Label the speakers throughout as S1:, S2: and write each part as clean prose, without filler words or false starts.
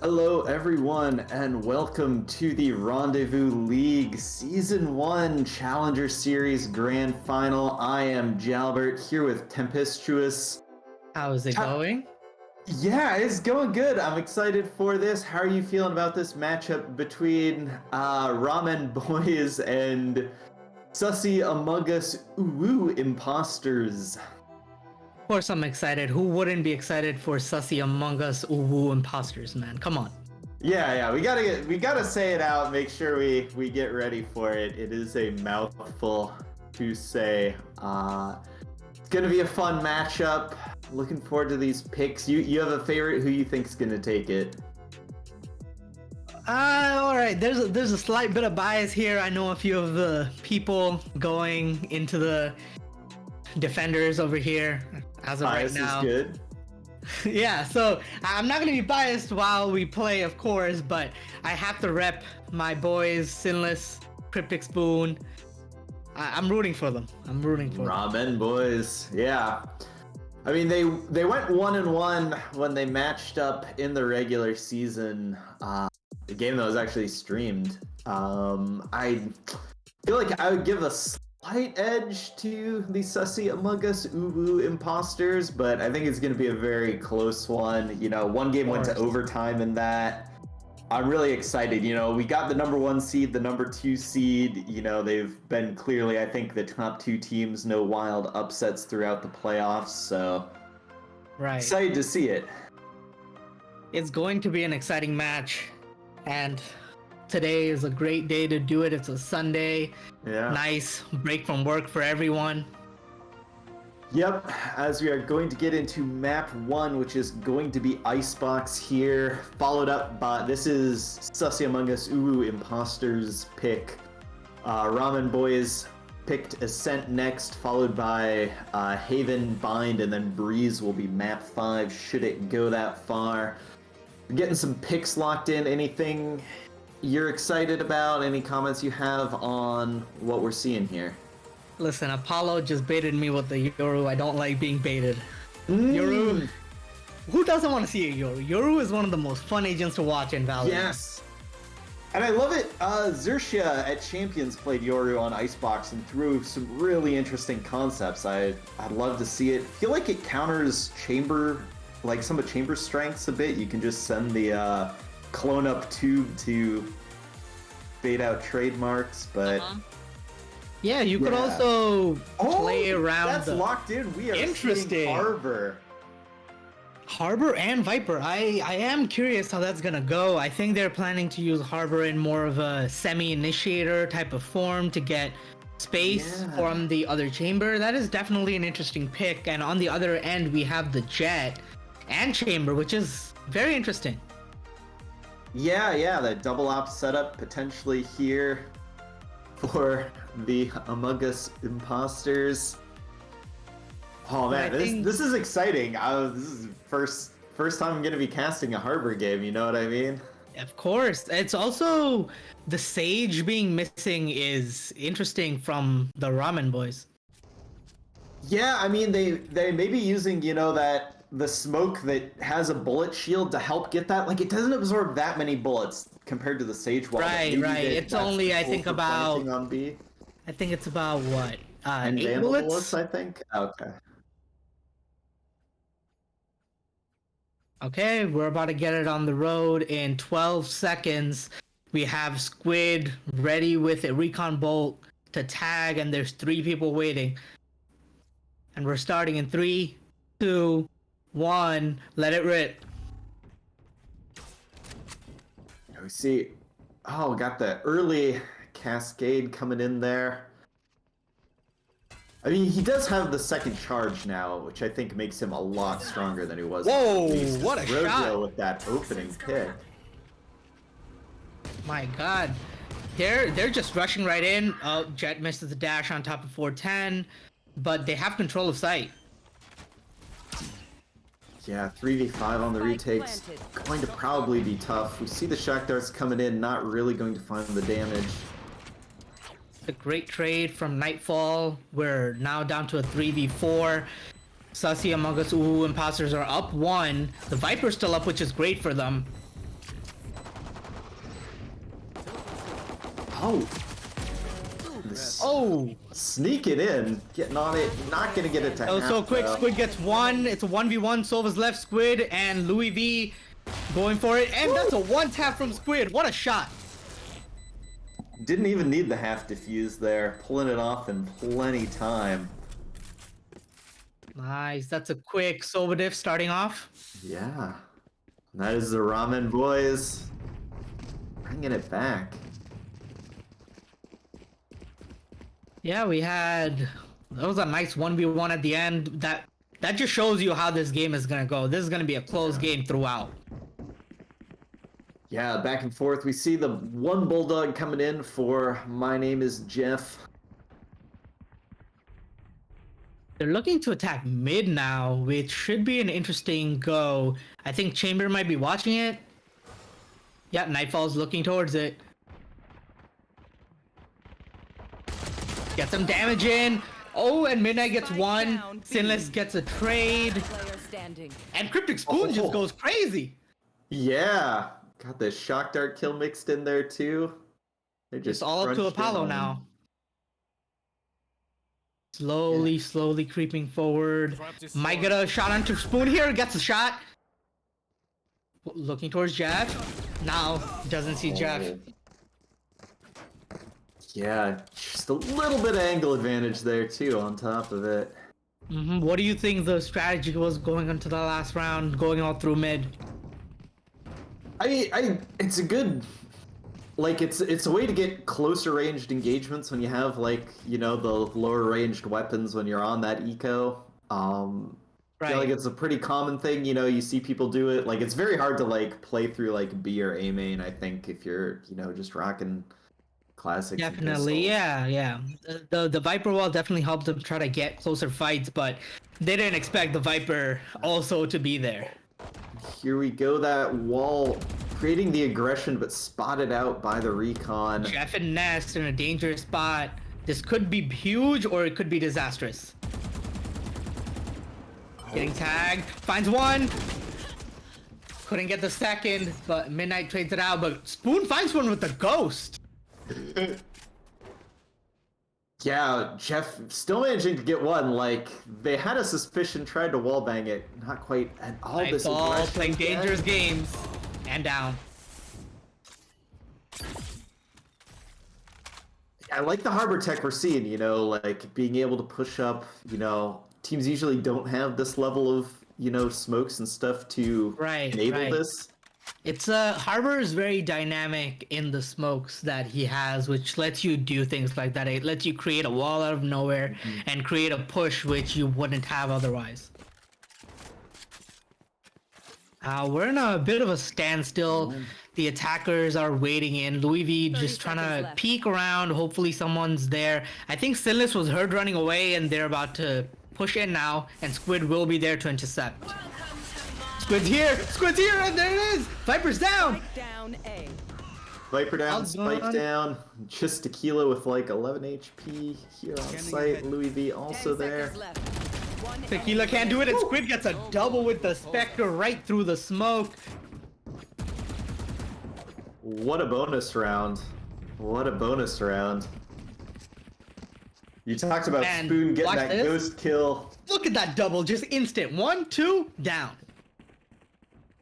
S1: Hello, everyone, and welcome to the Rendezvous League Season 1 Challenger Series Grand Final. I am Jalbert here with Tempestuous.
S2: How's it going?
S1: Yeah, it's going good. I'm excited for this. How are you feeling about this matchup between Ramen Boys and Sussy Among Us Uwu Imposters?
S2: Of course I'm excited. Who wouldn't be excited for Sussy Among Us Uwu Imposters, man? Come on.
S1: Yeah, we gotta say it out, make sure we get ready for it. It is a mouthful to say. It's gonna be a fun matchup. Looking forward to these picks. You have a favorite? Who you think's gonna take it?
S2: All right. There's a slight bit of bias here. I know a few of the people going into the defenders over here as of
S1: Bias
S2: right now.
S1: Is good.
S2: Yeah, so I'm not gonna be biased while we play, of course, but I have to rep my boys, Sinless, Cryptic Spoon. I'm rooting for them. I'm rooting for them.
S1: Ramen Boys, yeah. I mean, they went 1-1 when they matched up in the regular season. The game that was actually streamed. I feel like I would give a slight edge to the Sussy Among Us Uwu Imposters, but I think it's going to be a very close one. You know, one game went to overtime in that. I'm really excited. You know, we got the number 1 seed, the number 2 seed. You know, they've been clearly, I think, the top 2 teams. No wild upsets throughout the playoffs, so
S2: right.
S1: Excited to see it.
S2: It's going to be an exciting match, and today is a great day to do it. It's a Sunday.
S1: Yeah.
S2: Nice break from work for everyone.
S1: Yep, as we are going to get into map 1, which is going to be Icebox here, followed up by, this is Sussy Among Us Uwu Imposters pick. Ramen Boys picked Ascent next, followed by Haven, Bind, and then Breeze will be map 5, should it go that far. We're getting some picks locked in. Anything you're excited about? Any comments you have on what we're seeing here?
S2: Listen, Apollo just baited me with the Yoru. I don't like being baited. Yoru. Who doesn't want to see a Yoru? Yoru is one of the most fun agents to watch in Valorant.
S1: Yes. And I love it. Xerxia at Champions played Yoru on Icebox and threw some really interesting concepts. I'd love to see it. I feel like it counters Chamber, like some of Chamber's strengths a bit. You can just send the clone up tube to bait out trademarks, but...
S2: Yeah, you could also play around.
S1: That's locked in. We are
S2: interesting. Harbor and Viper. I am curious how that's gonna go. I think they're planning to use Harbor in more of a semi-initiator type of form to get space from the other chamber. That is definitely an interesting pick. And on the other end, we have the Jet and Chamber, which is very interesting.
S1: Yeah, the double op setup potentially here for the Among Us Imposters. Oh man, this is exciting. This is first time I'm gonna be casting a Harbor game, you know what I mean?
S2: Of course. It's also the Sage being missing is interesting from the Ramen Boys.
S1: Yeah, I mean they may be using, you know, the smoke that has a bullet shield to help get that. Like, it doesn't absorb that many bullets compared to the Sage wall.
S2: Right. It's only I think about
S1: on B.
S2: I think it's about what?
S1: 8 bullets, I think. Okay.
S2: Okay, we're about to get it on the road in 12 seconds. We have Squid ready with a recon bolt to tag, and there's 3 people waiting. And we're starting in 3, 2, 1. Let it rip.
S1: We see. Oh, got the early Cascade coming in there. I mean, he does have the second charge now, which I think makes him a lot stronger than he was.
S2: Whoa, what a shot!
S1: With that opening pick.
S2: My God. They're just rushing right in. Oh, Jet misses the dash on top of 410, but they have control of sight.
S1: Yeah, 3v5 on the retakes. Going to probably be tough. We see the shock darts coming in, not really going to find the damage.
S2: A great trade from Nightfall. We're now down to a 3v4. Sussy, Among Us, Uwu, Imposters are up 1. The Viper's still up, which is great for them.
S1: Oh.
S2: Oh!
S1: Sneak it in. Getting on it. Not going to get it to
S2: Oh, so
S1: half,
S2: quick.
S1: though.
S2: Squid gets 1. It's a 1v1. Sova's left. Squid and Louis V going for it. And that's a 1-tap from Squid. What a shot.
S1: Didn't even need the half defuse there. Pulling it off in plenty time.
S2: Nice. That's a quick Sova diff starting off.
S1: Yeah. That is the Ramen Boys. Bringing it back.
S2: Yeah, we had... That was a nice 1v1 at the end. That just shows you how this game is going to go. This is going to be a close game throughout.
S1: Yeah, back and forth. We see the one Bulldog coming in for My Name is Jeff.
S2: They're looking to attack mid now, which should be an interesting go. I think Chamber might be watching it. Yeah, Nightfall's looking towards it. Get some damage in. Oh, and Midnight gets 1. Sinless gets a trade. And Cryptic Spoon just goes crazy.
S1: Yeah. Got the shock dart kill mixed in there too. They're just
S2: It's all up to
S1: crunched in
S2: Apollo
S1: on
S2: now.
S1: them.
S2: Slowly creeping forward. Might get a shot onto Spoon here. Gets a shot. Looking towards Jeff. Now doesn't see Jeff.
S1: Yeah, just a little bit of angle advantage there too on top of it.
S2: What do you think the strategy was going into the last round, going all through mid?
S1: It's a good, like, it's a way to get closer ranged engagements when you have, like, you know, the lower ranged weapons when you're on that eco. I feel like it's a pretty common thing, you know, you see people do it. Like, it's very hard to, like, play through, like, B or A main, I think, if you're, you know, just rocking classics.
S2: Definitely, yeah. The Viper wall definitely helped them try to get closer fights, but they didn't expect the Viper also to be there.
S1: Here we go, that wall creating the aggression, but spotted out by the recon.
S2: Jeff and Nest in a dangerous spot. This could be huge or it could be disastrous. Getting tagged. Finds 1. Couldn't get the second, but Midnight trades it out. But Spoon finds one with the ghost.
S1: Yeah, Jeff still managing to get 1. Like, they had a suspicion, tried to wallbang it. Not quite. And all this aggression
S2: playing
S1: again.
S2: dangerous games. And down.
S1: I like the harbor tech we're seeing, you know, like being able to push up, you know, teams usually don't have this level of, you know, smokes and stuff to enable this.
S2: It's Harbor is very dynamic in the smokes that he has, which lets you do things like that. It lets you create a wall out of nowhere and create a push which you wouldn't have otherwise. We're in a bit of a standstill. The attackers are waiting in. Louis V just trying to peek around. Hopefully someone's there. I think Sinless was heard running away and they're about to push in now. And Squid will be there to intercept. Squid's here, and there it is! Viper's down!
S1: Viper down, Spike down. Just Tequila with like 11 HP here on site. Louis V also there.
S2: Tequila can't do it, and Squid gets a double with the Spectre right through the smoke.
S1: What a bonus round. What a bonus round. You talked about
S2: And
S1: Spoon getting
S2: watch
S1: that
S2: this.
S1: ghost kill.
S2: Look at that double, just instant. 1, 2, down.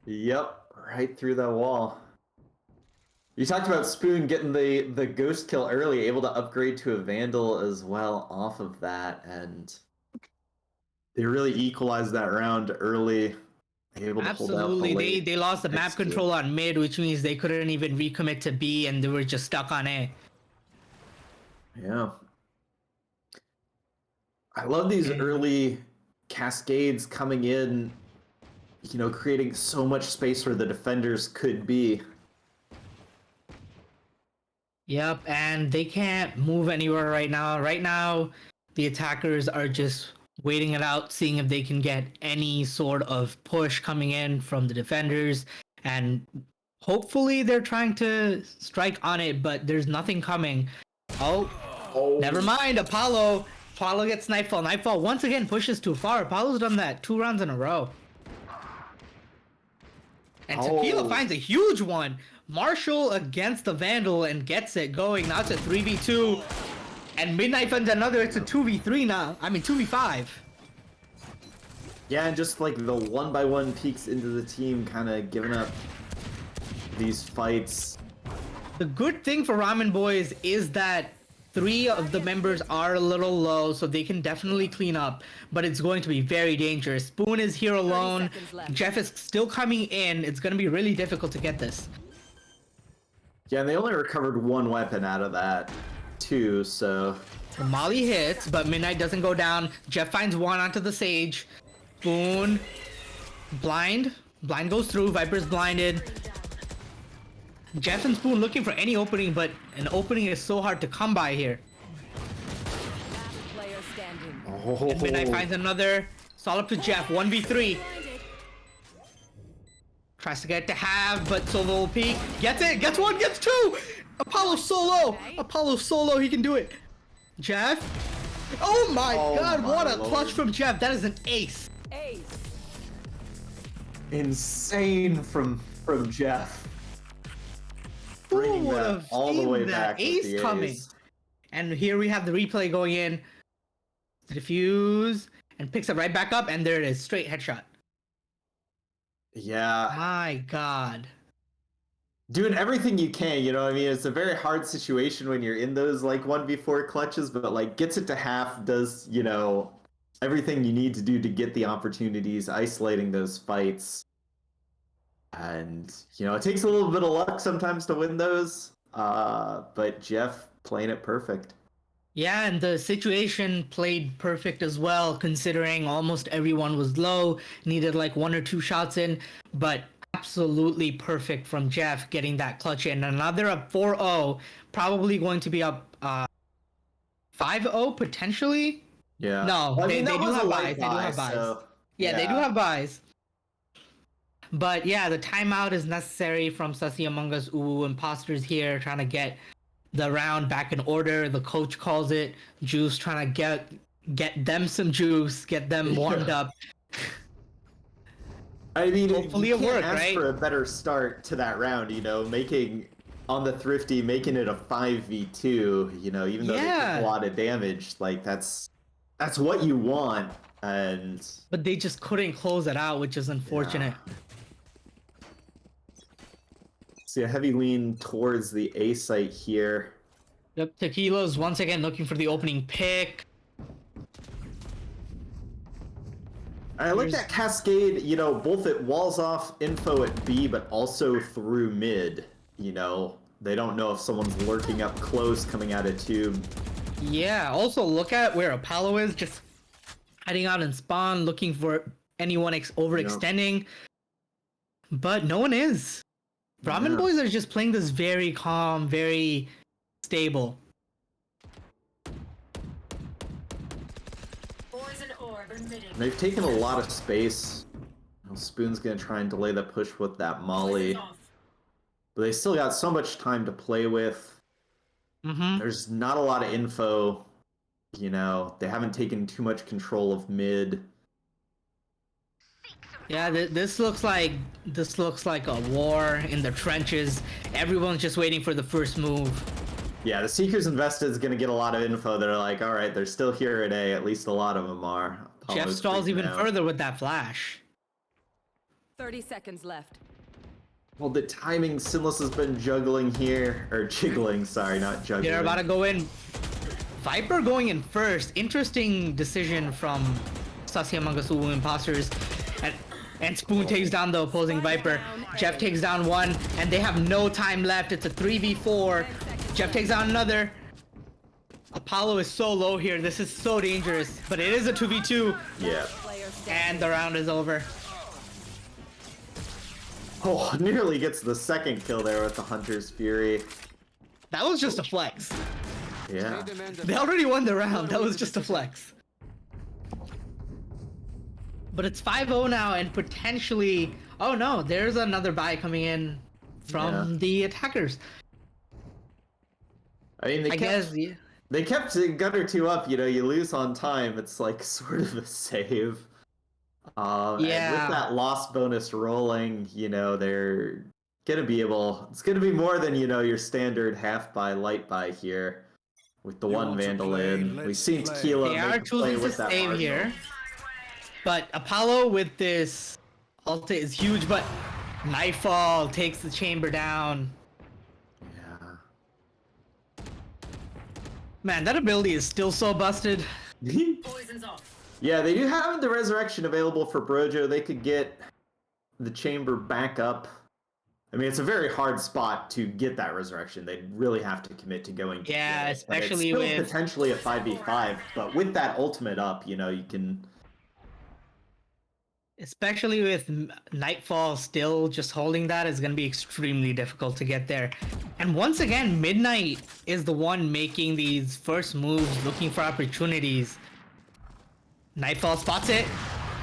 S1: Yep, right through that wall. You talked about Spoon getting the ghost kill early, able to upgrade to a Vandal as well off of that, and they really equalized that round early. Able to hold out the
S2: Absolutely,
S1: late
S2: they lost the map
S1: execute.
S2: control on mid, which means they couldn't even recommit to B, and they were just stuck on A.
S1: Yeah. I love these early cascades coming in, you know, creating so much space where the defenders could be.
S2: Yep, and they can't move anywhere right now. Right now, the attackers are just waiting it out, seeing if they can get any sort of push coming in from the defenders, and hopefully they're trying to strike on it, but there's nothing coming. Oh, never mind. Apollo gets Nightfall. Nightfall once again pushes too far. Apollo's done that 2 rounds in a row. And Tequila finds a huge one. Marshall against the Vandal and gets it going. Now it's a 3v2. And Midnight finds another. It's a 2v3 now. I mean 2v5.
S1: Yeah, and just like the 1x1 peeks into the team, kind of giving up these fights.
S2: The good thing for Ramen Boys is that 3 of the members are a little low, so they can definitely clean up, but it's going to be very dangerous. Spoon is here alone. Jeff is still coming in. It's going to be really difficult to get this.
S1: Yeah, and they only recovered 1 weapon out of that, too, so...
S2: The Molly hits, but Midnight doesn't go down. Jeff finds 1 onto the Sage. Spoon. Blind. Blind goes through. Viper's blinded. Jeff and Spoon looking for any opening, but an opening is so hard to come by here. And Midnight finds another. It's all up to Jeff. 1v3. Tries to get to have, but Solo will peek. Gets it. Gets 1. Gets 2. Apollo solo. Apollo solo. He can do it. Jeff. Oh my god. What a clutch from Jeff. That is an ace.
S1: Insane from Jeff. Bringing that all the way back with
S2: ace
S1: the
S2: coming.
S1: ace.
S2: And here we have the replay going in. Diffuse and picks it right back up, and there it is, straight headshot.
S1: Yeah.
S2: My god.
S1: Doing everything you can, you know what I mean? It's a very hard situation when you're in those like 1v4 clutches, but like gets it to half, does, you know, everything you need to do to get the opportunities, isolating those fights. And, you know, it takes a little bit of luck sometimes to win those, but Jeff playing it perfect.
S2: Yeah, and the situation played perfect as well, considering almost everyone was low, needed like 1 or 2 shots in, but absolutely perfect from Jeff getting that clutch in. Another up 4-0, probably going to be up 5-0 potentially.
S1: Yeah.
S2: No,
S1: well,
S2: they do have buys. They do
S1: buy,
S2: have buys.
S1: so,
S2: yeah, they do have buys. But yeah, the timeout is necessary from Sussy Among Us. Ooh, imposters here trying to get the round back in order. The coach calls it. Juice trying to get them some juice, get them warmed up.
S1: I mean,
S2: hopefully
S1: you
S2: it
S1: can't
S2: worked,
S1: ask
S2: right?
S1: for a better start to that round, you know, making on the Thrifty, making it a 5v2, you know, even though they took a lot of damage, like that's what you want. And
S2: but they just couldn't close it out, which is unfortunate.
S1: Yeah. See a heavy lean towards the A site here.
S2: Yep, Tequila's once again looking for the opening pick.
S1: I like that cascade, you know, both it walls off info at B, but also through mid, you know. They don't know if someone's lurking up close coming out of tube.
S2: Yeah, also look at where Apollo is, just hiding out in spawn, looking for anyone overextending. But no one is. Ramen Boys are just playing this very calm, very stable.
S1: They've taken a lot of space. Spoon's gonna try and delay the push with that Molly. But they still got so much time to play with. There's not a lot of info. You know, they haven't taken too much control of mid.
S2: Yeah, this looks like a war in the trenches. Everyone's just waiting for the first move.
S1: Yeah, the Seekers Invested is gonna get a lot of info. They're like, all right, they're still here at A. At least a lot of them are.
S2: Jeff stalls even further with that flash.
S3: 30 seconds left.
S1: Well, the timing Sinless has been juggling here, or jiggling, sorry, not juggling.
S2: They're about to go in. Viper going in first. Interesting decision from Sussy Among Us imposters. And Spoon takes down the opposing Viper. Jeff takes down 1, and they have no time left. It's a 3v4. Jeff takes down another. Apollo is so low here. This is so dangerous. But it is a 2v2.
S1: Yeah.
S2: And the round is over.
S1: Oh, nearly gets the second kill there with the Hunter's Fury.
S2: That was just a flex.
S1: Yeah.
S2: They already won the round. That was just a flex. But it's 5-0 now, and potentially... Oh no, there's another buy coming in from the attackers.
S1: I mean, they kept Gunner 2 up. You know, you lose on time. It's like sort of a save. And with that loss bonus rolling, you know, they're gonna be able. It's gonna be more than, you know, your standard half buy, light buy here. With the one Vandal in, we've seen Tequila.
S2: They are choosing to save here, but Apollo with this ulti is huge. But Nightfall takes the chamber down.
S1: Yeah.
S2: Man, that ability is still so busted.
S3: Poison's off.
S1: Yeah, they do have the resurrection available for Brojo. They could get the chamber back up. I mean, it's a very hard spot to get that resurrection. They'd really have to commit to going.
S2: Yeah, especially
S1: it's still
S2: with
S1: potentially a 5v5, but with that ultimate up, you know, you can.
S2: Especially with Nightfall still just holding that is going to be extremely difficult to get there. And once again, Midnight is the one making these first moves, looking for opportunities. Nightfall spots it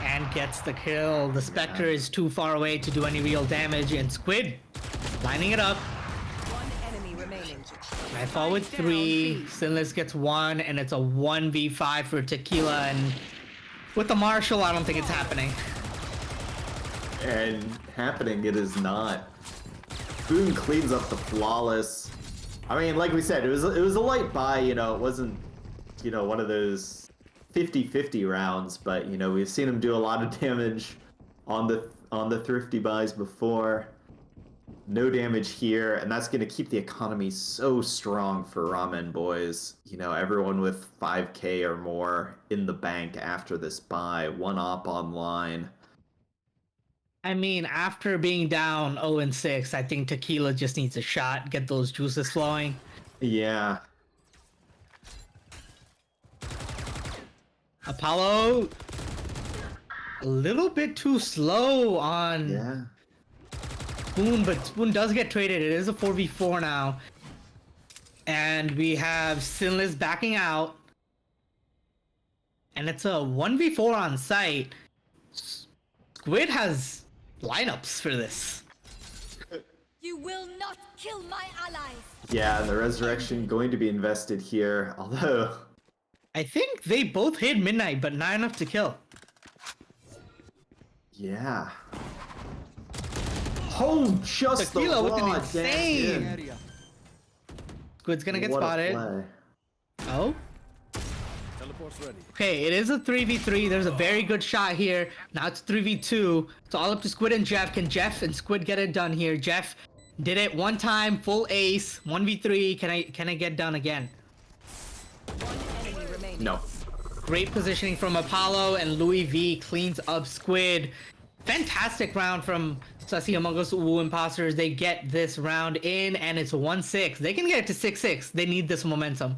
S2: and gets the kill. The Spectre is too far away to do any real damage, and Squid lining it up.
S3: One enemy remaining.
S2: Nightfall with 3, Sinless gets 1, and it's a 1v5 for Tequila, and with the Marshall, I don't think it's happening.
S1: And happening it is not. Boone cleans up the flawless. I mean, like we said, it was a light buy, you know, it wasn't, you know, one of those 50-50 rounds, but you know, we've seen him do a lot of damage on the thrifty buys before. No damage here, and that's going to keep the economy so strong for Ramen Boys. You know, everyone with 5k or more in the bank after this buy, 1 op online.
S2: I mean, after being down 0-6, I think Tequila just needs a shot, get those juices flowing.
S1: Yeah.
S2: Apollo, a little bit too slow on Spoon, but Spoon does get traded. It is a 4v4 now. And we have Sinless backing out. And it's a 1v4 on site. Squid has lineups for this.
S4: You will not kill my allies.
S1: Yeah, the resurrection going to be invested here, although...
S2: I think they both hit Midnight, but not enough to kill.
S1: Yeah. Oh, just
S2: Tequila
S1: the
S2: with an
S1: raw
S2: insane.
S1: dash.
S2: Squid's gonna get
S1: What a
S2: spotted.
S1: play.
S2: Oh. Okay, it is a 3v3. There's a very good shot here. Now it's 3v2. It's all up to Squid and Jeff. Can Jeff and Squid get it done here? Jeff did it one time, full ace. 1v3. Can I get done again?
S1: No.
S2: Great positioning from Apollo, and Louis V cleans up Squid. Fantastic round from Sussy Among Us Uwu Imposters. They get this round in, and it's 1-6. They can get it to 6-6. They need this momentum.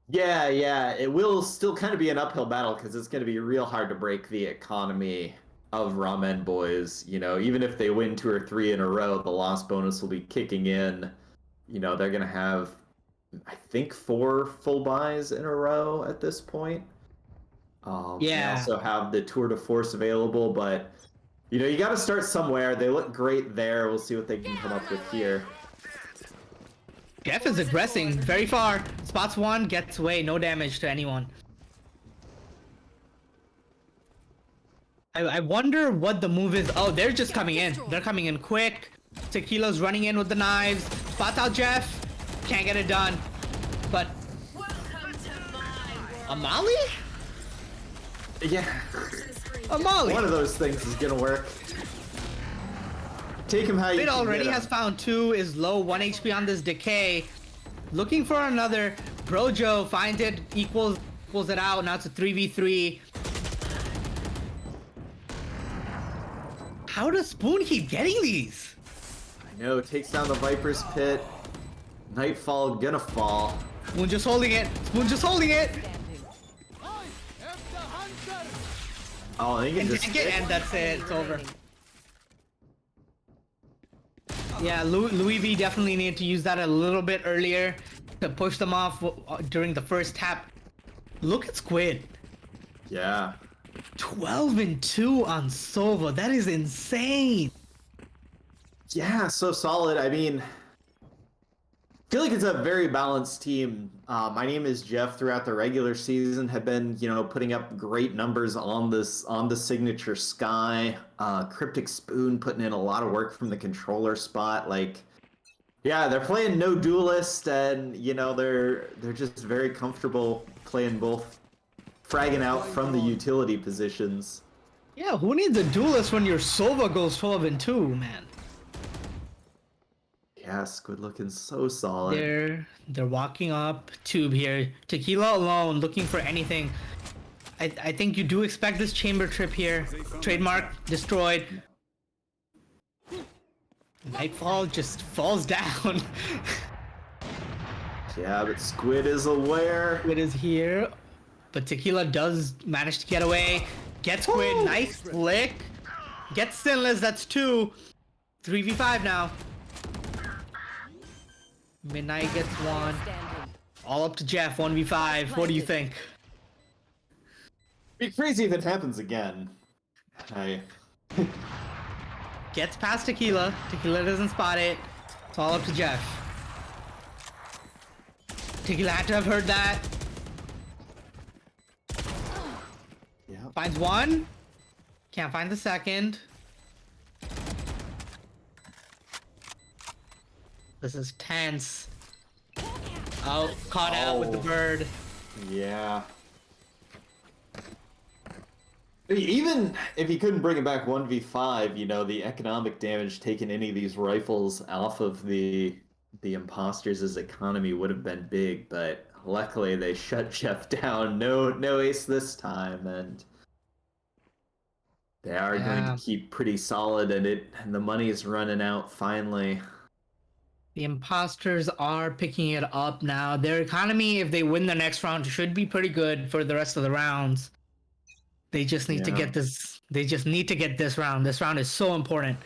S1: Yeah. It will still kind of be an uphill battle because it's going to be real hard to break the economy of Ramen Boys. You know, even if they win 2 or 3 in a row, the loss bonus will be kicking in. You know, they're going to have, I think, 4 full buys in a row at this point. They also have the Tour de Force available, but you know, you got to start somewhere. They look great there. We'll see what they can come up with here.
S2: Jeff is aggressing very far. Spots 1, gets away, no damage to anyone. I wonder what the move is. Oh, they're just coming in. They're coming in quick. Tequila's running in with the knives. Spots out Jeff. Can't get it done. But Amali?
S1: Yeah.
S2: Amali.
S1: One of those things is gonna work. Take him how you
S2: It
S1: can
S2: already
S1: get him.
S2: has found 2, is low, 1 HP on this decay. Looking for another. Brojo finds it, equals it out. Now it's a 3v3. How does Spoon keep getting these?
S1: I know, takes down the Viper's Pit. Nightfall gonna fall.
S2: Spoon just holding it. Spoon just holding it.
S1: Oh, I think
S2: And,
S1: it just
S2: and that's it. It's over. Yeah, Louis V definitely needed to use that a little bit earlier to push them off during the first tap. Look at Squid.
S1: Yeah.
S2: 12-2 on Sova. That is insane.
S1: Yeah, so solid. I mean, I feel like it's a very balanced team. My name is Jeff. Throughout the regular season, have been putting up great numbers on the signature Sky. Cryptic Spoon putting in a lot of work from the controller spot. Like, yeah, they're playing no duelist, and they're just very comfortable playing both, fragging out from the utility positions.
S2: Yeah, who needs a duelist when your Sova goes 12-2, man?
S1: Yeah, Squid looking so solid.
S2: They're walking up tube here. Tequila alone, looking for anything. I think you do expect this chamber trip here. Trademark destroyed. Nightfall just falls down.
S1: Yeah, but Squid is aware.
S2: Squid is here, but Tequila does manage to get away. Get Squid,
S1: Woo!
S2: nice flick. Get Sinless, that's 2. 3v5 now. Midnight gets 1.
S3: Standing.
S2: All up to Jeff, 1v5. What do you think?
S1: Be crazy if it happens again.
S2: Gets past Tequila. Tequila doesn't spot it. It's all up to Jeff. Tequila had to have heard that.
S1: Yeah.
S2: Finds 1. Can't find the second. This is tense. Oh, caught out with the bird.
S1: Yeah. Even if he couldn't bring it back 1v5, the economic damage taking any of these rifles off of the imposters' economy would have been big, but luckily they shut Jeff down. No ace this time, and they are going to keep pretty solid, and the money is running out finally.
S2: The imposters are picking it up now. Their economy, if they win the next round, should be pretty good for the rest of the rounds. They just need to get this. They just need to get this round. This round is so important.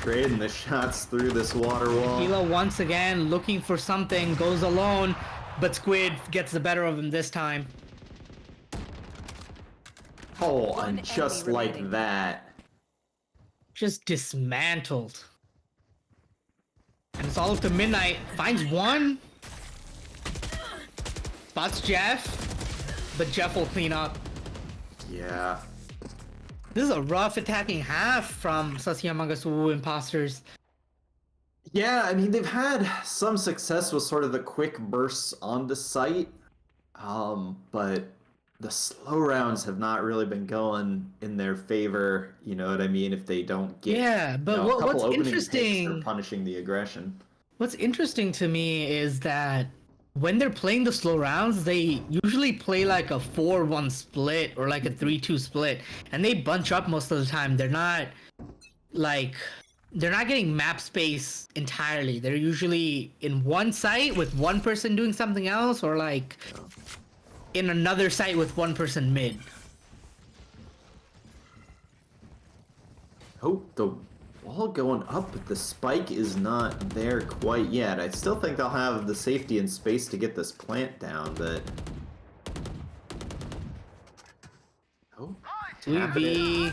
S1: Trading the shots through this water wall.
S2: Tequila once again looking for something, goes alone, but Squid gets the better of him this time.
S1: Oh,
S3: One
S1: and just
S3: enemy
S1: like
S3: remaining.
S1: that.
S2: Just dismantled. And it's all up to Midnight. Finds 1. Spots Jeff. But Jeff will clean up.
S1: Yeah.
S2: This is a rough attacking half from Sasayamagasu imposters.
S1: Yeah, I mean, they've had some success with sort of the quick bursts onto site, but the slow rounds have not really been going in their favor. You know what I mean? If they don't get
S2: Yeah, but
S1: a
S2: what's
S1: couple opening picks
S2: interesting?
S1: for punishing the aggression.
S2: What's interesting to me is that when they're playing the slow rounds, they usually play like a 4-1 split or like a 3-2 split, and they bunch up most of the time. They're not getting map space entirely. They're usually in one site with one person doing something else, or like in another site with one person mid.
S1: Oh, the wall going up, but the spike is not there quite yet. I still think they'll have the safety and space to get this plant down, but... Oh, tapping it.
S2: 2v.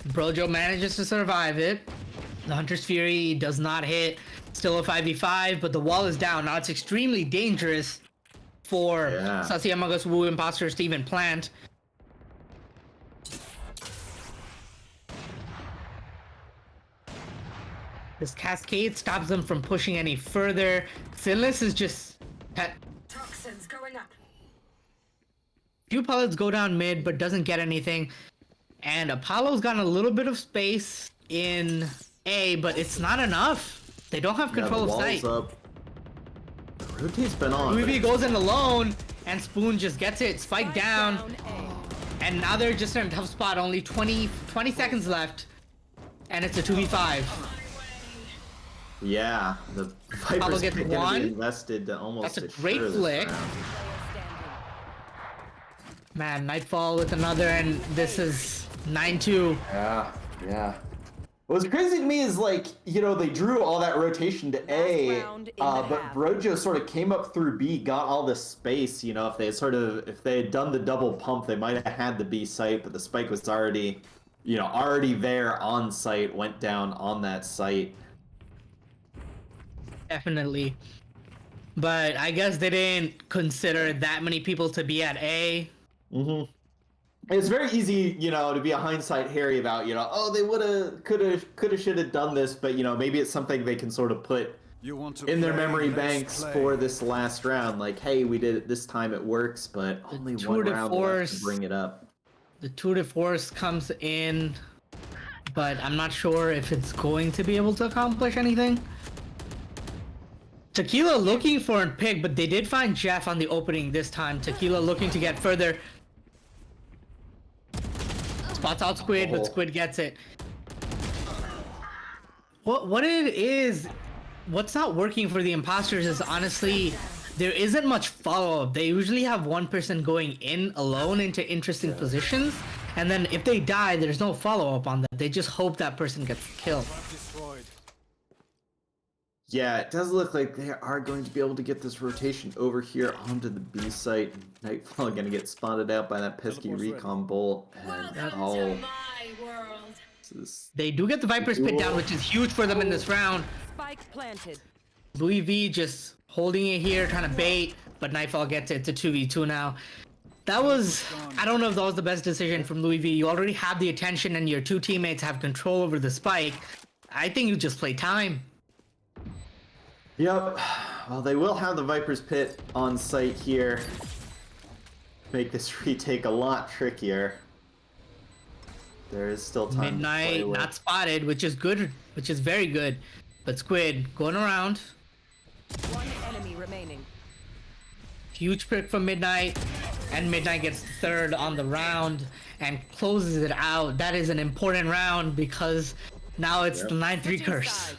S2: Brojo manages to survive it. The Hunter's Fury does not hit. Still a 5v5, but the wall is down. Now it's extremely dangerous for Sasayamaga's Wu imposters to even plant. This cascade stops them from pushing any further. Sinless is just...
S3: Toxins going up.
S2: Few pellets go down mid, but doesn't get anything. And Apollo's got a little bit of space in A, but it's not enough. They don't have control
S1: the
S2: of
S1: wall's
S2: sight.
S1: up. The rotate's been on.
S2: Ruby goes in alone, and Spoon just gets it. Spike down. And now they're just in a tough spot. Only 20 seconds left. And it's a 2v5.
S1: Yeah, the Viper's
S2: gets
S1: going to
S2: one.
S1: be invested to almost
S2: That's a
S1: assure
S2: great
S1: this
S2: flick.
S1: round.
S2: Man, Nightfall with another, and this is 9-2.
S1: Yeah. Yeah. What's crazy to me is like, they drew all that rotation to A,
S5: round in the
S1: but
S5: half.
S1: Brojo sort of came up through B, got all the space. If they had done the double pump, they might have had the B site, but the spike was already there on site, went down on that site.
S2: Definitely. But I guess they didn't consider that many people to be at A.
S1: Mm-hmm. It's very easy, to be a hindsight Harry about, oh, they woulda, coulda, shoulda done this, but maybe it's something they can sort of put in their memory banks for this last round. Like, hey, we did it this time, it works, but only one round left to bring it up.
S2: The tour de force comes in, but I'm not sure if it's going to be able to accomplish anything. Tequila looking for a pick, but they did find Jeff on the opening this time. Tequila looking to get further. Spots out Squid, but Squid gets it. What it is, what's not working for the imposters is honestly, there isn't much follow-up. They usually have one person going in alone into interesting positions, and then if they die, there's no follow-up on that. They just hope that person gets killed.
S1: Yeah, it does look like they are going to be able to get this rotation over here onto the B site. Nightfall going to get spotted out by that pesky recon bolt. And
S2: they do get the Viper's pit down, which is huge for them in this round.
S5: Spike planted.
S2: Louis V just holding it here, trying to bait, but Nightfall gets it to 2v2 now. That was, I don't know if that was the best decision from Louis V. You already have the attention and your two teammates have control over the spike. I think you just play time.
S1: Yep. Well, they will have the Viper's Pit on site here. Make this retake a lot trickier. There is still time
S2: Midnight
S1: to play with.
S2: not spotted, which is good, which is very good. But Squid going around.
S5: One enemy remaining.
S2: Huge pick from Midnight, and Midnight gets third on the round and closes it out. That is an important round because now it's the 9-3 curse.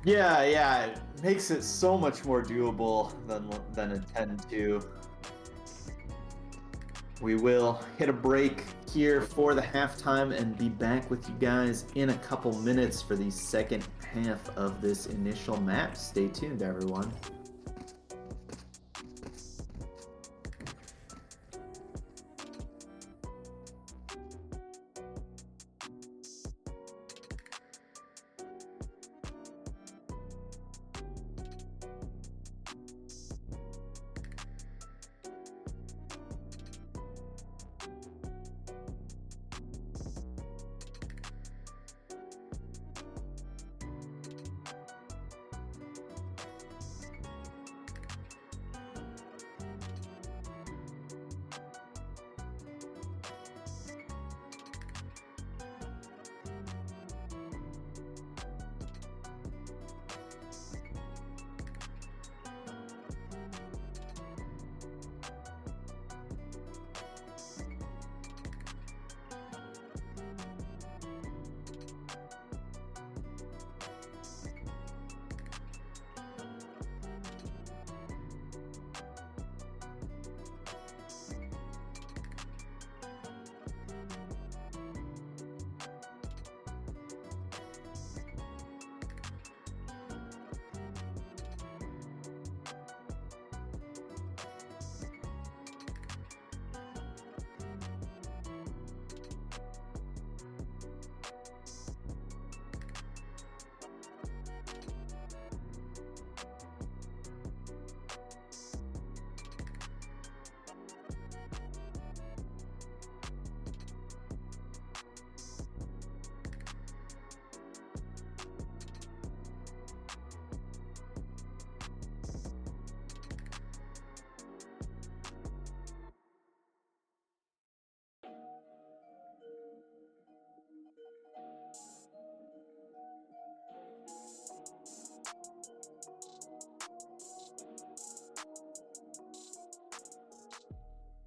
S1: Yeah, it makes it so much more doable than a 10-2. We will hit a break here for the halftime and be back with you guys in a couple minutes for the second half of this initial map. Stay tuned, everyone.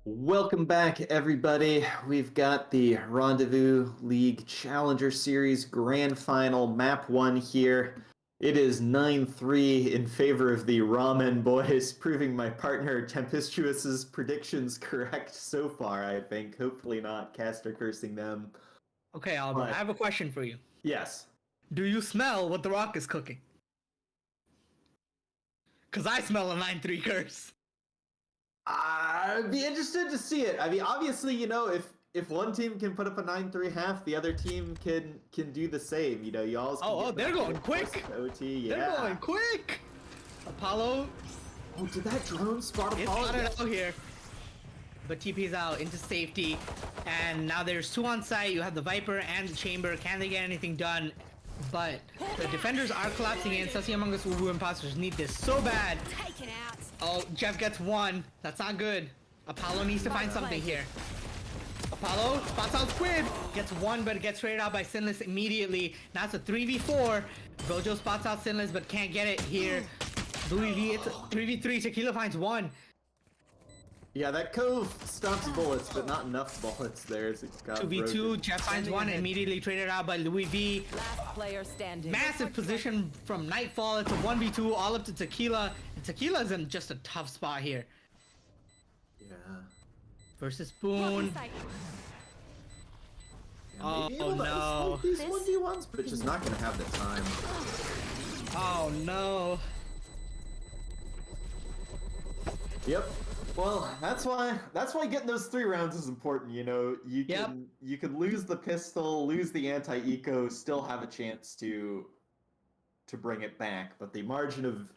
S1: Welcome back, everybody. We've got the Rendezvous League Challenger Series Grand Final, Map 1 here. It is 9-3 in favor of the Ramen Boys, proving my partner Tempestuous's predictions correct so far, I think. Hopefully not caster cursing them
S2: Okay, Albert,
S1: But-
S2: I have a question for you.
S1: Yes.
S2: Do you smell what the Rock is cooking? Cause I smell a 9-3 curse.
S1: I'd be interested to see it. I mean, obviously, if one team can put up a 9-3 half, the other team can do the same. You always. Can
S2: Oh,
S1: get
S2: they're
S1: back
S2: going
S1: and forth
S2: quick.
S1: to OT. Yeah.
S2: They're going quick. Apollo
S1: Oh, did that drone spot
S2: is
S1: Apollo?
S2: spotted out here. But TP's out into safety. And now there's 2 on site. You have the Viper and the Chamber. Can they get anything done? But the defenders are collapsing in. Sussy Among Us Ubu Imposters need this so bad.
S4: Taken out.
S2: Oh, Jeff gets 1. That's not good. Apollo needs to find something here. Apollo spots out Squid. Gets 1, but gets traded out by Sinless immediately. Now it's a 3v4. Brojo spots out Sinless, but can't get it here. Louis V, it's a 3v3. Tequila finds 1.
S1: Yeah, that cove stops bullets, but not enough bullets there. So it's got
S2: 2v2.
S1: broken.
S2: Jeff finds 1, immediately traded out by Louis V.
S5: Last player standing.
S2: Massive position from Nightfall. It's a 1v2 all up to Tequila. And Tequila's in just a tough spot here.
S1: Yeah.
S2: Versus Spoon.
S4: Sight.
S1: Yeah, maybe
S2: Oh,
S1: able to
S2: no.
S1: isolate these 1v1s, but just not gonna have the time.
S2: Oh no.
S1: Yep. Well, that's why getting those 3 rounds is important. You can lose the pistol, lose the anti-eco, still have a chance to bring it back, but the margin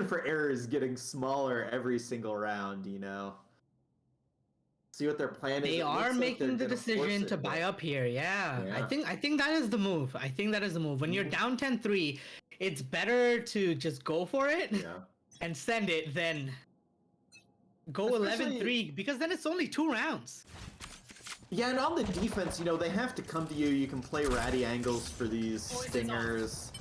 S1: for error is getting smaller every single round. See what their plan is.
S2: They
S1: It
S2: are
S1: looks like
S2: making the
S1: they're gonna force
S2: decision
S1: it,
S2: to
S1: but-
S2: buy up here. Yeah.
S1: Yeah.
S2: I think that is the move. I think that is the move. When you're down 10-3, it's better to just go for it
S1: Yeah.
S2: and send it than go
S1: Especially-
S2: 11-3, because then it's only 2 rounds.
S1: Yeah, and on the defense, they have to come to you. You can play ratty angles for these stingers.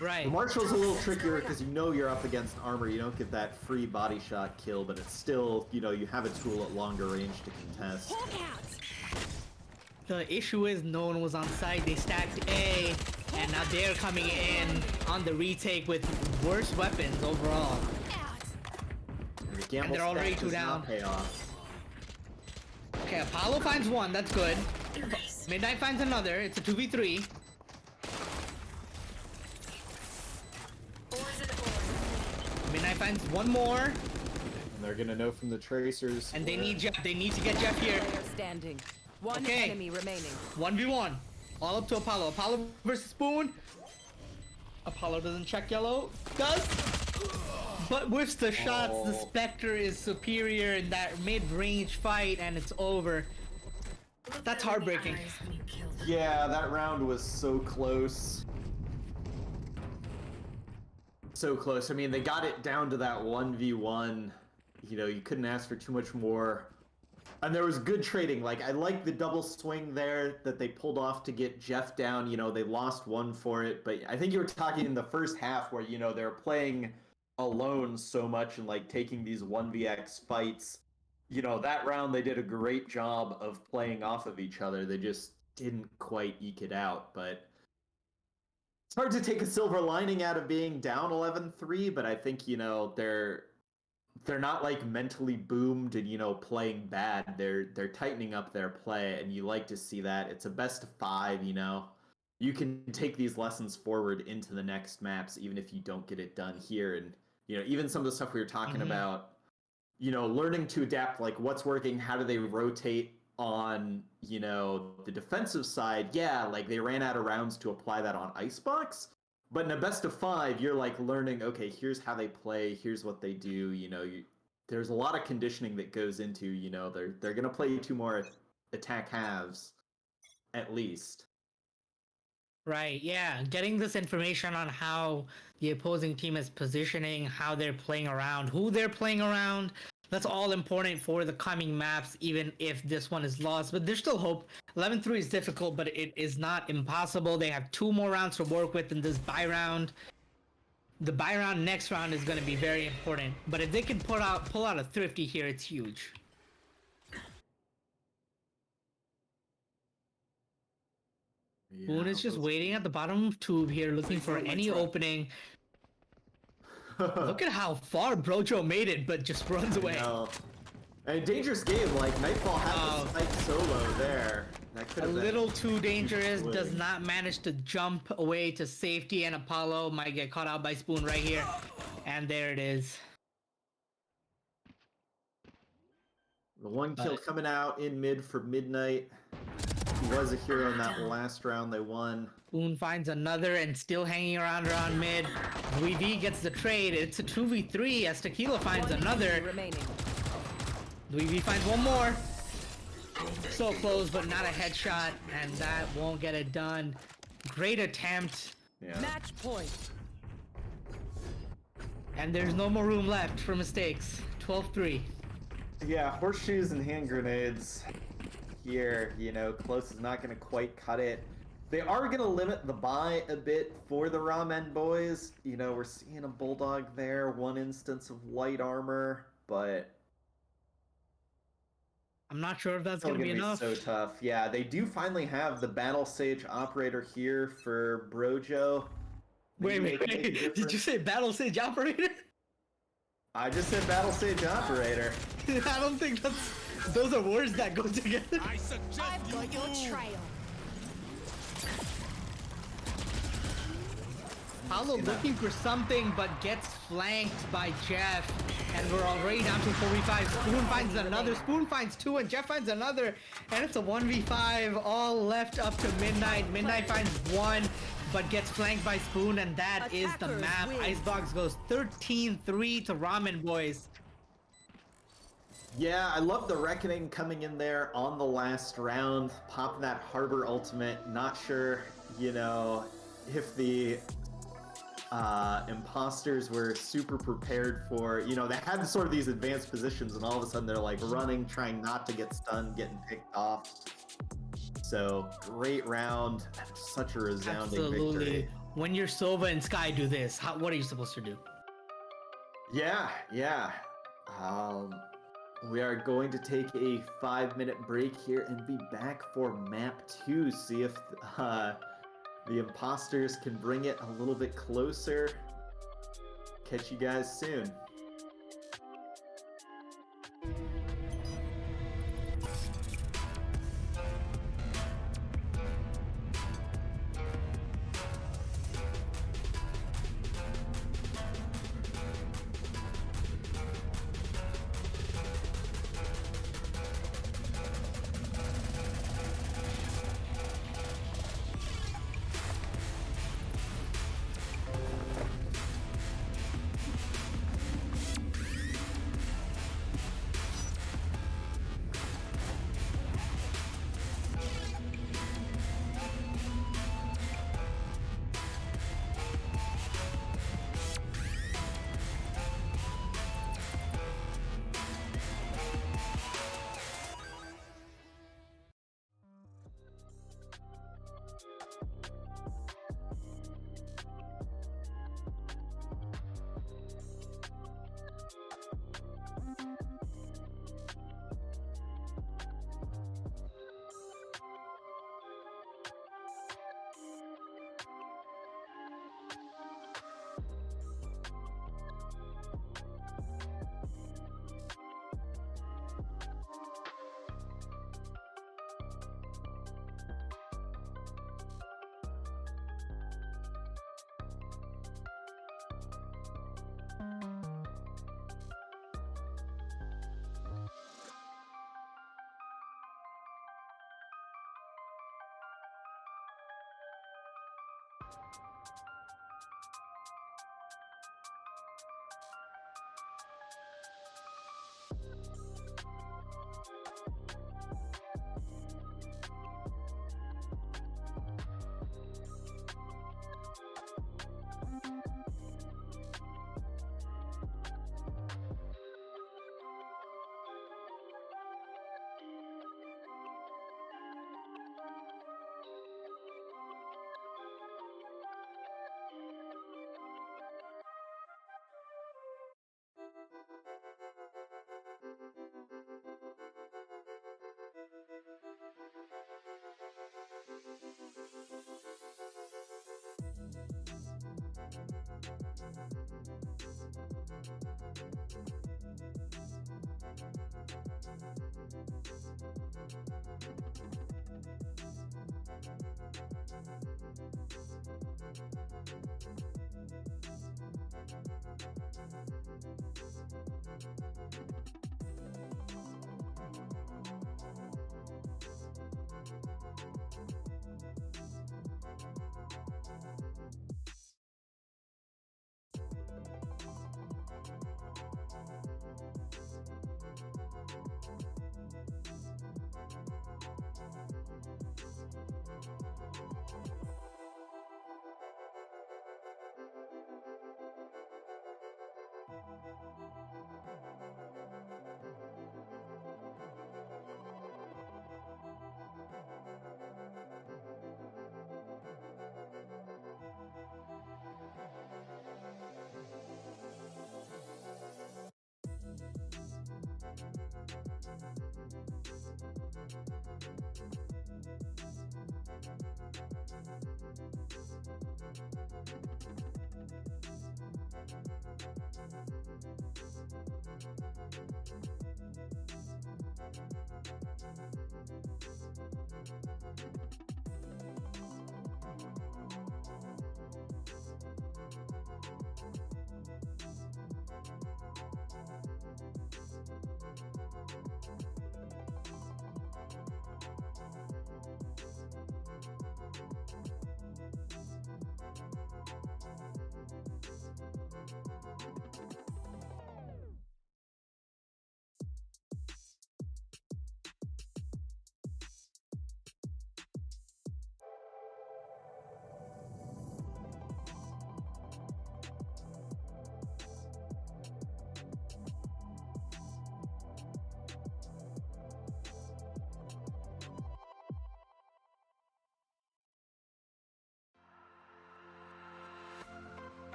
S2: Right.
S1: The Marshal's a little trickier because you're up against armor. You don't get that free body shot kill, but it's still, you have a tool at longer range to contest.
S4: Hawk out.
S2: The issue is no one was on site. They stacked A, and now they're coming in on the retake with worse weapons overall.
S4: Out.
S1: And the gamble
S2: they're already
S1: stack
S2: 2
S1: does
S2: down.
S1: not pay off.
S2: Okay, Apollo finds 1. That's good. Midnight finds another. It's a 2v3.
S3: Boys in the board.
S2: Midnight finds 1 more.
S1: And they're gonna know from the tracers.
S2: And they
S1: where-
S2: need Jeff. They need to get Jeff here.
S5: Player standing. One
S2: Okay.
S5: enemy remaining.
S2: 1v1. All up to Apollo. Apollo versus Spoon. Apollo doesn't check yellow. Does. But with the shots, the
S1: Oh.
S2: Spectre is superior in that mid-range fight, and it's over. That's heartbreaking.
S1: Yeah, that round was so close. So close. I mean, they got it down to that 1v1. You couldn't ask for too much more. And there was good trading. Like, I like the double swing there that they pulled off to get Jeff down. They lost 1 for it. But I think you were talking in the first half where, they were playing alone so much and, like, taking these 1vx fights. That round they did a great job of playing off of each other. They just didn't quite eke it out. But it's hard to take a silver lining out of being down 11-3, but I think, they're not like mentally boomed and playing bad. They're tightening up their play, and you like to see that. It's a best of 5. You can take these lessons forward into the next maps, even if you don't get it done here. And even some of the stuff we were talking about, learning to adapt, like what's working, how do they rotate on the defensive side. Yeah, like they ran out of rounds to apply that on Icebox. But in a best of 5, you're like learning, okay, here's how they play, here's what they do, there's a lot of conditioning that goes into, they're going to play 2 more attack halves, at least.
S2: Right, yeah. Getting this information on how the opposing team is positioning, how they're playing around, who they're playing around, that's all important for the coming maps, even if this one is lost. But there's still hope. 11-3 is difficult, but it is not impossible. They have 2 more rounds to work with in this buy round. The buy round next round is going to be very important. But if they can pull out a thrifty here, it's huge.
S1: Yeah,
S2: Boone is just
S1: those-
S2: waiting at the bottom of tube here, looking for any opening. Look at how far Brojo made it, but just runs away.
S1: No. A dangerous game, like Nightfall had the spike solo there. That could
S2: A
S1: have been
S2: little too dangerous,
S1: swing.
S2: does not manage to jump away to safety, and Apollo might get caught out by Spoon right here. And there it is.
S1: The one kill coming out in mid for Midnight. He was a hero in that last round they won.
S2: Spoon finds another and still hanging around mid. V gets the trade. It's a 2v3 as Tequila finds another.
S5: Remaining.
S2: V finds one more. So close, but not a headshot, and that won't get it done. Great attempt.
S1: Yeah.
S5: Match point.
S2: And there's no more room left for mistakes. 12-3.
S1: Yeah, horseshoes and hand grenades here, you know, close is not going to quite cut it. They are going to limit the buy a bit for the Ramen boys. You know, we're seeing a Bulldog there, one instance of light armor, but
S2: I'm not sure if that's
S1: still
S2: going to be enough.
S1: so tough. Yeah, they do finally have the Battle Sage operator here for Brojo.
S2: Wait. Did you say Battle Sage Operator?
S1: I just said Battle Sage operator.
S2: I don't think those are words that go together.
S4: I've got your trail.
S2: Paulo looking for something, but gets flanked by Jeff. And we're already down to 4v5. Spoon finds another. Spoon finds two, and Jeff finds another. And it's a 1v5, all left up to Midnight. Midnight finds one, but gets flanked by Spoon, and that is the
S5: Attackers
S2: map.
S5: win.
S2: Icebox goes 13-3 to Ramen Boys.
S1: Yeah, I love the Reckoning coming in there on the last round, popping that Harbor ultimate. Not sure, you know, if the imposters were super prepared for, you know, they had sort of these advanced positions, and all of a sudden they're like running, trying not to get stunned, getting picked off. So great round, such a resounding
S2: Absolutely.
S1: victory.
S2: When your Sova and Sky do this, what are you supposed to do?
S1: Yeah. We are going to take a 5-minute break here and be back for map 2. See if the imposters can bring it a little bit closer. Catch you guys soon.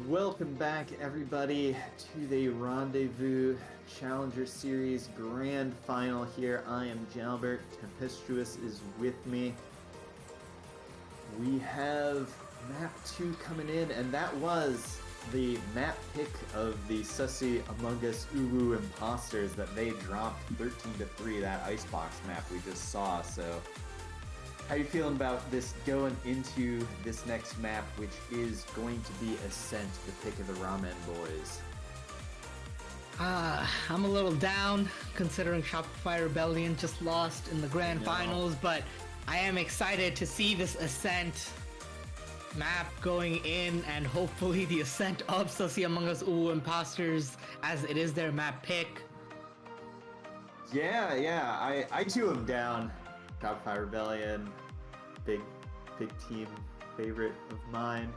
S1: Welcome back, everybody, to the Rendezvous Challenger Series Grand Final here. I am Jalbert. Tempestuous is with me. We have map 2 coming in, and that was the map pick of the Sussy Among Us Uwu Imposters that they dropped 13-3, that icebox map we just saw. So how you feeling about this going into this next map, which is going to be Ascent, the pick of the Ramen Boys?
S2: I'm a little down considering Shopify Rebellion just lost in the grand finals, but I am excited to see this Ascent map going in, and hopefully the Ascent of Sussy Among Us Uwu Imposters, as it is their map pick.
S1: Yeah, I too am down. Shopify Rebellion, big team favorite of mine.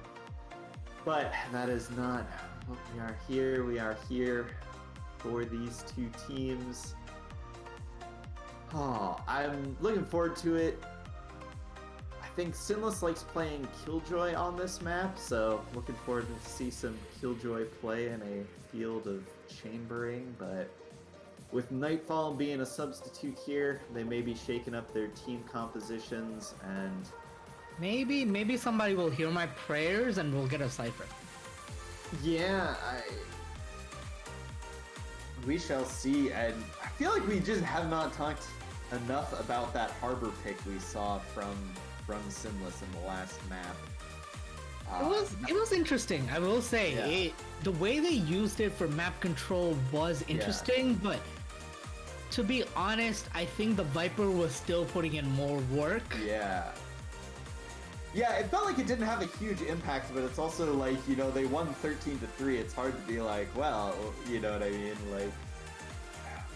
S1: But that is not what we are here. We are here for these two teams. Oh, I'm looking forward to it. I think Sinless likes playing Killjoy on this map, so looking forward to see some Killjoy play in a field of chambering, but with Nightfall being a substitute here, they may be shaking up their team compositions, and
S2: Maybe somebody will hear my prayers and we'll get a Cypher.
S1: yeah, we shall see. And I feel like we just have not talked enough about that Harbor pick we saw from Sinless in the last map.
S2: It was interesting, I will say.
S1: Yeah.
S2: The way they used it for map control was interesting, but to be honest, I think the Viper was still putting in more work.
S1: Yeah, it felt like it didn't have a huge impact, but it's also like, you know, they won 13-3. It's hard to be like, well, you know what I mean? Like,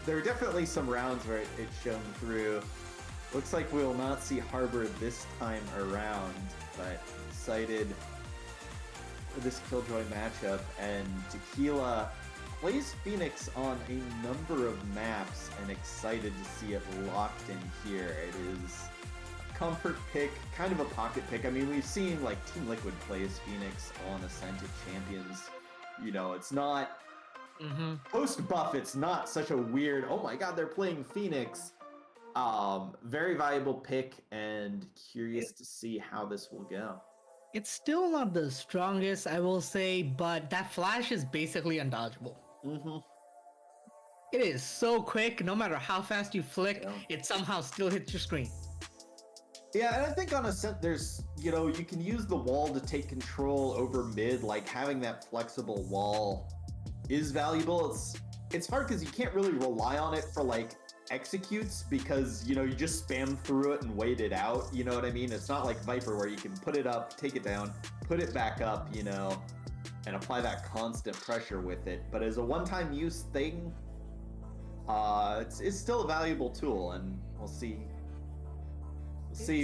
S1: there are definitely some rounds where it shone through. Looks like we will not see Harbor this time around, but excited for this Killjoy matchup. And Tequila plays Phoenix on a number of maps and excited to see it locked in here. It is a comfort pick, kind of a pocket pick. I mean, we've seen like Team Liquid plays Phoenix on Ascended Champions. You know, it's not post buff. It's not such a weird. Oh my God, they're playing Phoenix. Very valuable pick, and curious to see how this will go.
S2: It's still not the strongest, I will say, but that flash is basically undodgeable. It is so quick, no matter how fast you flick, it somehow still hits your screen.
S1: Yeah, and I think on Ascent, there's, you know, you can use the wall to take control over mid. Like, having that flexible wall is valuable. It's hard because you can't really rely on it for, like, executes, because, you know, you just spam through it and wait it out, you know what I mean? It's not like Viper where you can put it up, take it down, put it back up, you know, and apply that constant pressure with it. But as a one-time use thing, it's still a valuable tool, and we'll see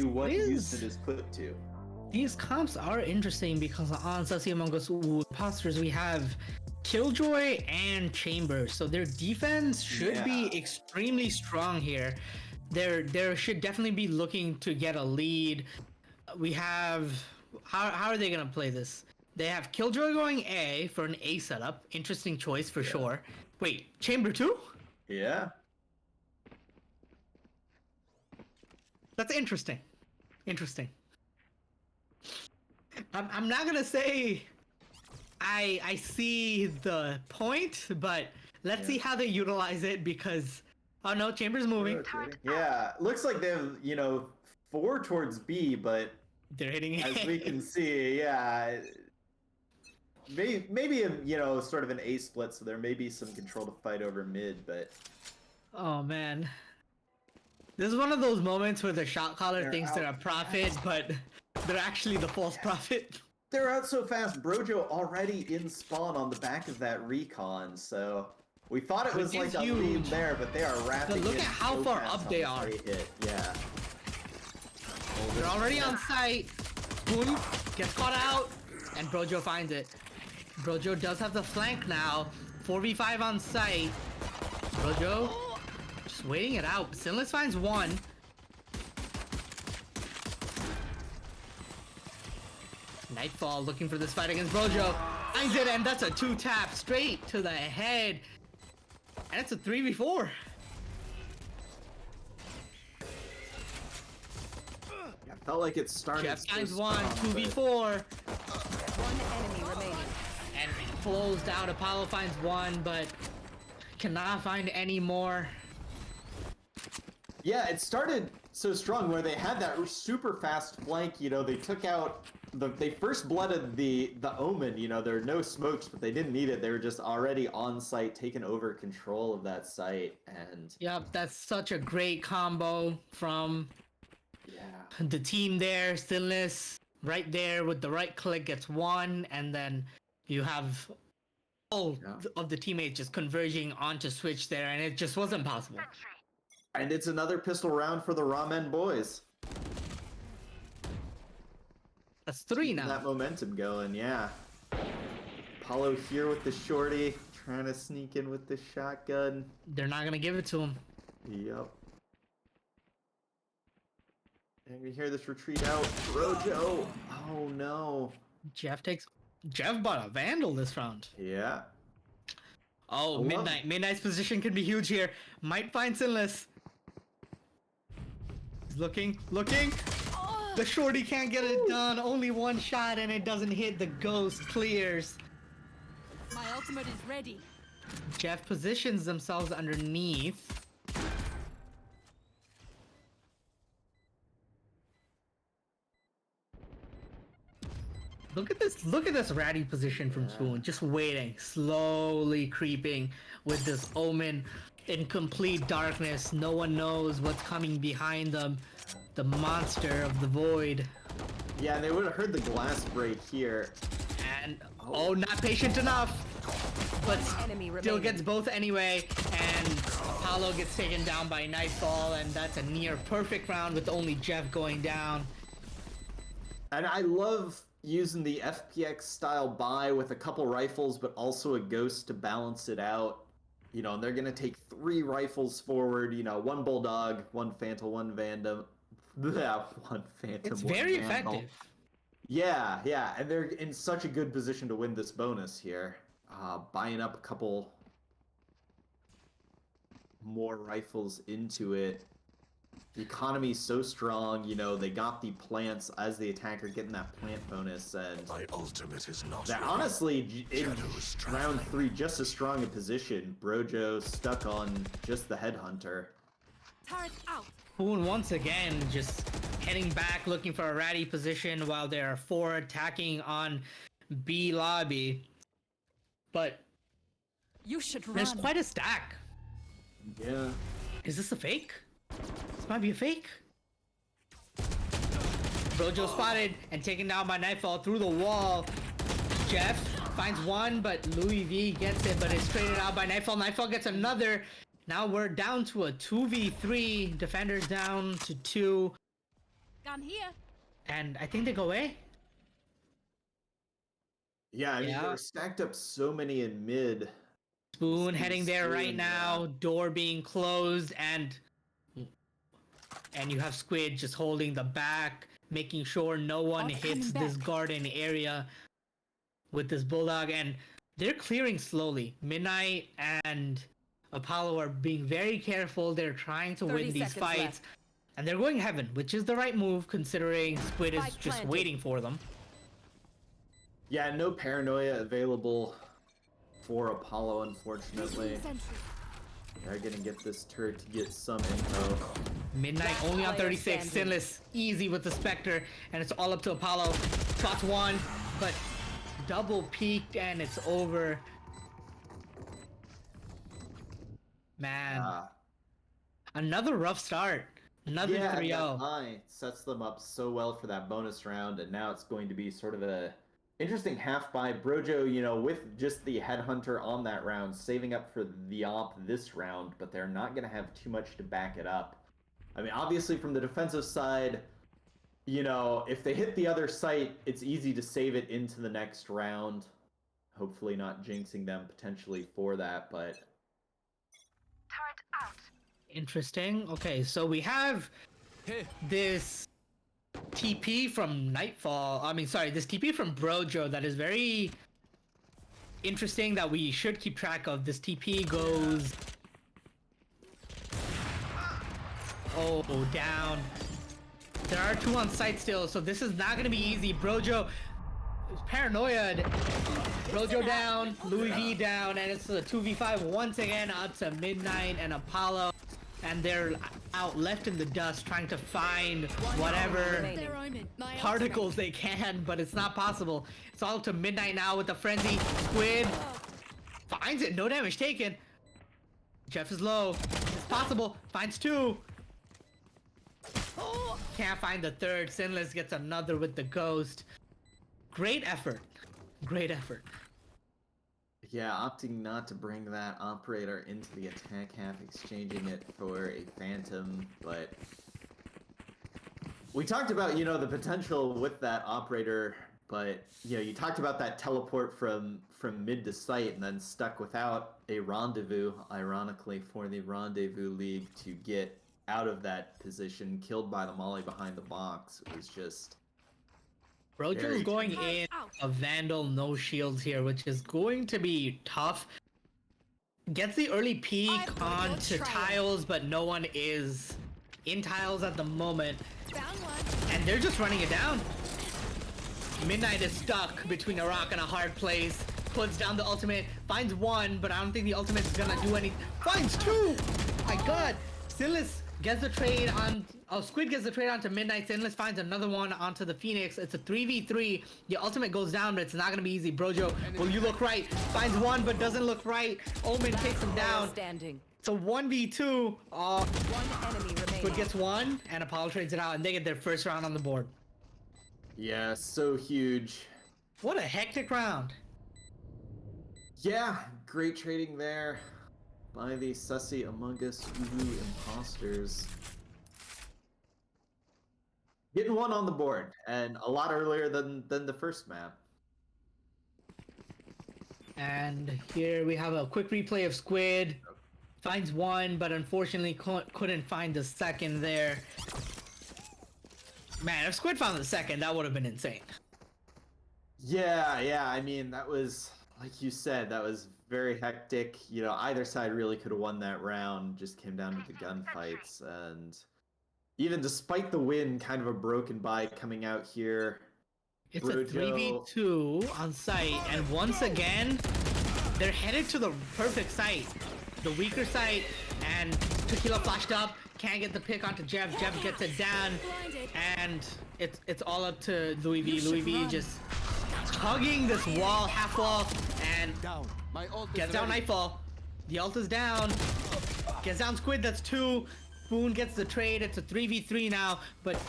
S1: what use it is put to.
S2: These comps are interesting because on Sussy Among Us Imposters we have Killjoy and Chambers, so their defense should be extremely strong here. There should definitely be looking to get a lead. We have how are they gonna play this? They have Killjoy going A for an A setup. Interesting choice for sure. Wait, Chamber 2?
S1: Yeah.
S2: That's interesting. Interesting. I'm not gonna say I see the point, but let's see how they utilize it, because oh no, Chamber's moving.
S1: Yeah, looks like they have, you know, 4 towards B, but
S2: they're hitting
S1: as
S2: A.
S1: we can see, yeah, maybe a, you know, sort of an A split, so there may be some control to fight over mid, but
S2: Oh man. This is one of those moments where the shot caller thinks they're a prophet, but they're actually the false prophet.
S1: They're out so fast. Brojo already in spawn on the back of that recon, so we thought it was like a lead there, but they are wrapping.
S2: But look
S1: in
S2: at how
S1: so
S2: far
S1: fast
S2: up
S1: on
S2: they
S1: this
S2: are.
S1: great hit. Yeah.
S2: They're already on site. Spoon gets caught out, and Brojo finds it. Brojo does have the flank now. 4v5 on site. Brojo just waiting it out. Sinless finds one. Nightfall looking for this fight against Brojo. Finds it, and that's a 2-tap straight to the head. And it's a 3v4.
S1: Yeah, felt like it started.
S2: Jeff
S1: so
S2: finds one,
S1: strong,
S2: 2v4.
S5: One enemy remaining.
S2: And closed out. Apollo finds one, but cannot find any more.
S1: Yeah, it started so strong where they had that super fast flank. You know, they took out they first blooded the Omen. You know, there were no smokes, but they didn't need it. They were just already on site, taking over control of that site. And
S2: Yep, that's such a great combo from the team there. Stillness right there with the right click gets one, and then you have all of the teammates just converging onto Switch there, and it just wasn't possible.
S1: And it's another pistol round for the Ramen boys.
S2: That's 3 now.
S1: That momentum going, yeah. Apollo here with the shorty, trying to sneak in with the shotgun.
S2: They're not gonna give it to him.
S1: Yep. And we hear this retreat out. Brojo! Oh no.
S2: Jeff bought a Vandal this round.
S1: Yeah.
S2: Oh, Midnight. Midnight's position can be huge here. Might find Sinless. He's looking. The shorty can't get it done. Only one shot and it doesn't hit. The ghost clears.
S4: My ultimate is ready.
S2: Jeff positions themselves underneath. Look at this ratty position from Spoon, just waiting, slowly creeping with this Omen in complete darkness. No one knows what's coming behind them. The monster of the void.
S1: Yeah, and they would have heard the glass break here.
S2: And oh, not patient enough. But
S5: Enemy
S2: still
S5: remaining.
S2: gets both anyway, and Apollo gets taken down by Nightfall, and that's a near perfect round with only Jeff going down.
S1: And I love using the FPX style buy with a couple rifles, but also a ghost to balance it out. You know, and they're gonna take 3 rifles forward. You know, 1 bulldog, 1 phantom, 1 vandal. Yeah, 1 phantom.
S2: It's
S1: 1
S2: very
S1: vandal.
S2: effective.
S1: Yeah, yeah, and they're in such a good position to win this bonus here. Buying up a couple more rifles into it. The economy's so strong, you know, they got the plants as the attacker getting that plant bonus, and
S6: My ultimate is not
S1: that
S6: ready.
S1: honestly, in
S6: Shadows
S1: round
S6: traveling.
S1: 3, just as strong a position. Brojo stuck on just the headhunter.
S4: Turret out.
S2: Poon once again just heading back looking for a ratty position while there are 4 attacking on B lobby. But
S4: You should run.
S2: there's quite a stack.
S1: Yeah.
S2: Is this a fake? This might be a fake. Brojo spotted and taken down by Nightfall through the wall. Jeff finds one, but Louis V gets it, but it's traded out by Nightfall. Nightfall gets another. Now we're down to a 2v3. Defenders down to 2.
S4: Gun here.
S2: And I think they go away.
S1: Yeah, I mean,
S2: Yeah.
S1: they were stacked up so many in mid.
S2: Spoon heading there right
S1: Spoon,
S2: now.
S1: yeah.
S2: Door being closed, and you have Squid just holding the back, making sure no one
S4: Bot
S2: hits
S4: coming
S2: this
S4: back.
S2: garden area with this bulldog. And they're clearing slowly. Midnight and Apollo are being very careful. They're trying to
S5: 30
S2: win these
S5: seconds
S2: fights.
S5: left.
S2: And they're going heaven, which is the right move considering Squid is
S5: Spike
S2: just
S5: planted.
S2: waiting for them.
S1: Yeah, no paranoia available for Apollo, unfortunately.
S4: Sentry.
S1: They're gonna get this turret to get some info.
S2: Midnight only on
S5: Player
S2: 36.
S5: standing.
S2: Sinless easy with the Spectre, and it's all up to Apollo. Spots one, but double peaked and it's over. Man, another rough start. Another
S1: Yeah,
S2: 3-0.
S1: that eye sets them up so well for that bonus round, and now it's going to be sort of a interesting half by Brojo, you know, with just the headhunter on that round, saving up for the op this round, but they're not going to have too much to back it up. I mean, obviously from the defensive side, you know, if they hit the other site, it's easy to save it into the next round. Hopefully not jinxing them potentially for that, but
S2: Interesting. Okay, so we have this TP from Nightfall. I mean, sorry, this TP from Brojo that is very interesting that we should keep track of. This TP goes... Oh, down. There are 2 on site still, so this is not going to be easy. Brojo is paranoid. Brojo down, Louis V down, and it's a 2v5 once again up to Midnight and Apollo. And they're out left in the dust trying to find whatever
S5: remaining.
S4: Their omen. My
S2: particles they can, but it's not possible. It's all to Midnight now with the frenzy. Squid finds it, no damage taken. Jeff is low. It's possible. Finds 2. Can't find the 3rd. Sinless gets another with the ghost. Great effort. Great effort.
S1: yeah, opting not to bring that operator into the attack half, exchanging it for a phantom, but we talked about, you know, the potential with that operator, but, you know, you talked about that teleport from mid to site and then stuck without a rendezvous, ironically, for the Rendezvous League to get out of that position, killed by the molly behind the box. It was just...
S2: Brojo's
S1: Very
S2: going in a Vandal, no shields here, which is going to be tough. Gets the early peek
S4: I've got your
S2: onto
S4: trail.
S2: tiles, but no one is in tiles at the moment.
S4: Found one.
S2: And they're just running it down. Midnight is stuck between a rock and a hard place. Puts down the ultimate, finds 1, but I don't think the ultimate is gonna do anything. Finds 2! My god! Sinless gets the trade on... Oh, Squid gets the trade onto Midnight. Sinless finds another one onto the Phoenix. It's a 3v3. The ultimate goes down, but it's not gonna be easy. Brojo, will you look right? Finds 1, but doesn't look right. Omen takes him
S5: Player
S2: down.
S5: standing.
S2: It's a 1v2.
S5: One enemy
S2: Squid
S5: remaining.
S2: gets 1, and Apollo trades it out, and they get their first round on the board.
S1: Yeah, so huge.
S2: What a hectic round.
S1: Yeah, great trading there by the Sussy Among Us Uwu imposters. getting one on the board, and a lot earlier than the first map.
S2: And here we have a quick replay of Squid. Finds one, but unfortunately couldn't find the second there. Man, if Squid found the second, that would have been insane.
S1: Yeah, I mean, that was, like you said, that was very hectic. You know, either side really could have won that round. Just came down to the gunfights. And even despite the win, kind of a broken bye coming out here.
S2: It's a 3v2 on site, and once again, they're headed to the perfect site. The weaker site, and Tequila flashed up, can't get the pick onto Jeff. Jeff gets it down, and it's all up to Louis V. Louis V just hugging this wall, half wall, and gets down Nightfall. The ult is down. Gets down Squid, that's 2. Spoon gets the trade, it's a 3v3 now, but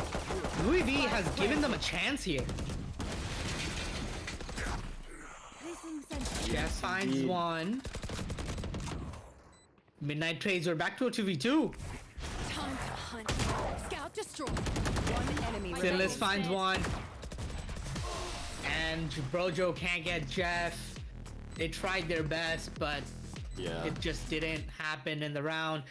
S2: Louis V has given them a chance here. Jeff finds one. Midnight trades are back to a 2v2.
S4: Time to hunt. Scout destroy.
S5: One enemy remaining.
S2: Sinless finds one. And Brojo can't get Jeff. They tried their best, but
S1: Yeah.
S2: it just didn't happen in the round.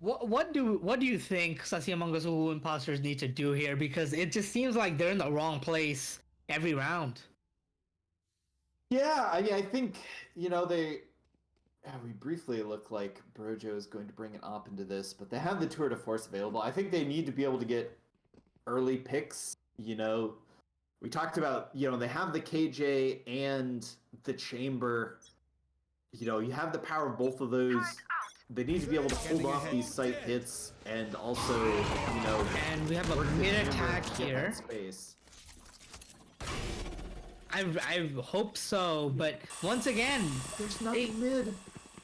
S2: What do you think Sasi Among Us Uhu imposters need to do here? Because it just seems like they're in the wrong place every round.
S1: Yeah, I mean, I think, you know, we briefly look like Brojo is going to bring an op into this, but they have the tour de force available. I think they need to be able to get early picks. You know, we talked about, you know, they have the KJ and the chamber. You know, you have the power of both of those. They need to be able to hold off these site hits and also, you know,
S2: And we have a
S1: work the
S2: mid
S1: chamber
S2: attack
S1: to get that
S2: here.
S1: space.
S2: I hope so, but once again,
S1: There's nothing mid.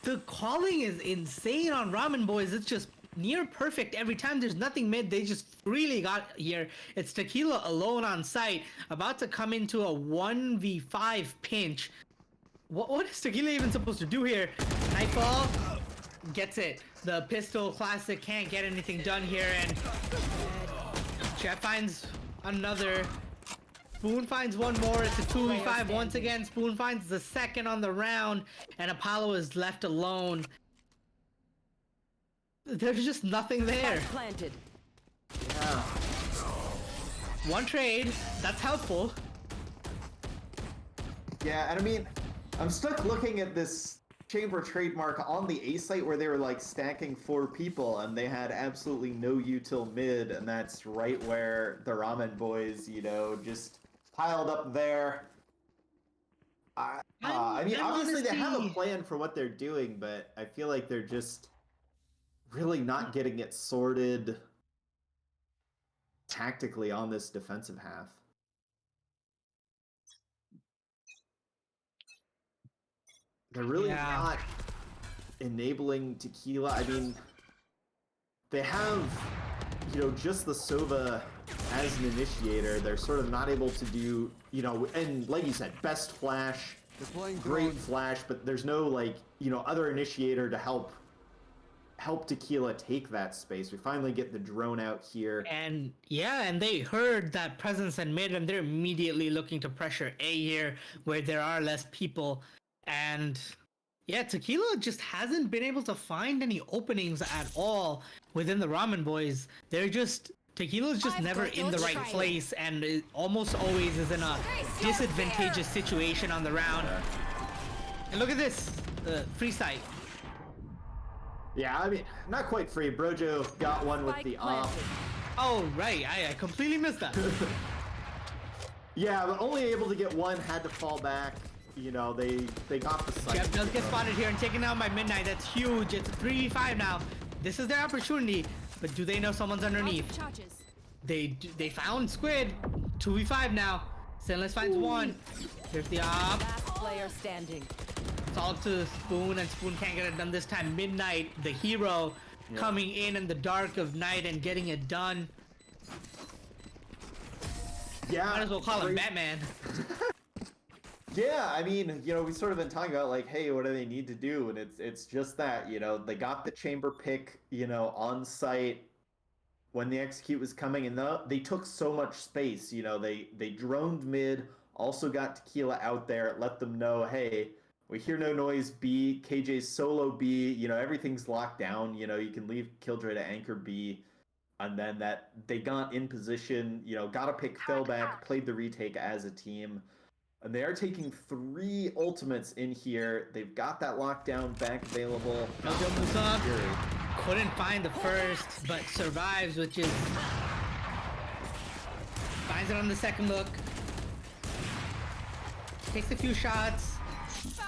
S2: the calling is insane on Ramen Boys. It's just near perfect every time. There's nothing mid. They just really got here. It's Tequila alone on site, about to come into a 1v5 pinch. What is Tequila even supposed to do here? Nightfall gets it. The pistol classic can't get anything done here, and Jeff finds another. Spoon finds one more. It's a 2v5 once again. Spoon finds the second on the round, and Apollo is left alone. There's just nothing there.
S5: Planted.
S1: Yeah.
S2: One trade, that's helpful.
S1: Yeah, and I mean, I'm stuck looking at this chamber trademark on the A site where they were like stacking 4 people and they had absolutely no util mid, and that's right where the Ramen Boys, you know, just piled up there. I mean,
S2: I wanna
S1: obviously they have a
S2: see-
S1: plan for what they're doing, but I feel like they're just really not getting it sorted tactically on this defensive half. They're really
S2: Yeah.
S1: not enabling Tequila. I mean, they have, you know, just the Sova as an initiator. They're sort of not able to do, you know, and like you said, best flash, great flash, but there's no, like, you know, other initiator to help Tequila take that space. We finally get the drone out here.
S2: And yeah, and they heard that presence in mid, and they're immediately looking to pressure A here, where there are less people. And yeah, Tequila just hasn't been able to find any openings at all within the Ramen Boys. Tequila's just
S4: I've
S2: never
S4: got
S2: in
S4: your
S2: the right
S4: trail.
S2: place, and it almost always is in a disadvantageous situation on the round. And look at this, the free sight.
S1: Yeah, I mean, not quite free. Brojo got one with
S5: Spike
S1: the op.
S5: planted.
S2: Oh right, I completely missed that.
S1: Yeah, but only able to get one, had to fall back. You know, they got the site.
S2: Jeff does get spotted here and taken out by Midnight. That's huge. It's a 3v5 now. This is their opportunity, but do they know someone's underneath?
S4: Charges.
S2: They found Squid. 2v5 now. Sinless finds one. There's the op.
S5: Last player standing.
S2: It's all to Spoon, and Spoon can't get it done this time. Midnight, the hero, coming in the dark of night and getting it done.
S1: Yeah,
S2: Might as well call him
S1: great-
S2: Batman.
S1: Yeah, I mean, you know, we've sort of been talking about like, hey, what do they need to do? And it's just that, you know, they got the chamber pick, you know, on site. when the execute was coming, and they took so much space. You know, they droned mid, also got Tequila out there, let them know, hey, we hear no noise B, KJ's solo B, you know, everything's locked down, you know, you can leave Killjoy to anchor B, and then that they got in position, you know, got a pick, fell back, played the retake as a team. And they are taking 3 ultimates in here. They've got that lockdown back available.
S2: Mojo moves up. Couldn't find the first, but survives, which is... Finds it on the second look. Takes a few shots.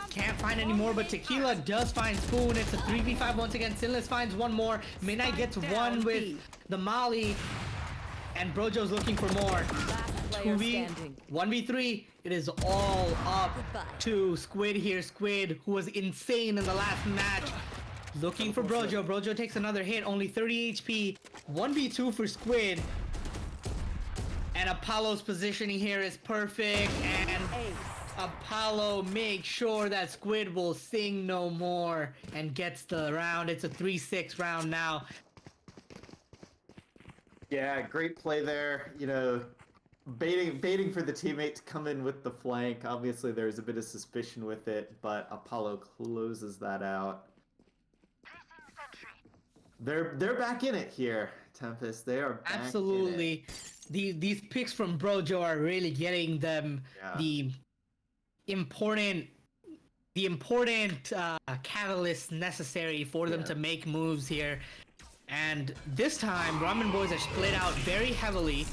S2: Can't find any more, but Tequila does find Spoon. It's a 3v5 once again. Sinless finds one more. Midnight gets one with the Molly. And Brojo's looking for more. 1v3. It is all up to Squid here. Squid, who was insane in the last match. Looking for Brojo. Brojo takes another hit. Only 30 HP. 1v2 for Squid. And Apollo's positioning here is perfect. And Apollo makes sure that Squid will sing no more and gets the round. It's a 3-6 round now.
S1: Yeah, great play there. You know, baiting for the teammate to come in with the flank. Obviously, there's a bit of suspicion with it, but Apollo closes that out. They're back in it here, Tempest. They are back
S2: Absolutely.
S1: in it.
S2: These picks from Brojo are really getting them the important catalyst necessary for them to make moves here. And this time, Ramen Boys are split out very heavily.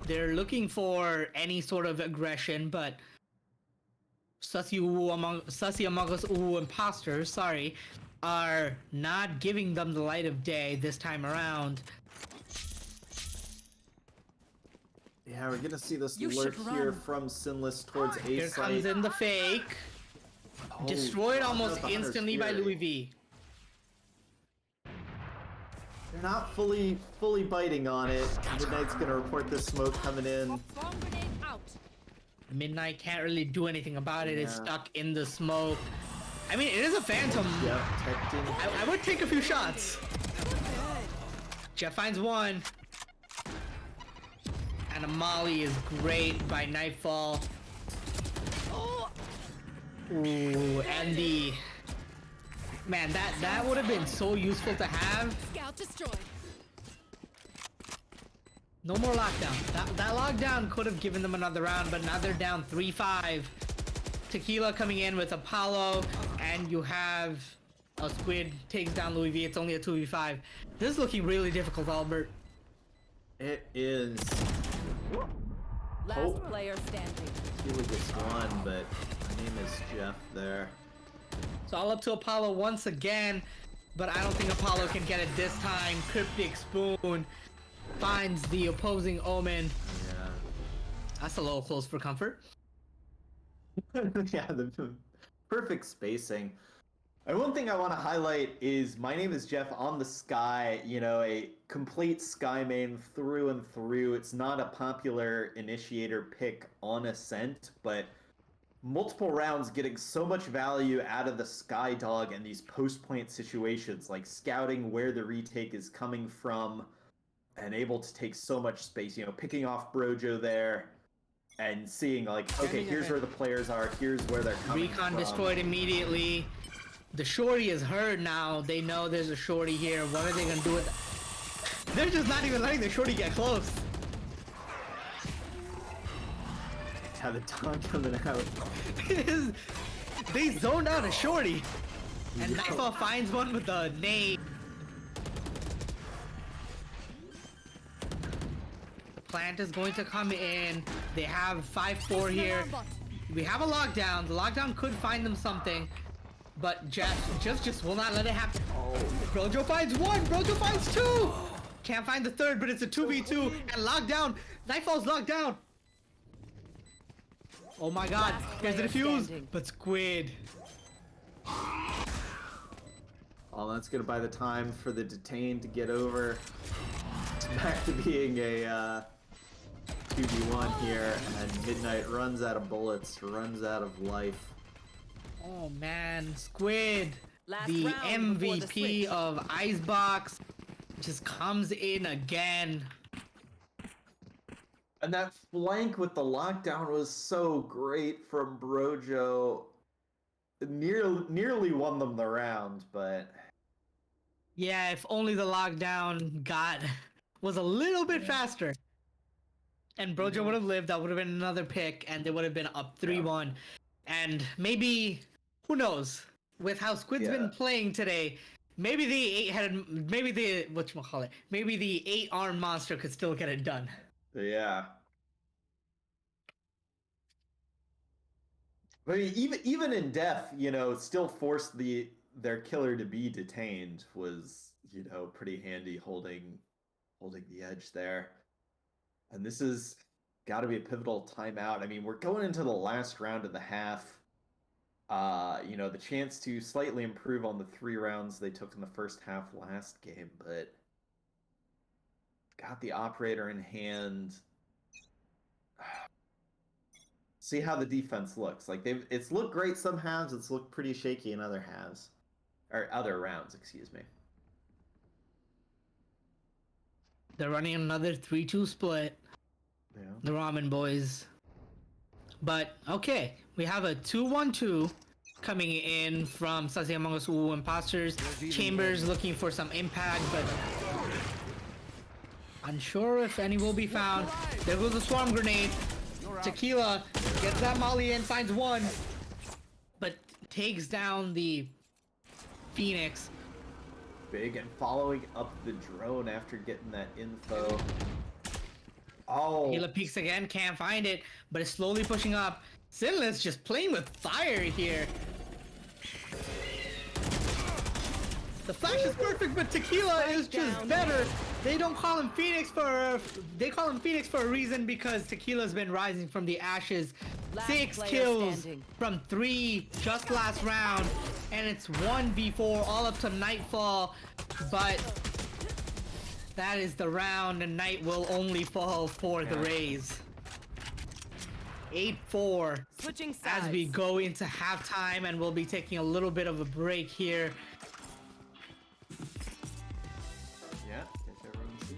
S2: They're looking for any sort of aggression, but Sussy Among Us imposters, sorry, are not giving them the light of day this time around.
S1: Yeah, we're gonna see this lurk here from Sinless towards A
S2: Here
S1: site.
S2: comes in the fake. Destroyed almost instantly by Louis V.
S1: They're not fully biting on it. Midnight's gonna report this smoke coming in.
S2: Midnight can't really do anything about it. It's stuck in the smoke. I mean, it is a Phantom.
S1: Yep, protecting.
S2: I would take a few shots. Jeff finds one. And a Molly is great by Nightfall. Ooh, and the... Man, that would have been so useful to have.
S4: Scout destroyed.
S2: No more lockdown. That lockdown could have given them another round, but now they're down 3-5. Tequila coming in with Apollo, and you have a Squid takes down Louis V. It's only a 2v5. This is looking really difficult, Albert.
S1: It is.
S5: Last player standing.
S1: Tequila gets one, but my name is Jeff there.
S2: It's all up to Apollo once again, but I don't think Apollo can get it this time. Cryptic Spoon finds the opposing Omen.
S1: Yeah.
S2: That's a little close for comfort.
S1: Yeah, the perfect spacing. And one thing I want to highlight is my name is Jeff on the Sky, you know, a complete Sky main through and through. It's not a popular initiator pick on Ascent, but multiple rounds getting so much value out of the Sky Dog and these post-point situations, like scouting where the retake is coming from and able to take so much space, you know, picking off Brojo there and seeing like, okay, here's where the players are, here's where they're coming
S2: Recon
S1: from.
S2: destroyed immediately. The shorty is heard now. They know there's a shorty here. What are they gonna do with it? They're just not even letting the shorty get close.
S1: Yeah, the dog coming out.
S2: They zoned out a shorty. And Nightfall finds one with the nade. The plant is going to come in. They have 5-4 here. We have a lockdown. The lockdown could find them something. But Jeff just will not let it happen. Brojo finds one. Brojo finds two. Can't find the third, but it's a 2v2. And lockdown. Nightfall's locked down. Oh my god. Here's the defuse. But Squid.
S1: Oh, that's gonna buy the time for the detained to get over. It's back to being a 2v1 here, and Midnight runs out of bullets, runs out of life.
S2: Oh man, Squid,
S5: Last
S2: the
S5: round before the
S2: MVP
S5: switch.
S2: of Icebox, just comes in again.
S1: And that flank with the lockdown was so great from Brojo. Nearly won them the round, but
S2: Yeah, if only the lockdown was a little bit faster. And Brojo would have lived, that would have been another pick, and they would have been up 3-1. And maybe, who knows, with how Squid's been playing today, maybe the maybe the maybe the 8-armed monster could still get it done.
S1: yeah. I mean, even in death, still forced their killer to be detained was, pretty handy holding the edge there. And this is got to be a pivotal timeout. I mean, we're going into the last round of the half. The chance to slightly improve on the 3 rounds they took in the first half last game, but got the operator in hand. See how the defense looks. Like it's looked great some halves, it's looked pretty shaky in other halves. Or other rounds, excuse me.
S2: They're running another 3-2 split.
S1: Yeah.
S2: The Ramen Boys. But, okay. We have a 2-1-2 coming in from Sassy Among Us Wu Imposters. Chambers looking for some impact, but unsure if any will be found. There goes the swarm grenade. Tequila gets that molly in, finds one, but takes down the Phoenix.
S1: Big and following up the drone after getting that info. Oh.
S2: Tequila peeks again, can't find it, but is slowly pushing up. Sinless just playing with fire here. The flash is perfect, but Tequila is just better. They call him Phoenix for a reason, because Tequila's been rising from the ashes. 6 kills from 3 just last round, and it's 1v4 all up to Nightfall, but that is the round, and night will only fall for the Rays. 8-4
S5: Switching sides.
S2: as we go into halftime, and we'll be taking a little bit of a break here.
S1: Yeah, catch everyone soon.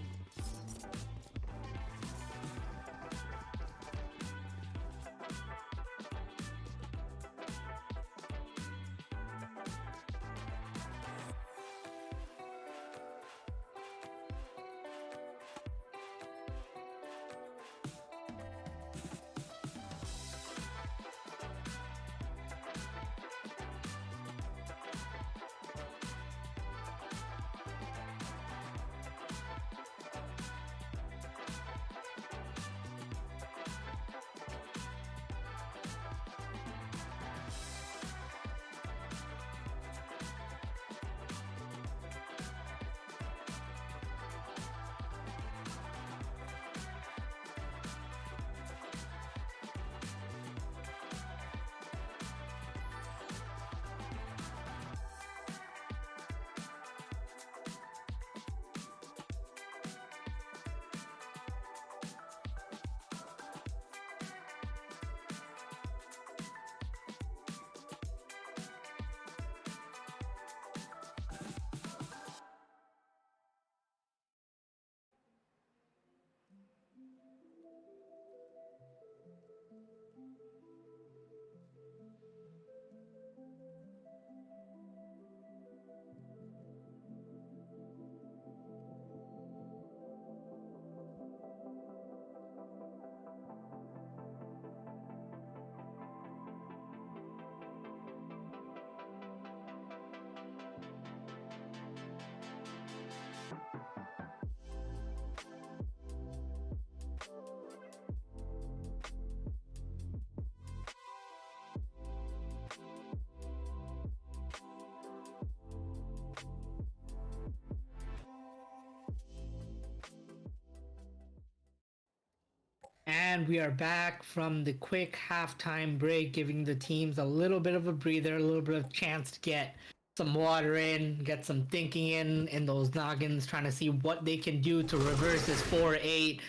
S2: And we are back from the quick halftime break, giving the teams a little bit of a breather, a little bit of chance to get some water in, get some thinking in those noggins, trying to see what they can do to reverse this 4-8.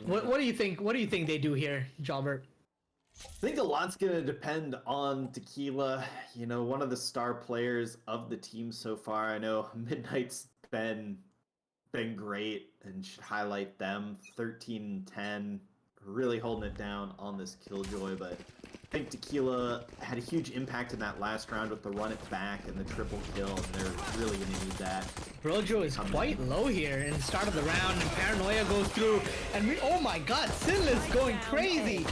S2: What do you think? What do you think they do here, Jalbert?
S1: I think a lot's going to depend on Tequila, one of the star players of the team so far. I know Midnight's been been great and should highlight them. 13-10, really holding it down on this Killjoy, but I think Tequila had a huge impact in that last round with the run it back and the triple kill, and they're really going to need that.
S2: Brojo is quite low here in the start of the round, and Paranoia goes through, and oh my god, Sinless going crazy!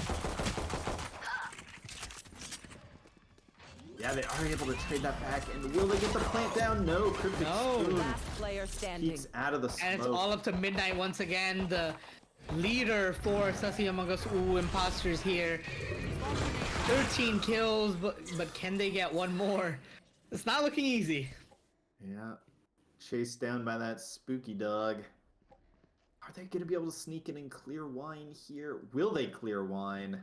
S1: Yeah, they are able to trade that back, and will they get the plant down? No, Cryptic Spoon
S5: Last player standing.
S1: peeks out of the smoke.
S2: And it's all up to Midnight once again, the leader for Sussy Among Us Imposters here. 13 kills, but can they get one more? It's not looking easy.
S1: Yeah, chased down by that spooky dog. Are they going to be able to sneak in and clear wine here? Will they clear wine?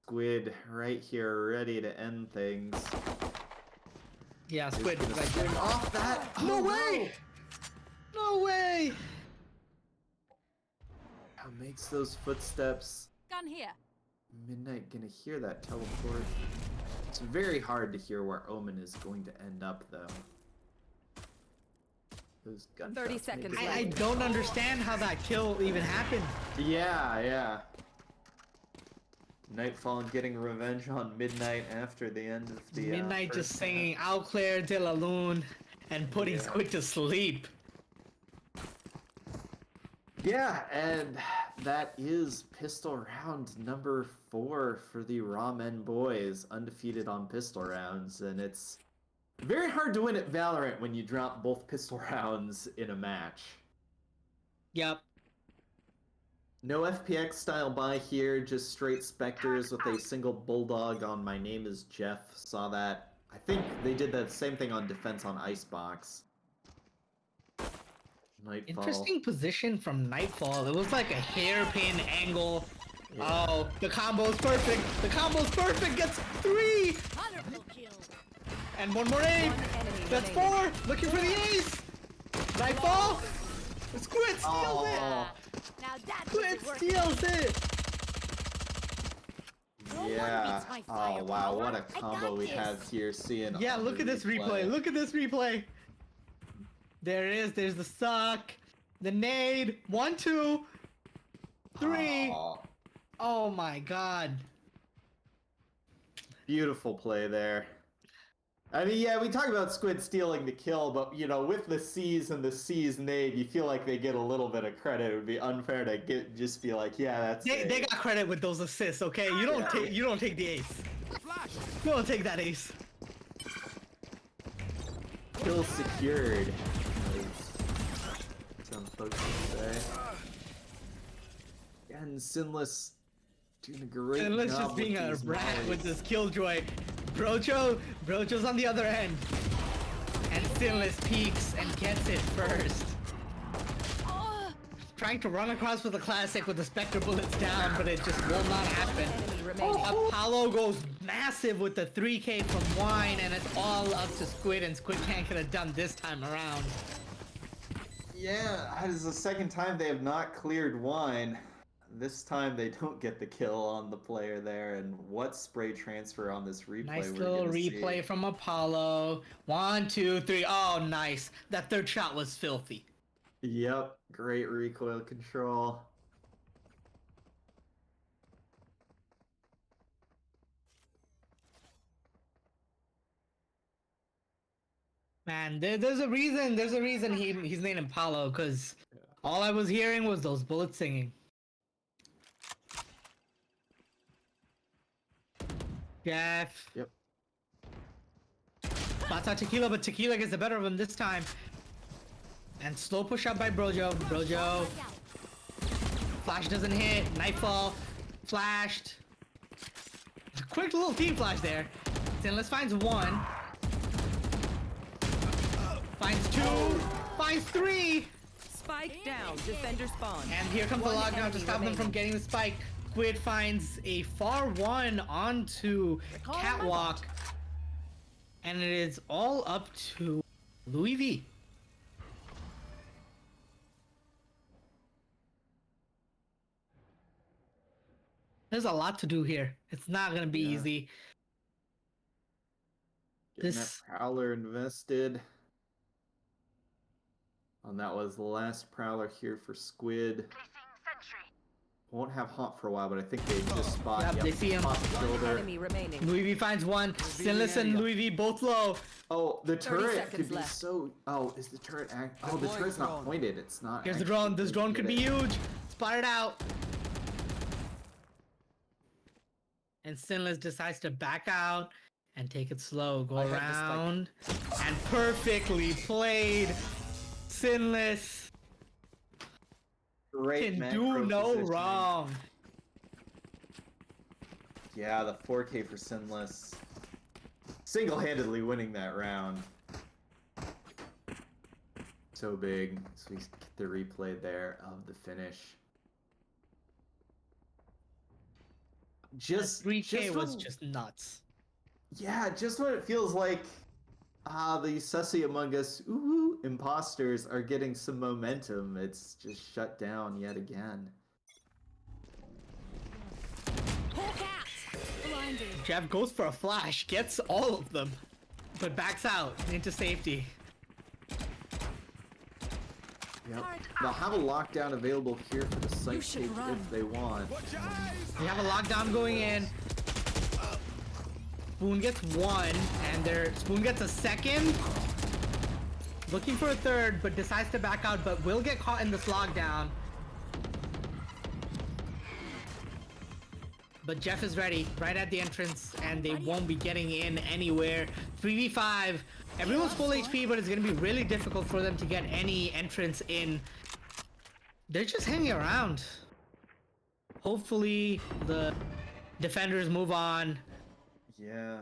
S1: Squid right here, ready to end things.
S2: Yeah, Squid.
S1: Gonna
S2: Like,
S1: swing off that.
S2: no
S1: Oh,
S2: way! No way!
S1: Now makes those footsteps.
S4: Gun here.
S1: Midnight gonna hear that teleport. It's very hard to hear where Omen is going to end up, though. Those gunshots
S5: 30
S1: make
S5: seconds
S1: it-
S5: left.
S2: I don't understand how that kill even happened.
S1: Yeah. Nightfall getting revenge on Midnight after the end of the
S2: Midnight just
S1: first
S2: singing Au clair de la lune and putting
S1: Yeah.
S2: Squid to sleep.
S1: Yeah, and that is pistol round number 4 for the Ramen boys, undefeated on pistol rounds, and it's very hard to win at Valorant when you drop both pistol rounds in a match.
S2: Yep.
S1: No FPX style buy here, just straight Spectres with a single Bulldog on My Name is Jeff. Saw that. I think they did that same thing on Defense on Icebox. Nightfall.
S2: Interesting position from Nightfall. It was like a hairpin angle.
S1: Yeah.
S2: Oh, the combo's perfect. The combo's perfect. Gets 3
S4: Honorable kill.
S2: and one more aim.
S5: One enemy
S2: That's
S5: remaining.
S2: 4. Looking for the ace. Nightfall. Squid steals
S1: Oh,
S4: Now that's
S2: it. Squid
S4: work.
S2: steals it.
S1: yeah.
S4: beats my
S1: Oh, wow. What a
S4: firepower. I
S1: combo
S4: got
S1: we
S4: this.
S1: have here seeing.
S2: Yeah,
S1: on
S2: look
S1: the
S2: at this replay. Look at this replay. There it is. There's the suck. The nade. 1, 2, 3.
S1: Oh,
S2: Oh my god.
S1: beautiful play there. I mean, yeah, we talk about Squid stealing the kill, but, you know, with the C's and the C's nade, you feel like they get a little bit of credit. It would be unfair to just be like, yeah, that's
S2: They got credit with those assists, okay? You don't
S1: Yeah.
S2: take the ace. You don't take that ace.
S1: kill secured. Some folks would say. And Sinless doing a great
S2: And let's
S1: job
S2: just being
S1: with
S2: a
S1: these
S2: rat with
S1: mollies.
S2: this killjoy. Brojo's on the other end. And Sinless peeks and gets it first. Trying to run across with the classic with the Spectre bullets down, but it just will not happen.
S5: Enemy remaining.
S2: Apollo goes massive with the 3K from Wine, and it's all up to Squid, and Squid can't get it done this time around.
S1: Yeah, that is the second time they have not cleared wine. This time they don't get the kill on the player there, and what spray transfer on this replay
S2: Nice
S1: we're
S2: little
S1: gonna
S2: replay
S1: see.
S2: from Apollo. 1, 2, 3. Oh, nice. That third shot was filthy.
S1: Yep, great recoil control.
S2: Man, there's a reason. There's a reason he's named Apollo, because all I was hearing was those bullets singing. Jeff.
S1: Yep.
S2: Spots out Tequila, but Tequila gets the better of him this time. And slow push up by Brojo. Brojo. Flash doesn't hit. Nightfall. Flashed. Quick little team flash there. Sinless finds 1. Finds 2. Finds 3.
S5: Spike down. Defender spawn.
S2: And here comes the
S5: One
S2: lockdown to
S5: enemy
S2: stop them from
S5: remaining.
S2: getting the spike. Squid finds a far 1 onto
S4: Recall my
S2: Catwalk. And it is all up to Louis V. There's a lot to do here. It's not gonna be
S1: Yeah.
S2: easy.
S1: Getting
S2: This-
S1: that Prowler invested. And that was the last Prowler here for Squid. Won't have Haunt for a while, but I think they just spot.
S2: Yep, they see him.
S1: Spot the
S5: One
S1: shoulder.
S5: enemy remaining.
S2: Louis V finds one. Sinless and Louis V both low.
S1: Oh, the
S5: 30
S1: turret
S5: seconds
S1: could be
S5: left.
S1: so. Oh, is the turret act? Oh, the turret's not pointed. It's not.
S2: Here's the
S1: actually
S2: drone. This drone could be
S1: pointed.
S2: huge. Spot it out. And Sinless decides to back out and take it slow. Go around. And perfectly played. Sinless
S1: Great
S2: can
S1: macro
S2: do no
S1: positioning.
S2: wrong.
S1: Yeah, the 4K for Sinless. Single-handedly winning that round. So big. So we get the replay there of the finish. Just
S2: 3K was
S1: when-
S2: just nuts.
S1: Yeah, just when it feels like the Sussy Among Us imposters are getting some momentum, it's just shut down yet again.
S4: Hawk out! Blinded.
S2: Jeff goes for a flash, gets all of them, but backs out into safety.
S1: Yep. They'll have a lockdown available here for the site
S4: should
S1: tape
S4: run.
S1: if they want.
S2: We have a lockdown going in. Spoon gets one, and Spoon gets a second. Looking for a third, but decides to back out, but will get caught in this lockdown. But Jeff is ready, right at the entrance, and they won't be getting in anywhere. 3v5. Everyone's full HP, but it's gonna be really difficult for them to get any entrance in. They're just hanging around. Hopefully, the defenders move on,
S1: Yeah.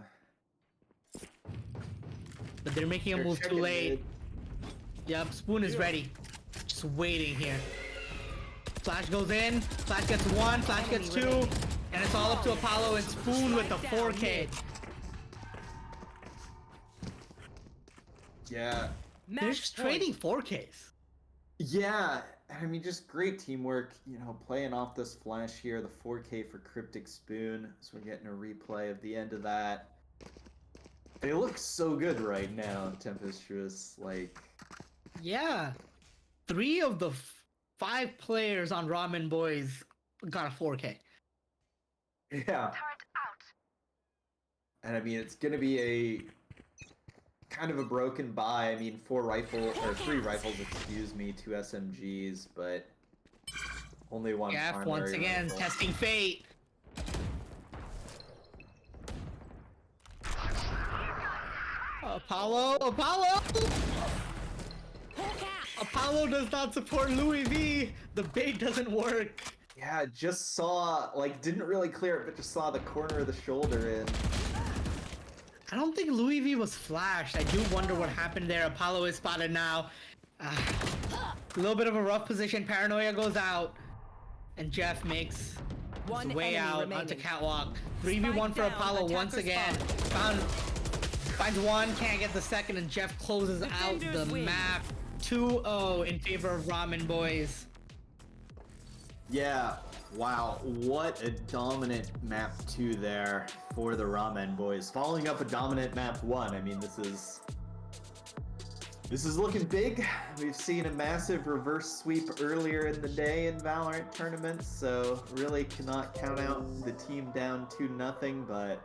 S2: but they're making a
S1: They're
S2: move too
S1: checking
S2: late.
S1: mid.
S2: Yep, Spoon is ready. Just waiting here. Flash goes in, Flash gets one, Flash gets two, and it's all up to Apollo and Spoon with the 4K.
S1: Yeah.
S2: They're
S5: Match
S2: just
S5: point.
S2: trading 4Ks.
S1: Yeah. I mean, just great teamwork, playing off this flash here, the 4K for Cryptic Spoon. So we're getting a replay of the end of that. They look so good right now, Tempestuous. Like,
S2: Yeah. 3 of the 5 players on Ramen Boys got a 4K.
S1: yeah. And I mean, it's going to be a kind of a broken buy. I mean, 3 rifles, excuse me, 2 SMGs, but only one
S2: Jeff
S1: primary
S2: once again
S1: rifle.
S2: testing fate. Apollo! Apollo does not support Louis V. The bait doesn't work.
S1: Yeah, just saw, didn't really clear it, but just saw the corner of the shoulder in.
S2: I don't think Louis V was flashed. I do wonder what happened there. Apollo is spotted now. A little bit of a rough position. Paranoia goes out. And Jeff makes
S5: One
S2: his way
S5: enemy
S2: out
S5: remaining.
S2: onto catwalk. 3v1 for
S5: down,
S2: Apollo once
S5: attacker
S2: again. Finds one, can't get the second, and Jeff closes out
S5: Defenders
S2: the
S5: win.
S2: map 2-0 in favor of Ramen Boys.
S1: Yeah, wow, what a dominant map 2 there for the Ramen Boys. Following up a dominant map 1, I mean, this is looking big. We've seen a massive reverse sweep earlier in the day in Valorant tournaments, so really cannot count out the team down 2-0, but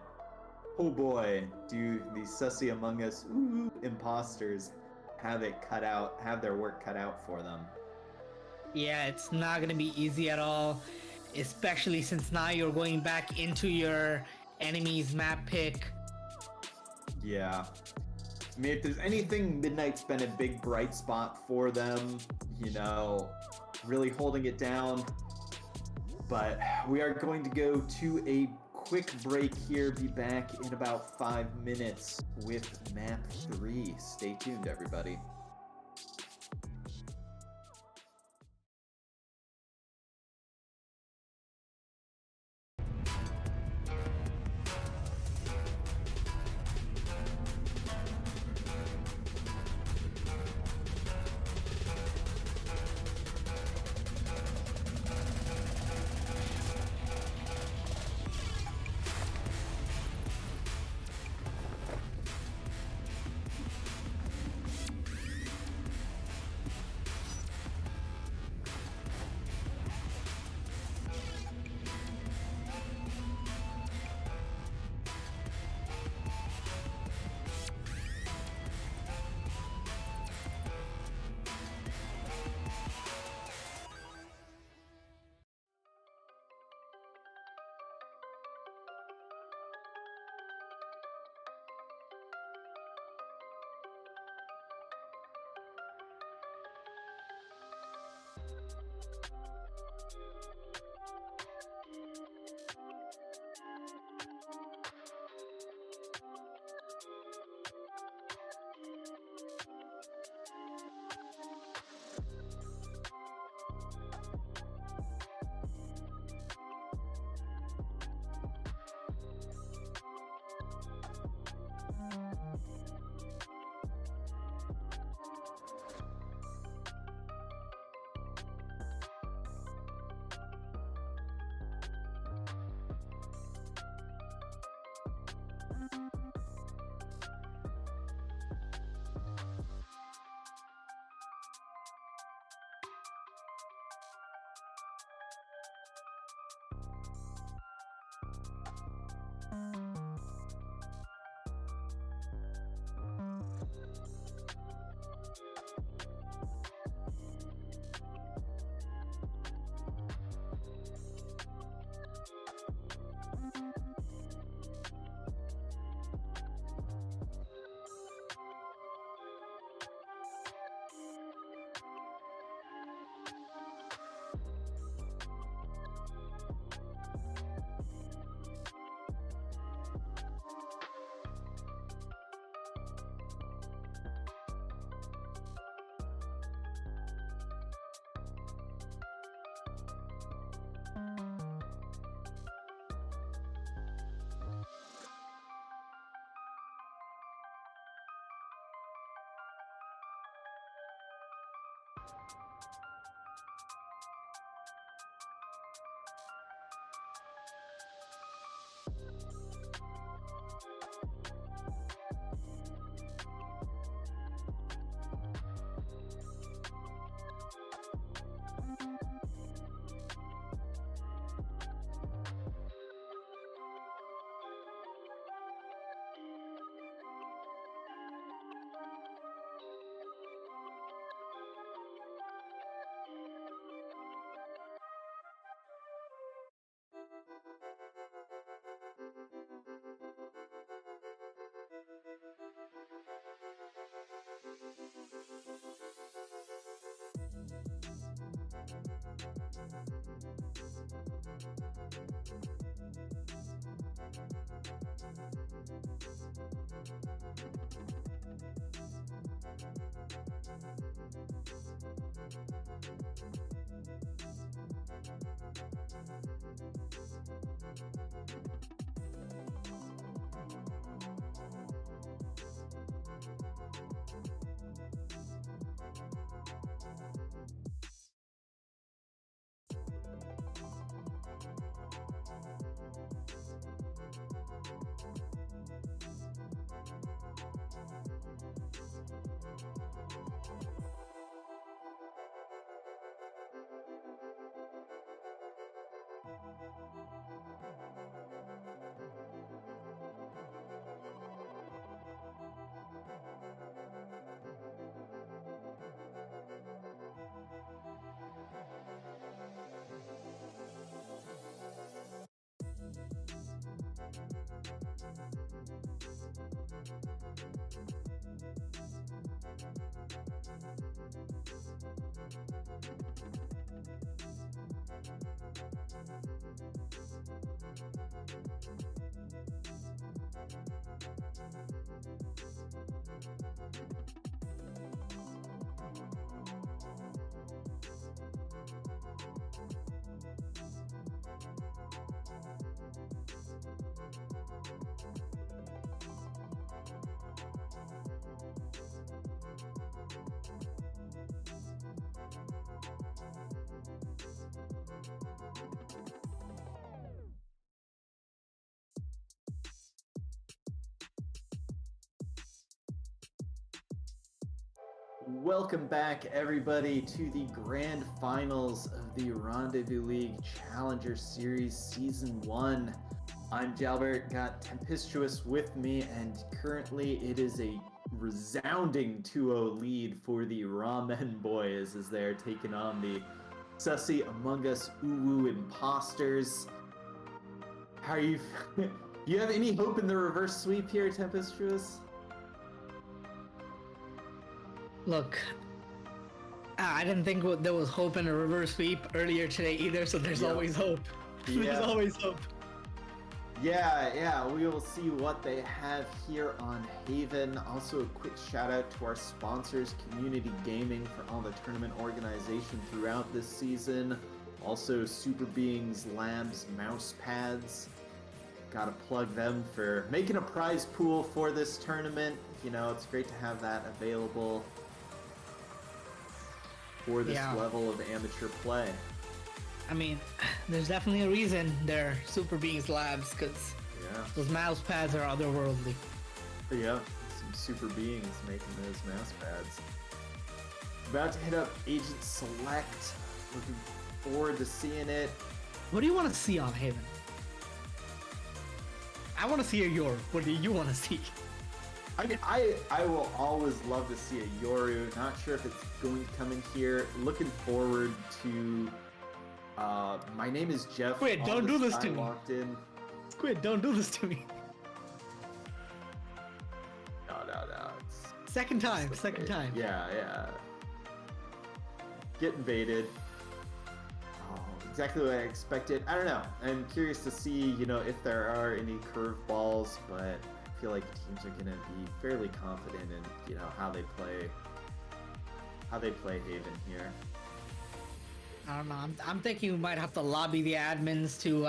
S1: oh boy, do these Sussy Among Us imposters have their work cut out for them.
S2: Yeah, it's not gonna be easy at all, especially since now you're going back into your enemy's map pick.
S1: Yeah. I mean, if there's anything, Midnight's been a big bright spot for them, really holding it down. But we are going to go to a quick break here, be back in about 5 minutes with map 3. Stay tuned, everybody. Welcome back, everybody, to the grand finals of the Rendezvous League Challenger Series Season 1. I'm Jalbert, got Tempestuous with me, and currently it is a resounding 2-0 lead for the Ramen Boys as they are taking on the Sussy Among Us Uwu Imposters. How are you? Do you have any hope in the reverse sweep here, Tempestuous?
S2: Look, I didn't think there was hope in a reverse sweep earlier today either, so there's
S1: Yeah.
S2: always hope.
S1: Yeah.
S2: There's always hope.
S1: Yeah, we will see what they have here on Haven. Also, a quick shout out to our sponsors, Community Gaming, for all the tournament organization throughout this season. Also, Super Beings Labs mouse pads. Gotta plug them for making a prize pool for this tournament. You know, it's great to have that available for this level of amateur play.
S2: I mean, there's definitely a reason they're Super Beings Labs, because those mouse pads are otherworldly.
S1: Yeah, some Super Beings making those mouse pads. About to hit up Agent Select. Looking forward to seeing it.
S2: What do you want to see on Haven? I want to see a Yor. What do you want to see?
S1: I mean, I will always love to see a Yoru. Not sure if it's going to come in here. Looking forward to... my name is Jeff.
S2: Wait, don't do this to me.
S1: Locked in.
S2: Squid, don't do this to me.
S1: No. It's
S2: Second time.
S1: Yeah. Get invaded. Oh, exactly what I expected. I don't know. I'm curious to see, you know, if there are any curveballs, but I feel like teams are gonna be fairly confident in, you know, how they play Haven here.
S2: I don't know. I'm thinking we might have to lobby the admins to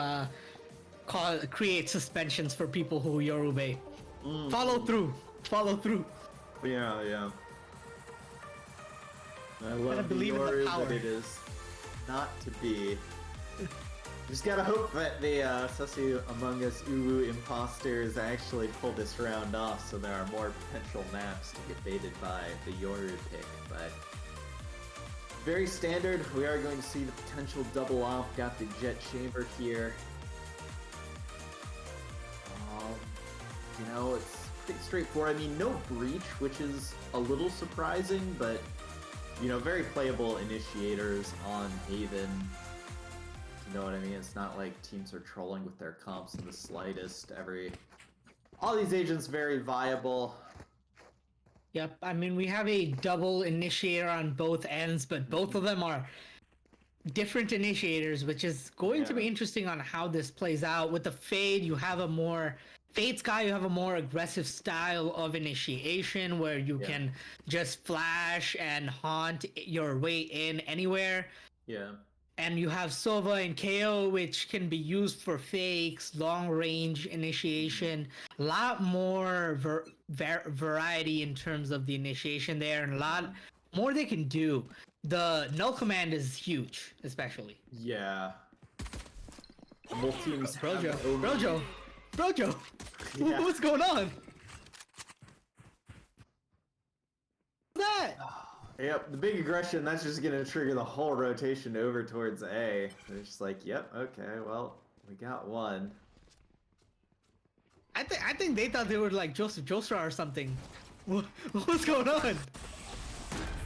S2: create suspensions for people who Yoru bait. Follow through.
S1: Yeah. I love the
S2: believe in the
S1: Yoru,
S2: power.
S1: but it is not to be. Just gotta hope that the Sussy Among Us Uwu imposters actually pull this round off, so there are more potential maps to get baited by the Yoru pick, but very standard. We are going to see the potential double off. Got the jet chamber here. You know, it's pretty straightforward. I mean, no breach, which is a little surprising, but you know, very playable initiators on Haven. You know what I mean? It's not like teams are trolling with their comps in the slightest. All these agents very viable.
S2: Yep, I mean, we have a double initiator on both ends, but both of them are different initiators, which is going to be interesting on how this plays out. With the Fade, you have a more... Fade Sky, you have a more aggressive style of initiation where you can just flash and haunt your way in anywhere.
S1: Yeah.
S2: And you have Sova and KO, which can be used for fakes, long-range initiation. A lot more variety in terms of the initiation there, and a lot more they can do. The null command is huge, especially.
S1: Yeah. Both teams
S2: Brojo.
S1: Yeah.
S2: What's going on? What's that?
S1: Yep, the big aggression, that's just gonna trigger the whole rotation over towards A. They're just like, yep, okay, well, we got one.
S2: I think they thought they were like Joseph Joestar or something. What's going on?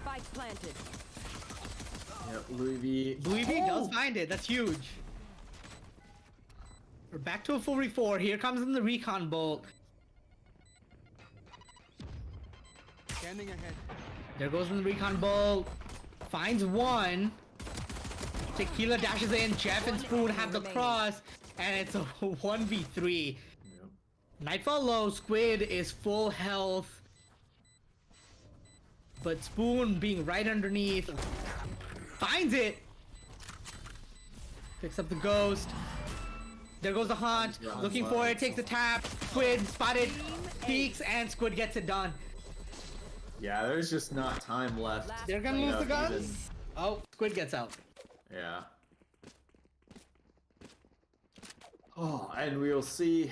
S5: Spike planted.
S1: Yep, Louis V.
S2: Louis V does find it. That's huge. We're back to a 4v4. Here comes in the recon bolt.
S6: Standing ahead.
S2: There goes in the recon bolt. Finds one. Tequila dashes in. Jeff and Spoon have the cross. And it's a 1v3.
S1: Yep.
S2: Nightfall low. Squid is full health. But Spoon being right underneath. Finds it. Picks up the ghost. There goes the haunt. Looking for it. Takes the tap. Squid spotted. Peeks and Squid gets it done.
S1: Yeah, there's just not time left.
S2: They're gonna lose the guns. Oh, Squid gets out.
S1: Yeah. Oh, and we'll see.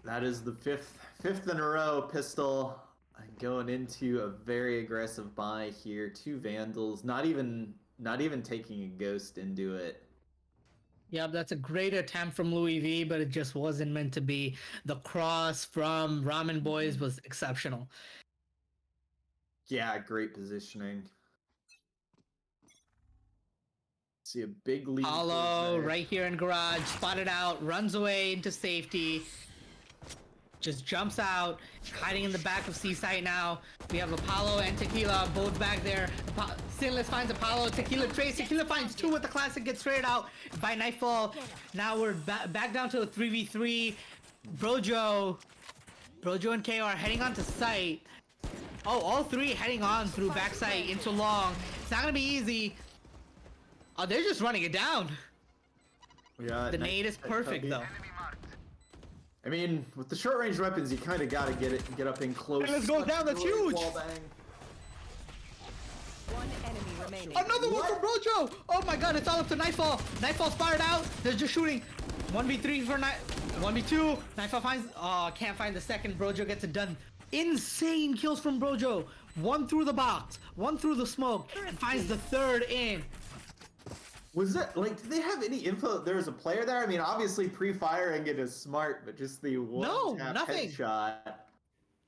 S1: That is the fifth in a row pistol going into a very aggressive buy here. Two Vandals, not even taking a ghost into it.
S2: Yep, that's a great attempt from Louis V, but it just wasn't meant to be. The cross from Ramen Boys was exceptional.
S1: Yeah, great positioning. See a big lead.
S2: Hollow right here in garage, spotted out, runs away into safety. just jumps out, hiding in the back of C site now. We have Apollo and Tequila both back there. Sinless finds Apollo, Tequila trace, Tequila finds two with the classic, gets straight out by Nightfall. Now we're back down to a 3v3. Brojo and KO are heading onto site. Oh, all three heading on through backside into long. It's not gonna be easy. Oh, they're just running it down.
S1: Yeah,
S2: The nade is perfect though.
S1: I mean, with the short-range weapons, you kind of gotta get up in close.
S2: And let's go down. That's huge.
S1: Wall bang.
S5: One enemy remaining.
S2: Another one from Brojo. Oh my god, it's all up to Nightfall. Nightfall's fired out. They're just shooting. 1v3 for 1v2. Nightfall finds. Oh, can't find the second. Brojo gets it done. Insane kills from Brojo. One through the box, one through the smoke, and finds the third in.
S1: Was that like? Did they have any info that there was a player there? I mean, obviously pre-firing it is smart, but just the one tap
S2: nothing.
S1: headshot.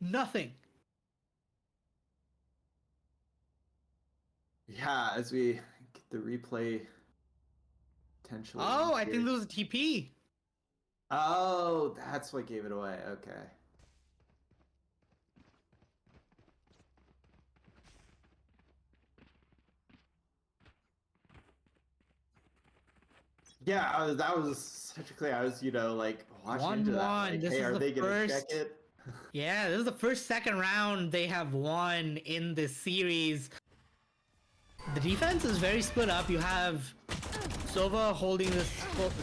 S2: Nothing.
S1: Yeah, as we get the replay potentially.
S2: Oh, I think there was a TP.
S1: Oh, that's what gave it away. Okay. Yeah, that was such a clear. I was, like watching into that.
S2: 1-1.
S1: Like,
S2: This
S1: hey,
S2: is
S1: are
S2: the
S1: they gonna check
S2: first-
S1: it?
S2: Yeah, this is the second round they have won in this series. The defense is very split up. You have Sova holding this.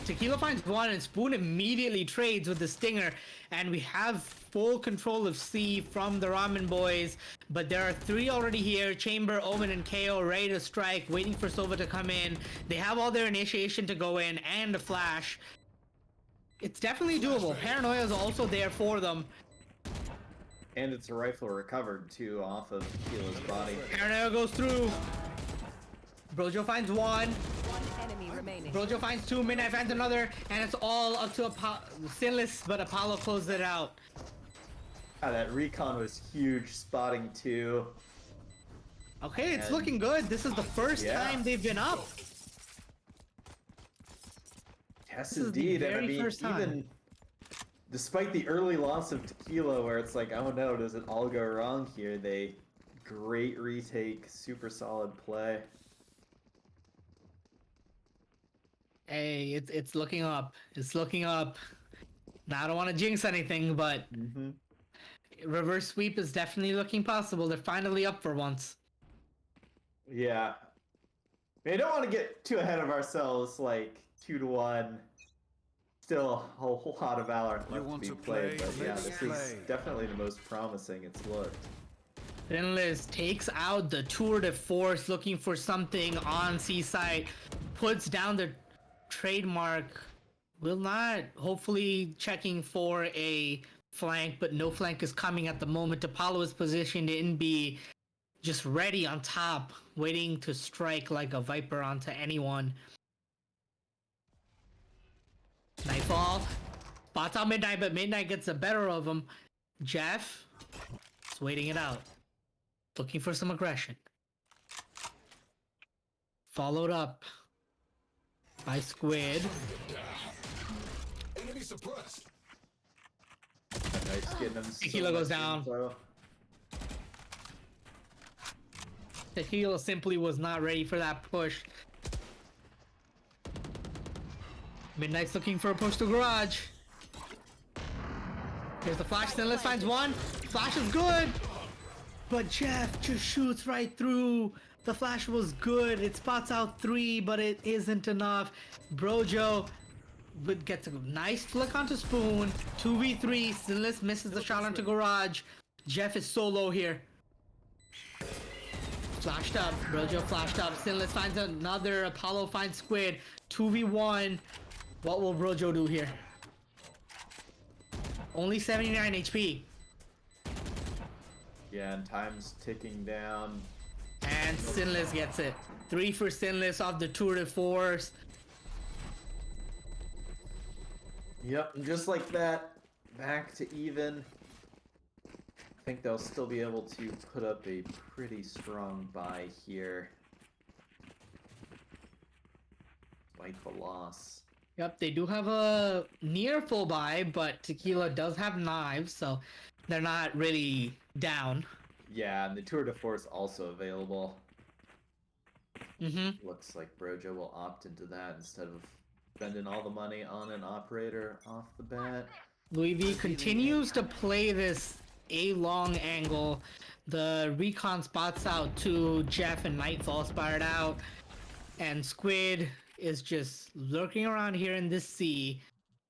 S2: Tequila finds one, and Spoon immediately trades with the Stinger. And we have full control of C from the Ramen Boys. But there are three already here. Chamber, Omen, and KO ready to strike, waiting for Sova to come in. They have all their initiation to go in, and a flash. It's definitely doable. Paranoia is also there for them.
S1: And it's a rifle recovered too off of Tequila's body.
S2: Paranoia goes through. Brojo finds one.
S5: One enemy remaining.
S2: Brojo finds two. Midnight finds another. And it's all up to Sinless, but Apollo closed it out.
S1: Ah, that recon was huge, spotting two.
S2: Okay, it's
S1: And-
S2: looking good. This is the first
S1: Yeah.
S2: time they've been up.
S1: Yes,
S2: This is the
S1: indeed. And I
S2: very
S1: mean,
S2: first time.
S1: even despite the early loss of Tequila, where it's like, oh no, does it all go wrong here? Great retake, super solid play.
S2: Hey, it's looking up. It's looking up. Now, I don't want to jinx anything, but reverse sweep is definitely looking possible. They're finally up for once.
S1: Yeah. I don't want to get too ahead of ourselves, like 2-1. Still a whole lot of valor left
S6: want
S1: to be
S6: to
S1: played,
S6: play?
S1: but yeah,
S6: Let's
S1: this
S6: play.
S1: is definitely the most promising it's looked.
S2: Finless takes out the tour de force, looking for something on Seaside. Puts down the trademark. Will not. Hopefully checking for a flank, but no flank is coming at the moment. Apollo is positioned in B, just ready on top, waiting to strike like a viper onto anyone. Nightfall spots out Midnight, but Midnight gets the better of him. Jeff is waiting it out, looking for some aggression. Followed up by Squid.
S1: Nice getting him so
S2: Tequila goes
S1: much
S2: down.
S1: info.
S2: Tequila simply was not ready for that push. Midnight's looking for a push to garage. Here's the flash. Sinless finds one. Flash is good. But Jeff just shoots right through. The flash was good. It spots out three, but it isn't enough. Brojo gets a nice flick onto Spoon. 2v3. Sinless misses the shot onto garage. Jeff is solo here. Flashed up. Brojo flashed up. Sinless finds another. Apollo finds Squid. 2v1. What will Brojo do here? Only 79 HP.
S1: Yeah, and time's ticking down.
S2: And Sinless gets it. 3 for Sinless off the tour de force.
S1: Yep, and just like that, back to even. I think they'll still be able to put up a pretty strong buy here. Despite the loss.
S2: Yep, they do have a near full buy, but Tequila does have knives, so they're not really down.
S1: Yeah, and the Tour de Force also available.
S2: Mm-hmm.
S1: Looks like Brojo will opt into that instead of spending all the money on an operator off the bat.
S2: Louis V continues to play this A-long angle. The recon spots out to Jeff and Nightfall spired out. And Squid is just lurking around here in this sea.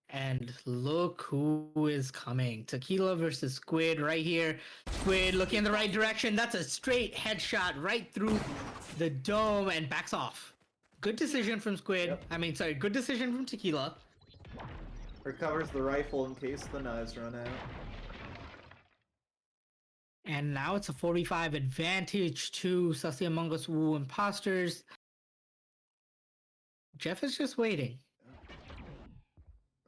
S2: And look who is coming. Tequila versus Squid right here. Squid looking in the right direction. That's a straight headshot right through the dome and backs off. Good decision from Squid.
S1: Yep.
S2: I mean, sorry, good decision from Tequila.
S1: Recovers the rifle in case the knives run out.
S2: And now it's a 45 advantage to Sussy Among Us Wu imposters. Jeff is just waiting.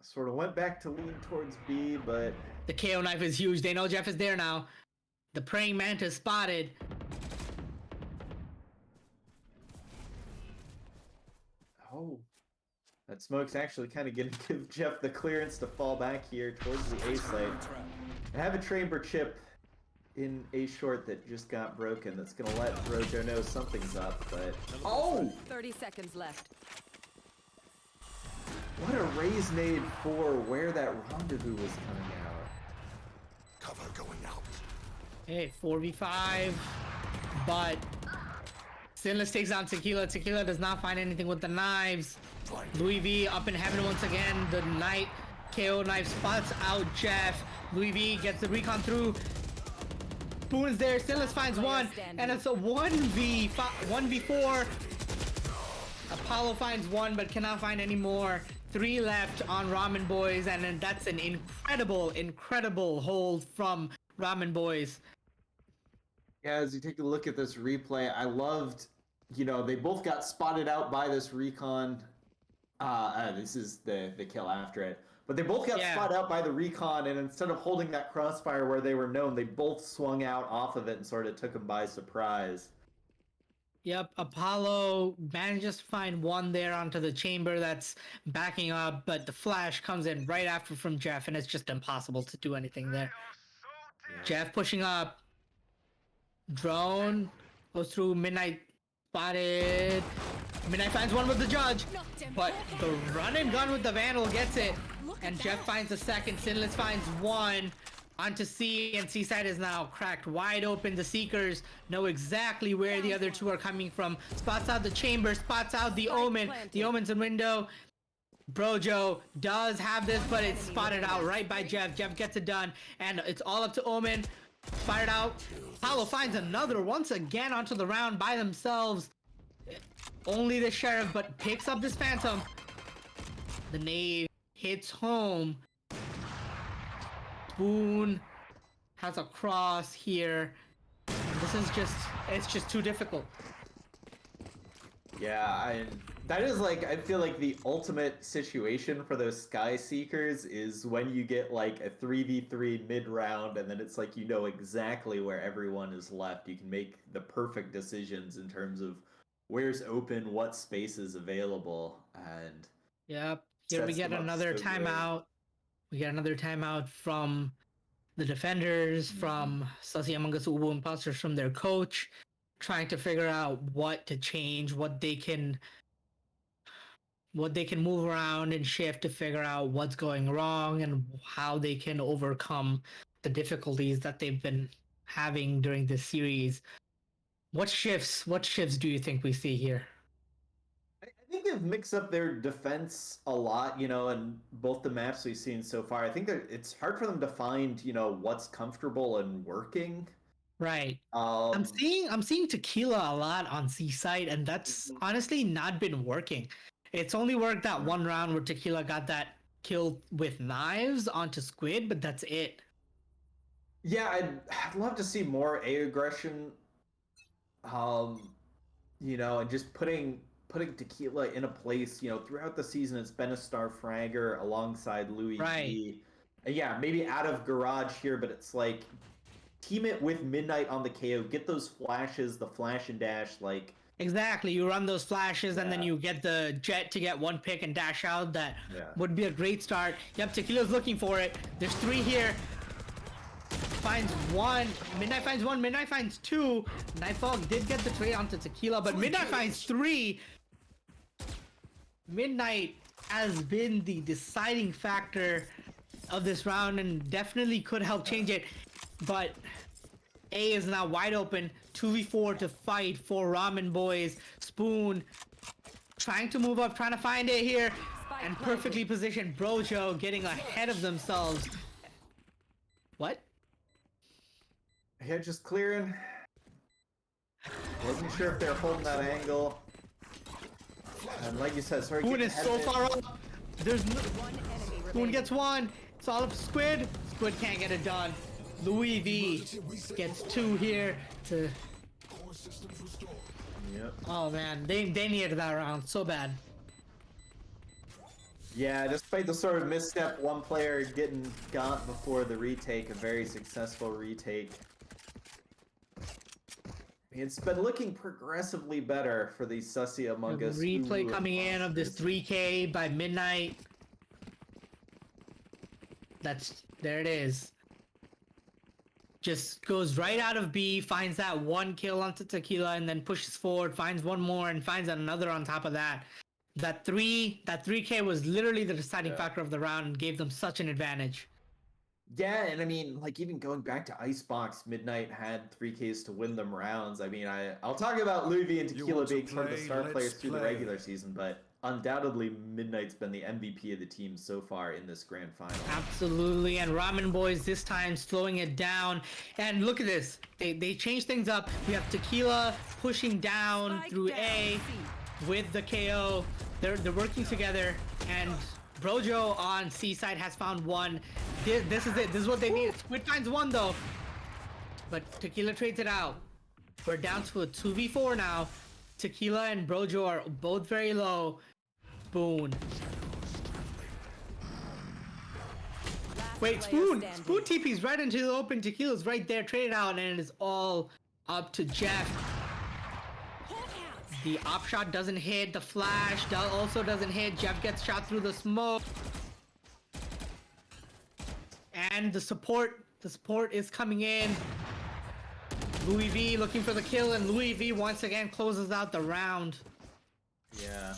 S1: Sort of went back to lean towards B, but
S2: The KO knife is huge. They know Jeff is there now. The praying mantis spotted.
S1: oh, that smoke's actually kind of going to give Jeff the clearance to fall back here towards the A site. I have a chamber chip in A short that just got broken that's going to let Brojo know something's up, but... Oh!
S5: 30 seconds left.
S1: What a raise nade for where that rendezvous was coming out.
S7: Cover going out.
S2: Hey, 4v5. But Sinless takes down Tequila. Tequila does not find anything with the knives. Louis V up in heaven once again. The Knight KO knife spots out Jeff. Louis V gets the recon through. Spoon's there. Sinless finds one. And it's a 1v4. Apollo finds one but cannot find any more. 3 left on Ramen Boys, and then that's an incredible hold from Ramen Boys.
S1: Yeah, as you take a look at this replay, I loved, you know, they both got spotted out by this recon. This is the kill after it. But they both got spotted out by the recon, and instead of holding that crossfire where they were known, they both swung out off of it and sort of took them by surprise.
S2: Yep, Apollo manages to find one there onto the chamber that's backing up, but the flash comes in right after from Jeff, and it's just impossible to do anything there. Jeff pushing up. Drone goes through Midnight, spotted. Midnight finds one with the judge, but the run and gun with the Vandal gets it, and Jeff finds the second. Sinless finds one onto C, and Seaside is now cracked wide open. The Seekers know exactly where the other two are coming from. Spots out the chamber, spots out the Omen. The Omen's in window. Brojo does have this, but it's spotted out right by Jeff. Jeff gets it done, and it's all up to Omen. Fired out. Apollo finds another once again onto the round by themselves. Only the Sheriff, but picks up this Phantom. The nade hits home. Spoon has a cross here. This is it's just too difficult.
S1: Yeah, that is like, I feel like the ultimate situation for those Sky Seekers is when you get like a 3v3 mid-round and then it's like you know exactly where everyone is left. You can make the perfect decisions in terms of where's open, what space is available, and...
S2: Yep, here we get another timeout. We get another timeout from the defenders, from Sussy Among Us Ubu imposters, from their coach, trying to figure out what to change, what they can move around and shift to figure out what's going wrong and how they can overcome the difficulties that they've been having during this series. What shifts do you think we see here?
S1: I think they've mixed up their defense a lot, you know, in both the maps we've seen so far. I think that it's hard for them to find, you know, what's comfortable and working.
S2: Right. I'm seeing Tequila a lot on Seaside, and that's honestly not been working. It's only worked that one round where Tequila got that kill with knives onto Squid, but that's it.
S1: Yeah, I'd love to see more A aggression, you know, and just putting Tequila in a place, you know, throughout the season it's been a star fragger alongside Louis G. And yeah, maybe out of Garage here, but it's like team it with Midnight on the KO, get those flashes, the flash and dash, like
S2: Exactly, you run those flashes and then
S1: Yeah.
S2: you get the jet to get one pick and dash out. That
S1: Yeah.
S2: would be a great start. Yep, Tequila's looking for it. There's 3 here. Finds 1. Midnight finds 1. Midnight finds 2. Nightfall did get the trade onto Tequila, but Midnight finds 3. Midnight has been the deciding factor of this round and definitely could help change it. But A is now wide open. 2v4 to fight for Ramen Boys. Spoon trying to move up, trying to find it here. And perfectly positioned Brojo getting ahead of themselves. What?
S1: Yeah, just clearing. Wasn't sure if they were holding that angle. And like you said, sorry.
S2: Spoon is so far up. There's no...
S5: One enemy
S2: Spoon
S5: remaining.
S2: gets 1. It's all up to Squid. Squid can't get it done. Louis V gets 2 here to...
S7: Core systems restored.
S1: Yep.
S2: Oh man, they needed that round so bad.
S1: Yeah, despite the sort of misstep, one player getting got before the retake, a very successful retake. It's been looking progressively better for these Sussy among us.
S2: Replay
S1: who-
S2: coming in of this 3K by midnight. There it is. Just goes right out of B, finds that 1 kill onto Tequila, and then pushes forward, finds 1 more, and finds another on top of that. That 3K was literally the deciding factor of the round and gave them such an advantage.
S1: Yeah, and I mean, like even going back to Icebox, Midnight had 3Ks to win them rounds. I mean, I'll talk about Louis V and
S7: You
S1: Tequila
S7: want to
S1: being some of the
S7: play?
S1: star
S7: Let's
S1: players through the
S7: play.
S1: regular season, but undoubtedly Midnight's been the MVP of the team so far in this grand final.
S2: Absolutely, and Ramen Boys this time slowing it down. And look at this, they changed things up. We have Tequila pushing down
S5: Spike
S2: through
S5: down,
S2: A
S5: C.
S2: with the KO. They're working together, and Brojo on C side has found 1. This is it. This is what they need. Squid finds 1 though, but Tequila trades it out. We're down to a 2v4 now. Tequila and Brojo are both very low. Spoon.
S5: Last
S2: Wait,
S5: player
S2: Spoon!
S5: standing.
S2: Spoon TP's right into the open. Tequila's right there, traded out, and it is all up to Jeff. The op shot doesn't hit. The flash also doesn't hit. Jeff gets shot through the smoke. And the support is coming in. Louis V looking for the kill, and Louis V once again closes out the round.
S1: Yeah.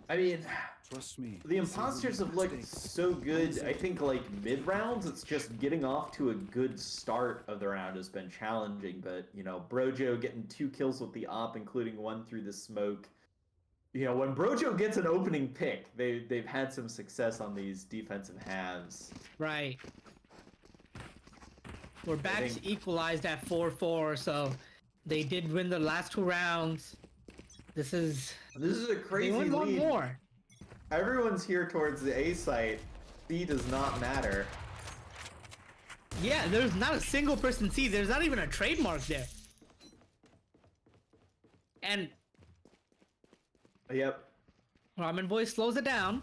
S1: I mean,
S6: Trust me.
S1: the imposters have looked so good. I think like mid rounds, it's just getting off to a good start of the round has been challenging. But you know, Brojo getting 2 kills with the op, including 1 through the smoke. You know, when Brojo gets an opening pick, they've had some success on these defensive halves.
S2: Right. We're back
S1: think-
S2: to equalized at 4-4, so they did win the last 2 rounds. This is
S1: This is a
S2: they
S1: crazy
S2: won 1
S1: lead.
S2: more.
S1: Everyone's here towards the A site. B does not matter.
S2: Yeah, there's not a single person C. There's not even a trademark there. And
S1: Yep.
S2: Ramen Boy slows it down.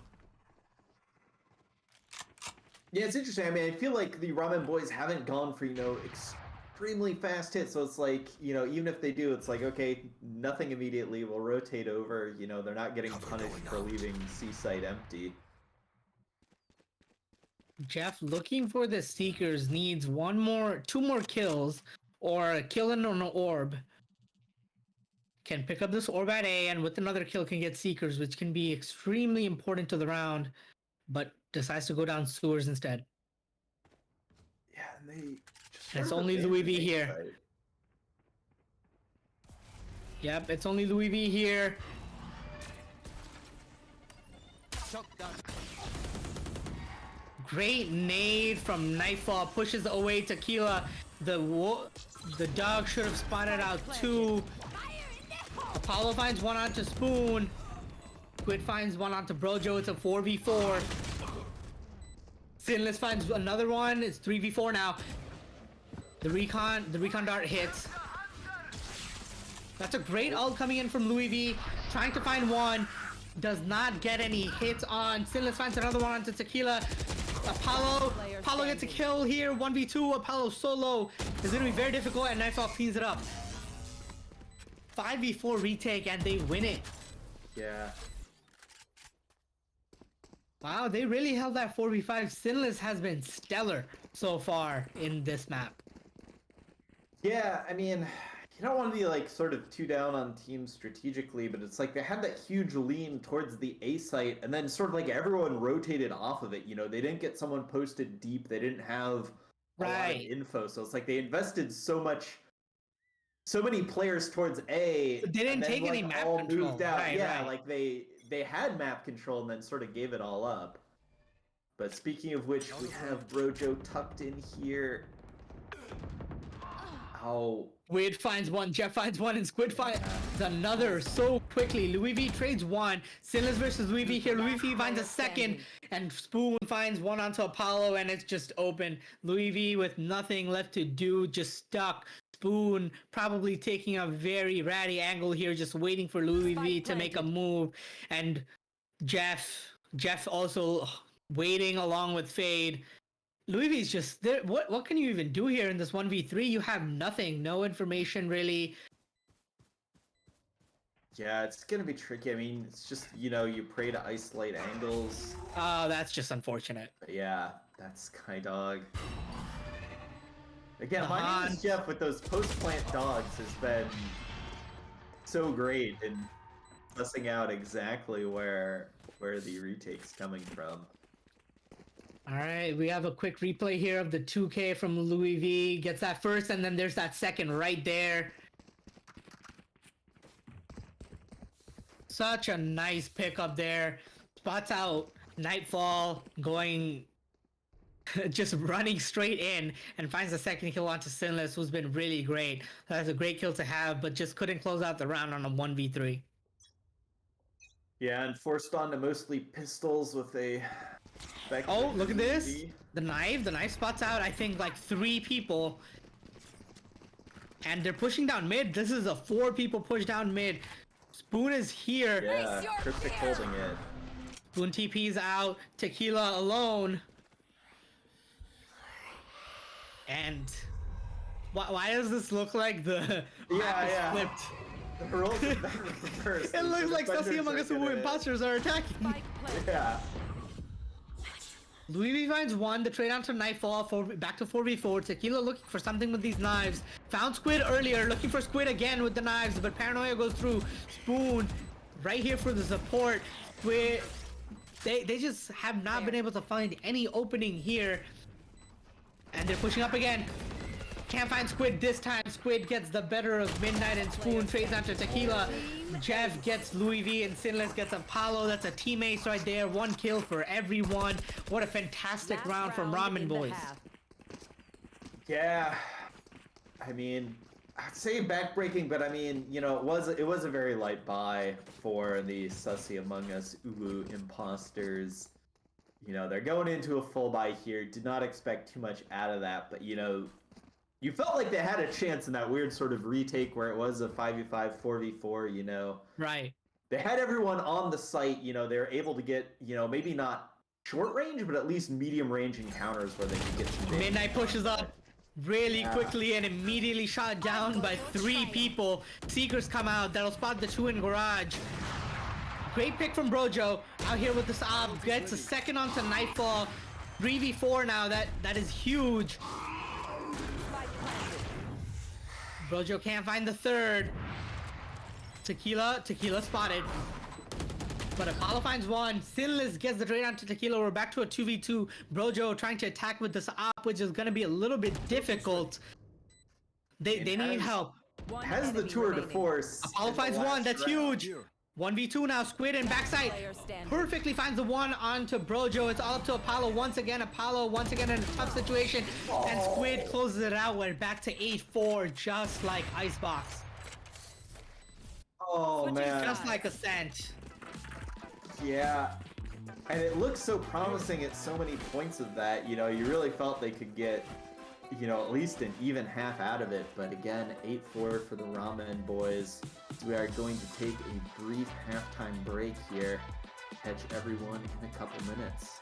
S1: Yeah, it's interesting. I mean, I feel like the Ramen Boys haven't gone for, you know, extremely fast hits. So it's like, you know, even if they do, it's like, okay, nothing immediately. We'll rotate over. You know, they're not getting
S7: Cover
S1: punished
S7: going
S1: for
S7: out.
S1: leaving C site empty.
S2: Jeff looking for the Seekers needs 2 more kills, or a kill and an orb. Can pick up this orb at A, and with another kill can get Seekers, which can be extremely important to the round, but decides to go down sewers instead.
S1: Yeah, and they just
S2: It's
S1: sort of
S2: only
S1: abandoned
S2: Louis V
S1: A
S2: here.
S1: site.
S2: Yep, it's only Louis V here.
S6: Shut down.
S2: Great nade from Nightfall, pushes away Tequila. The dog should have spotted out 2. Apollo finds 1 onto Spoon. Squid finds 1 onto Brojo. It's a 4v4. Sinless finds another one. It's 3v4 now. The recon dart hits. That's a great ult coming in from Louis V. Trying to find 1. Does not get any hits on. Sinless finds another one onto Tequila. Apollo gets a kill here. 1v2. Apollo solo. It's gonna be very difficult, and Nightfall cleans it up. 5v4 retake and they win it.
S1: Yeah.
S2: Wow, they really held that 4v5. Sinless has been stellar so far in this map.
S1: Yeah, I mean, you don't want to be like sort of too down on teams strategically, but it's like they had that huge lean towards the A site, and then sort of like everyone rotated off of it. You know, they didn't get someone posted deep. They didn't have a lot of info, so it's like they invested so many players towards A.
S2: But they didn't
S1: and then,
S2: take
S1: like,
S2: any map
S1: all
S2: control.
S1: moved out.
S2: Right,
S1: Yeah,
S2: right.
S1: like they had map control and then sort of gave it all up. But speaking of which, we have Brojo tucked in here. Oh.
S2: Squid finds one, Jeff finds one, and Squid finds another so quickly. Louis V trades one. Sinless versus Louis V here. Louis V finds a second, and Spoon finds one onto Apollo, and it's just open. Louis V with nothing left to do, just stuck. Spoon probably taking a very ratty angle here, just waiting for Louis V to make a move. And Jeff also waiting along with Fade. Louis V's just there. What can you even do here in this 1v3? You have nothing, no information really.
S1: Yeah, it's gonna be tricky. I mean, it's just, you know, you pray to isolate angles.
S2: Oh, that's just unfortunate.
S1: But yeah, that's Sky Dog. Again, my name is Jeff with those post-plant dogs has been so great in sussing out exactly where the retake's coming from.
S2: All right, we have a quick replay here of the 2K from Louis V. Gets that first, and then there's that second right there. Such a nice pickup there. Spots out Nightfall going, just running straight in, and finds the second kill onto Sinless, who's been really great. That's a great kill to have, but just couldn't close out the round on a 1v3.
S1: Yeah, and forced onto mostly pistols with a...
S2: Oh, look at this. The knife spots out, I think, like 3 people. And they're pushing down mid. This is a 4 people push down mid. Spoon is here.
S1: Yeah, Cryptic holding it.
S2: Spoon TP's out. Tequila alone. And why does this look like the map is flipped?
S1: The roles are reversed.
S2: It looks like Sussy Among Us who imposters are attacking.
S1: Yeah.
S2: Louis V finds one, the trade onto Nightfall, back to 4v4. Tequila looking for something with these knives. Found Squid earlier, looking for Squid again with the knives, but Paranoia goes through. Spoon right here for the support. Squid, they just have not been able to find any opening here. And they're pushing up again. Can't find Squid this time. Squid gets the better of Midnight, and Spoon trades onto Tequila. Jeff gets Louis V, and Sinless gets Apollo. That's a team ace right there. 1 kill for everyone. What a fantastic round from Ramen Boys.
S1: Yeah. I mean, I'd say backbreaking, but I mean, you know, it was a very light buy for the Sussy Among Us Uwu imposters. You know, they're going into a full buy here. Did not expect too much out of that, but you know, you felt like they had a chance in that weird sort of retake where it was a 5v5, 4v4, you know.
S2: Right.
S1: They had everyone on the site, you know, they were able to get, you know, maybe not short range, but at least medium range encounters where they could get some damage.
S2: Midnight pushes up really quickly and immediately shot down by 3 people. Seekers come out, that'll spot the 2 in garage. Great pick from Brojo. Out here with this op, gets a second onto Nightfall. 3v4 now, that is huge. Brojo can't find the third. Tequila spotted. But Apollo finds one. Sinless gets the trade onto Tequila. We're back to a 2v2. Brojo trying to attack with this op, which is going to be a little bit difficult. They need help.
S1: Has the tour de force.
S2: Apollo finds one. That's huge. 1v2 now. Squid and backside. Perfectly finds the one onto Brojo. It's all up to Apollo once again. Apollo once again in a tough situation. And Squid closes it out. We're back to 8-4, just like Icebox.
S1: Oh, man.
S2: Just like Ascent.
S1: Yeah. And it looks so promising at so many points of that. You know, you really felt they could get, you know, at least an even half out of it. But again, 8-4 for the Ramen Boys. We are going to take a brief halftime break here. Catch everyone in a couple minutes.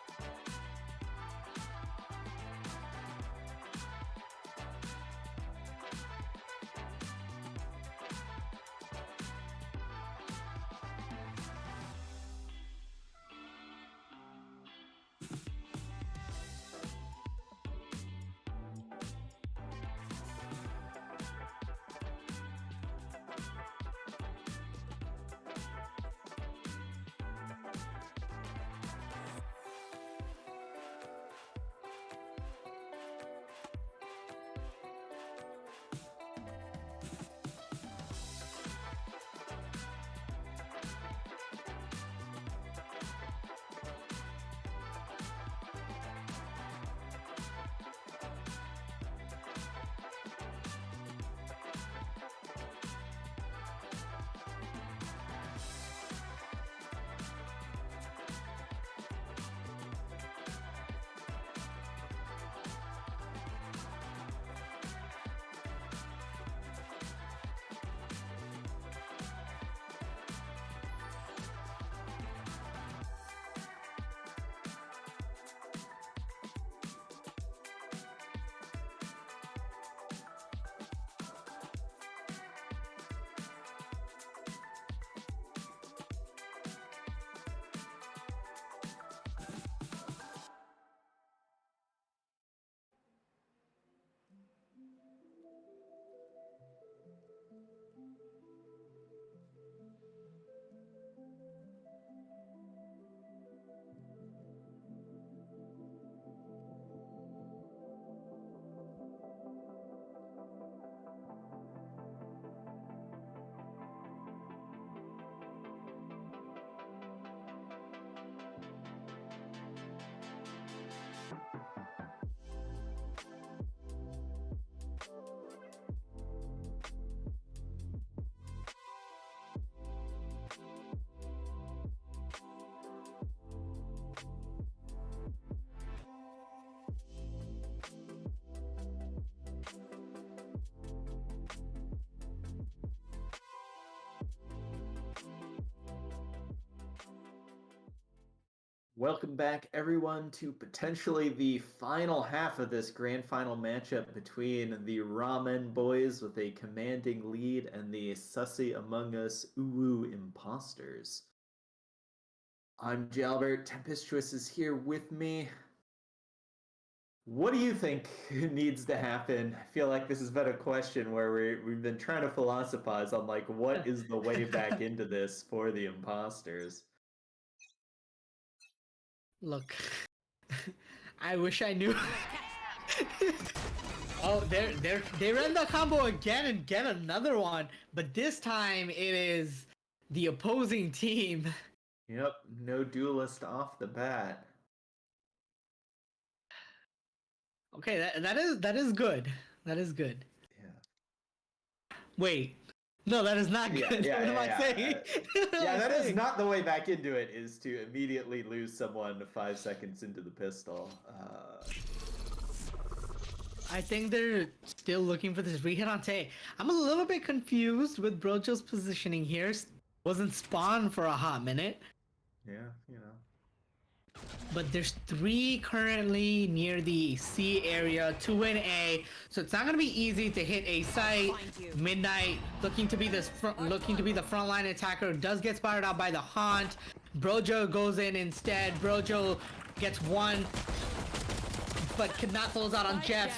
S1: Welcome back, everyone, to potentially the final half of this grand final matchup between the Ramen Boys with a commanding lead and the Sussy Among Us Uwu Imposters. I'm Jalbert. Tempestuous is here with me. What do you think needs to happen? I feel like this has been a question where we've been trying to philosophize on like what is the way back into this for the imposters.
S2: Look, I wish I knew. Oh, they ran the combo again and get another one, but this time it is the opposing team.
S1: Yep, no duelist off the bat.
S2: Okay, that is good. That is good.
S1: Yeah.
S2: Wait, no, that is not good. What am I saying?
S1: Yeah, that is not the way back into it, is to immediately lose someone 5 seconds into the pistol.
S2: I think they're still looking for this re-hit on Tay. I'm a little bit confused with Brojo's positioning here. Wasn't spawned for a hot minute.
S1: Yeah, you know.
S2: But there's 3 currently near the C area, 2 in A, so it's not gonna be easy to hit A site. Midnight looking to be the frontline attacker, does get spotted out by the Haunt. Brojo goes in instead. Brojo gets 1, but cannot close out on Jeff.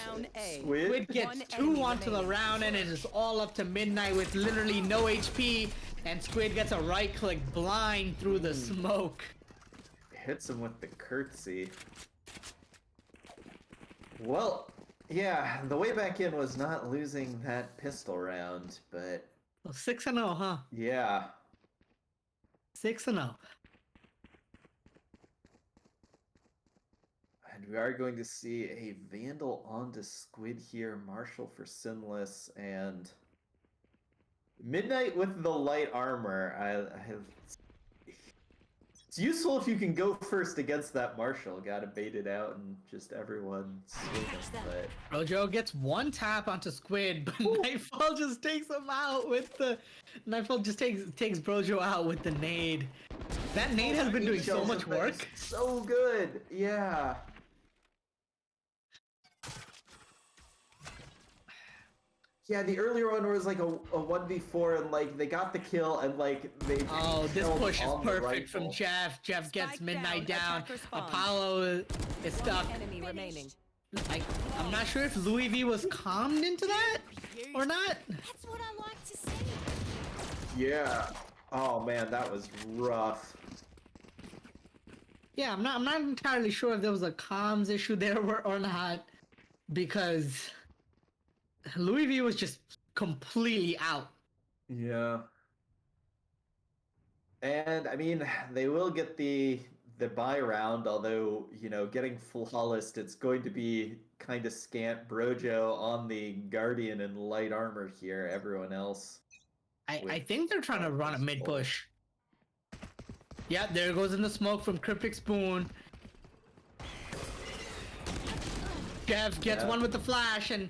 S2: Squid gets 2 onto the round, and it is all up to Midnight with literally no HP, and Squid gets a right click blind through the smoke.
S1: Hits him with the curtsy. Well, yeah, the way back in was not losing that pistol round, but...
S2: 6-0, huh?
S1: Yeah.
S2: 6-0.
S1: And we are going to see a Vandal onto Squid here, Marshall for Sinless, and... Midnight with the light armor. It's useful if you can go first against that Marshall. Gotta bait it out and just everyone swinging, but...
S2: Brojo gets 1 tap onto Squid, but Nightfall just takes him out with the... Nightfall just takes Brojo out with the nade. That nade has been doing so much work.
S1: So good, yeah. Yeah, the earlier one was like a 1v4 and like they got the kill and like they...
S2: Oh, this push is perfect from Jeff. Jeff gets Midnight down. Apollo is stuck. I'm not sure if Louis V was calmed into that or not.
S4: That's what I like to see.
S1: Yeah. Oh man, that was rough.
S2: Yeah, I'm not entirely sure if there was a comms issue there or not, because Louis V was just completely out.
S1: Yeah. And I mean, they will get the buy round, although, you know, getting flawless, it's going to be kind of scant. Brojo on the Guardian and light armor here, everyone else.
S2: I think they're trying to run a mid push. Yeah, there goes in the smoke from Cryptic Spoon. Jeff gets 1 with the flash, and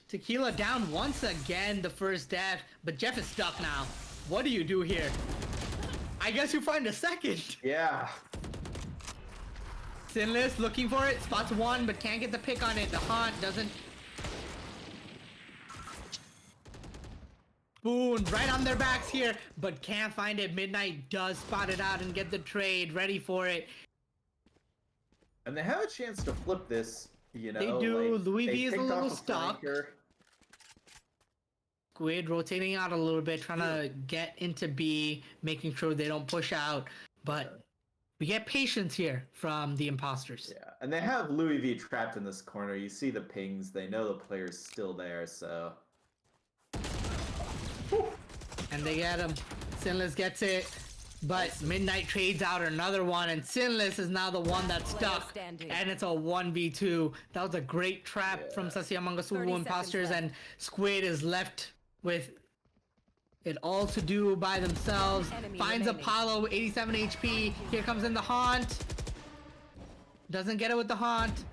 S2: Tequila down once again, the first death, but Jeff is stuck now. What do you do here? I guess you find a second.
S1: Yeah.
S2: Sinless looking for it, spots 1, but can't get the pick on it. The Haunt doesn't. Boon right on their backs here, but can't find it. Midnight does spot it out and get the trade, ready for it.
S1: And they have a chance to flip this, you know.
S2: They do.
S1: Like,
S2: Louis
S1: they
S2: V is a
S1: picked
S2: little
S1: off
S2: stuck.
S1: flanker.
S2: Squid rotating out a little bit, trying to get into B, making sure they don't push out. But we get patience here from the imposters.
S1: Yeah, and they have Louis V trapped in this corner. You see the pings. They know the player's still there, so...
S2: And they get him. Sinless gets it. But Midnight trades out another one, and Sinless is now the one that's stuck. And it's a 1v2. That was a great trap from Sussy Among Us Uwu Imposters, and Squid is left with it all to do by themselves. Finds Apollo, 87 HP. Here comes in the Haunt. Doesn't get it with the Haunt.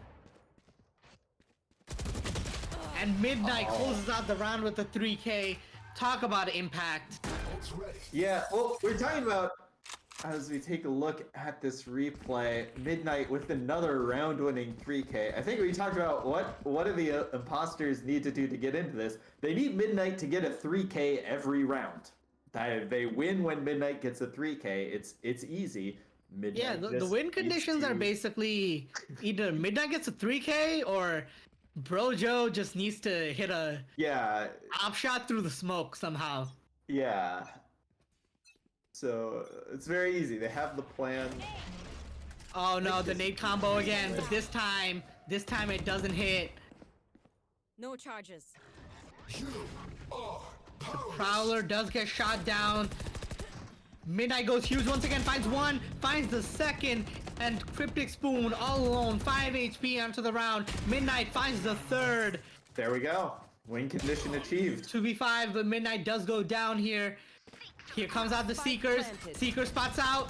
S2: And Midnight closes out the round with a 3K. Talk about impact.
S1: Yeah, well, we're talking about as we take a look at this replay, Midnight with another round-winning 3K. I think we talked about what do the imposters need to do to get into this. They need Midnight to get a 3K every round. They win when Midnight gets a 3K. It's easy. Midnight
S2: Yeah, the
S1: just
S2: win
S1: needs
S2: conditions are
S1: to-
S2: basically either Midnight gets a 3K or Brojo just needs to hit a
S1: Yeah,
S2: op shot through the smoke somehow.
S1: yeah. So it's very easy. They have the plan.
S2: Oh no, the nade combo again, but this time it doesn't hit.
S4: No charges.
S2: Prowler does get shot down. Midnight goes huge once again, finds one, finds the second, and Cryptic Spoon all alone, 5 HP onto the round. Midnight finds the third.
S1: There we go. Win condition achieved.
S2: 2v5, but Midnight does go down here. Here comes out the Seekers. Seeker spots out.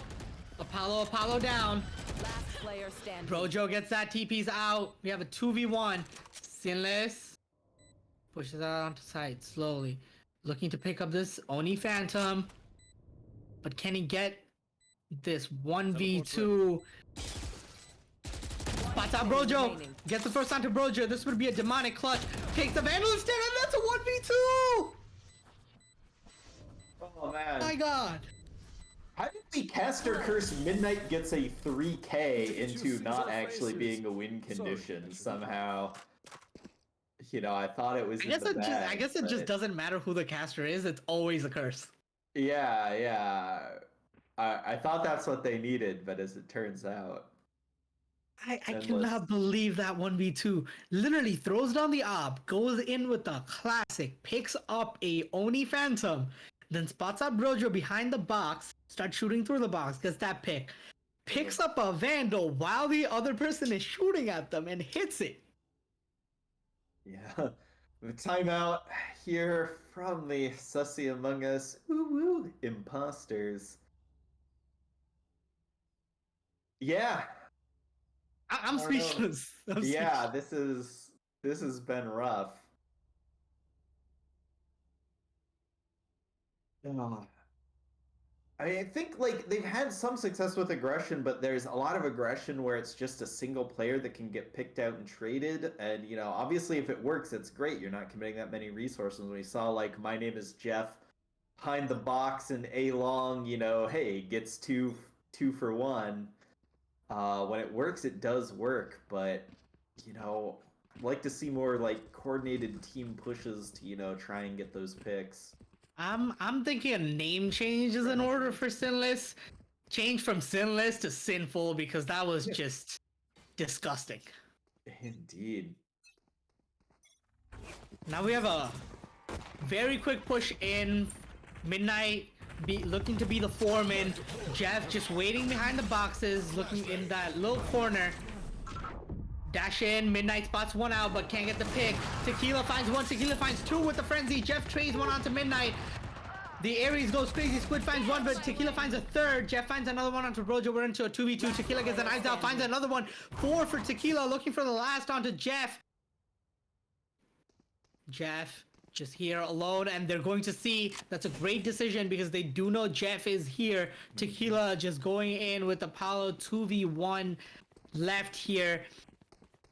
S2: Apollo down.
S5: Last player standing.
S2: Brojo gets that, TP's out. We have a 2v1. Sinless pushes out onto side slowly. Looking to pick up this Oni Phantom. But can he get this 1v2? Spots out Brojo.
S5: remaining.
S2: Gets the first onto Brojo. This would be a demonic clutch. Takes the Vandal instead, and that's a 1v2!
S1: Oh man.
S2: My god.
S1: How did the caster curse Midnight gets a 3K into not actually being a win condition somehow? You know, I thought it was.
S2: I guess it just doesn't matter who the caster is. It's always a curse.
S1: Yeah. I thought that's what they needed, but as it turns out,
S2: I
S1: Endless.
S2: cannot believe that 1v2. Literally throws down the op, goes in with the classic, picks up a Oni Phantom, then spots out Brojo behind the box, starts shooting through the box, gets that pick, picks up a Vandal while the other person is shooting at them and hits it.
S1: yeah. The timeout here from the Sussy Among Us. Woo imposters. Yeah.
S2: I'm
S1: I don't know.
S2: speechless. I'm
S1: Yeah, this has been rough. Oh. I think like they've had some success with aggression, but there's a lot of aggression where it's just a single player that can get picked out and traded. And you know, obviously, if it works, it's great. You're not committing that many resources. We saw like My Name is Jeff behind the box and A Long. You know, hey, gets two for one. When it works, it does work, but you know, I'd like to see more like coordinated team pushes to, you know, try and get those picks.
S2: I'm thinking a name change is in order for Sinless. Change from Sinless to Sinful because that was just disgusting.
S1: Indeed.
S2: Now we have a very quick push in. Midnight looking to be the foreman. Jeff just waiting behind the boxes, looking in that little corner. Dash in, Midnight spots one out, but can't get the pick. Tequila finds one, Tequila finds two with the frenzy. Jeff trades one onto Midnight. The Ares goes crazy, Squid finds one, but Tequila finds a third. Jeff finds another one onto Brojo. We're into a 2v2. Tequila gets the knives out, finds another one. 4 for Tequila, looking for the last onto Jeff. Jeff just here alone, and they're going to see. That's a great decision because they do know Jeff is here. Tequila just going in with Apollo 2v1 left here.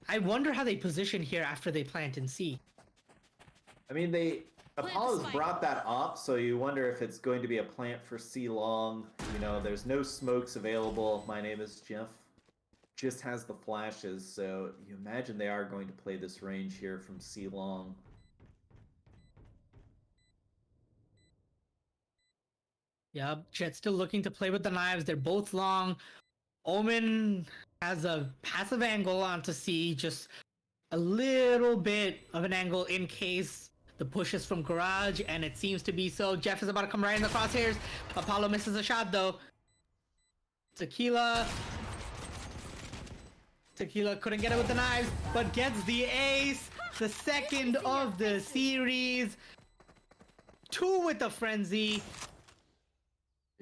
S2: I wonder how they position here after they plant in C.
S1: I mean, Apollo's brought that up, so you wonder if it's going to be a plant for C long. You know, there's no smokes available. My Name is Jeff. Just has the flashes, so you imagine they are going to play this range here from C long.
S2: Yep, Jet's still looking to play with the knives. They're both long. Omen has a passive angle onto C, just a little bit of an angle in case the push is from Garage, and it seems to be so. Jeff is about to come right in the crosshairs. Apollo misses a shot though. Tequila couldn't get it with the knives, but gets the ace, the second of the series. 2 with the frenzy.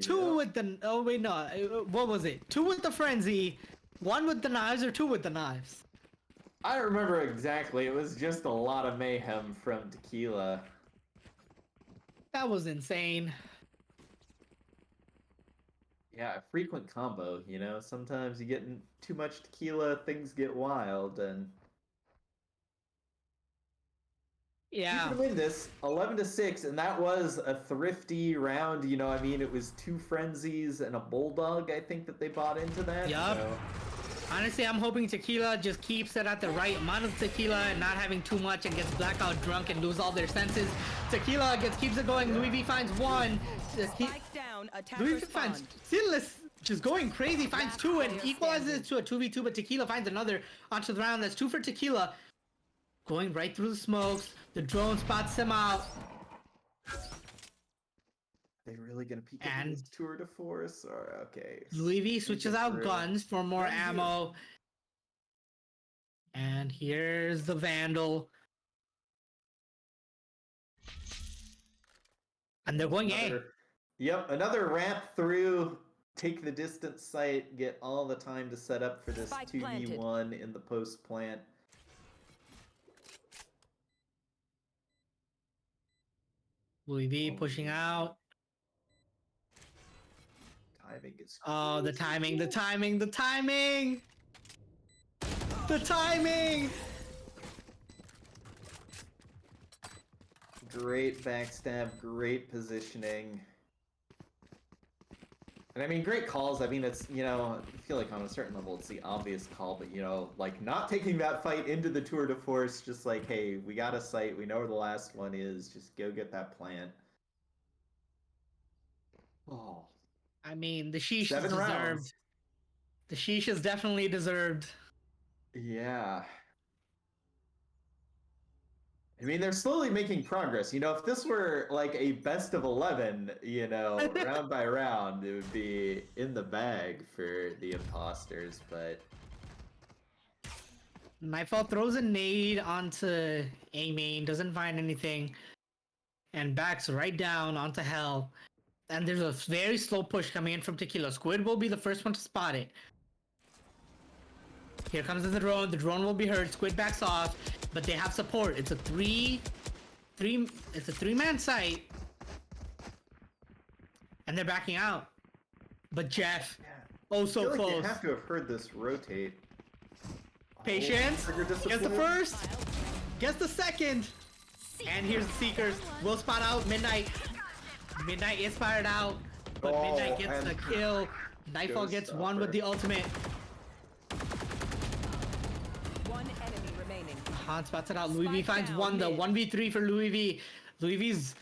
S2: 2 with the, oh wait, no, what was it? 2 with the frenzy, 1 with the knives, or 2 with the knives?
S1: I don't remember exactly. It was just a lot of mayhem from Tequila.
S2: That was insane.
S1: Yeah, a frequent combo, you know? Sometimes you get too much tequila, things get wild, and he's
S2: Yeah.
S1: gonna win this 11-6, and that was a thrifty round, you know. I mean, it was two frenzies and a bulldog, I think, that they bought into that.
S2: Yup.
S1: So.
S2: Honestly, I'm hoping Tequila just keeps it at the right amount of tequila and not having too much and gets blackout drunk and lose all their senses. Tequila keeps it going. Louis V finds one.
S5: Spike down. Attacker
S2: Louis V finds
S5: spawned.
S2: Sinless, just going crazy, finds two and equalizes it to a 2v2, but Tequila finds another onto the round. That's two for Tequila. Going right through the smokes. The drone spots him out.
S1: They really gonna peek
S2: And-
S1: into this tour de force? Or okay.
S2: Louis V switches out
S1: through.
S2: guns for more
S1: Right here.
S2: ammo. And here's the Vandal. And they're going A.
S1: Yep, another ramp through, take the distance sight, get all the time to set up for this
S5: Spike
S1: 2v1 in the post plant.
S2: Louis V pushing out.
S1: Timing is
S2: Oh, the timing, the timing, the timing! The timing!
S1: great backstab, great positioning. And I mean, great calls. I mean, it's, you know, I feel like on a certain level it's the obvious call, but, you know, like not taking that fight into the tour de force, just like, hey, we got a site, we know where the last one is, just go get that plant. Oh.
S2: I mean, the sheesh is
S1: 7
S2: deserved.
S1: rounds.
S2: The sheesh is definitely deserved.
S1: Yeah. I mean, they're slowly making progress. You know, if this were like a best of 11, you know, round by round, it would be in the bag for the imposters, but...
S2: Nightfall throws a nade onto A main, doesn't find anything, and backs right down onto Hell. And there's a very slow push coming in from Tequila. Squid will be the first one to spot it. Here comes the drone will be hurt. Squid backs off, but they have support. It's a three-man site. And they're backing out. But Jeff, oh so
S1: I feel like
S2: close.
S1: you have to have heard this rotate.
S2: Patience.
S1: Trigger
S2: Gets the
S1: discipline.
S2: first. Gets the second. And here's the Seekers. Will spot out Midnight. Midnight is fired out. But Midnight gets
S1: and
S2: the kill. Nightfall gets one with the ultimate.
S5: One enemy remaining.
S2: Han spots it out. Louis V
S5: Spike
S2: finds
S5: down
S2: one. The
S5: mid.
S2: 1v3 for Louis V. Louis V's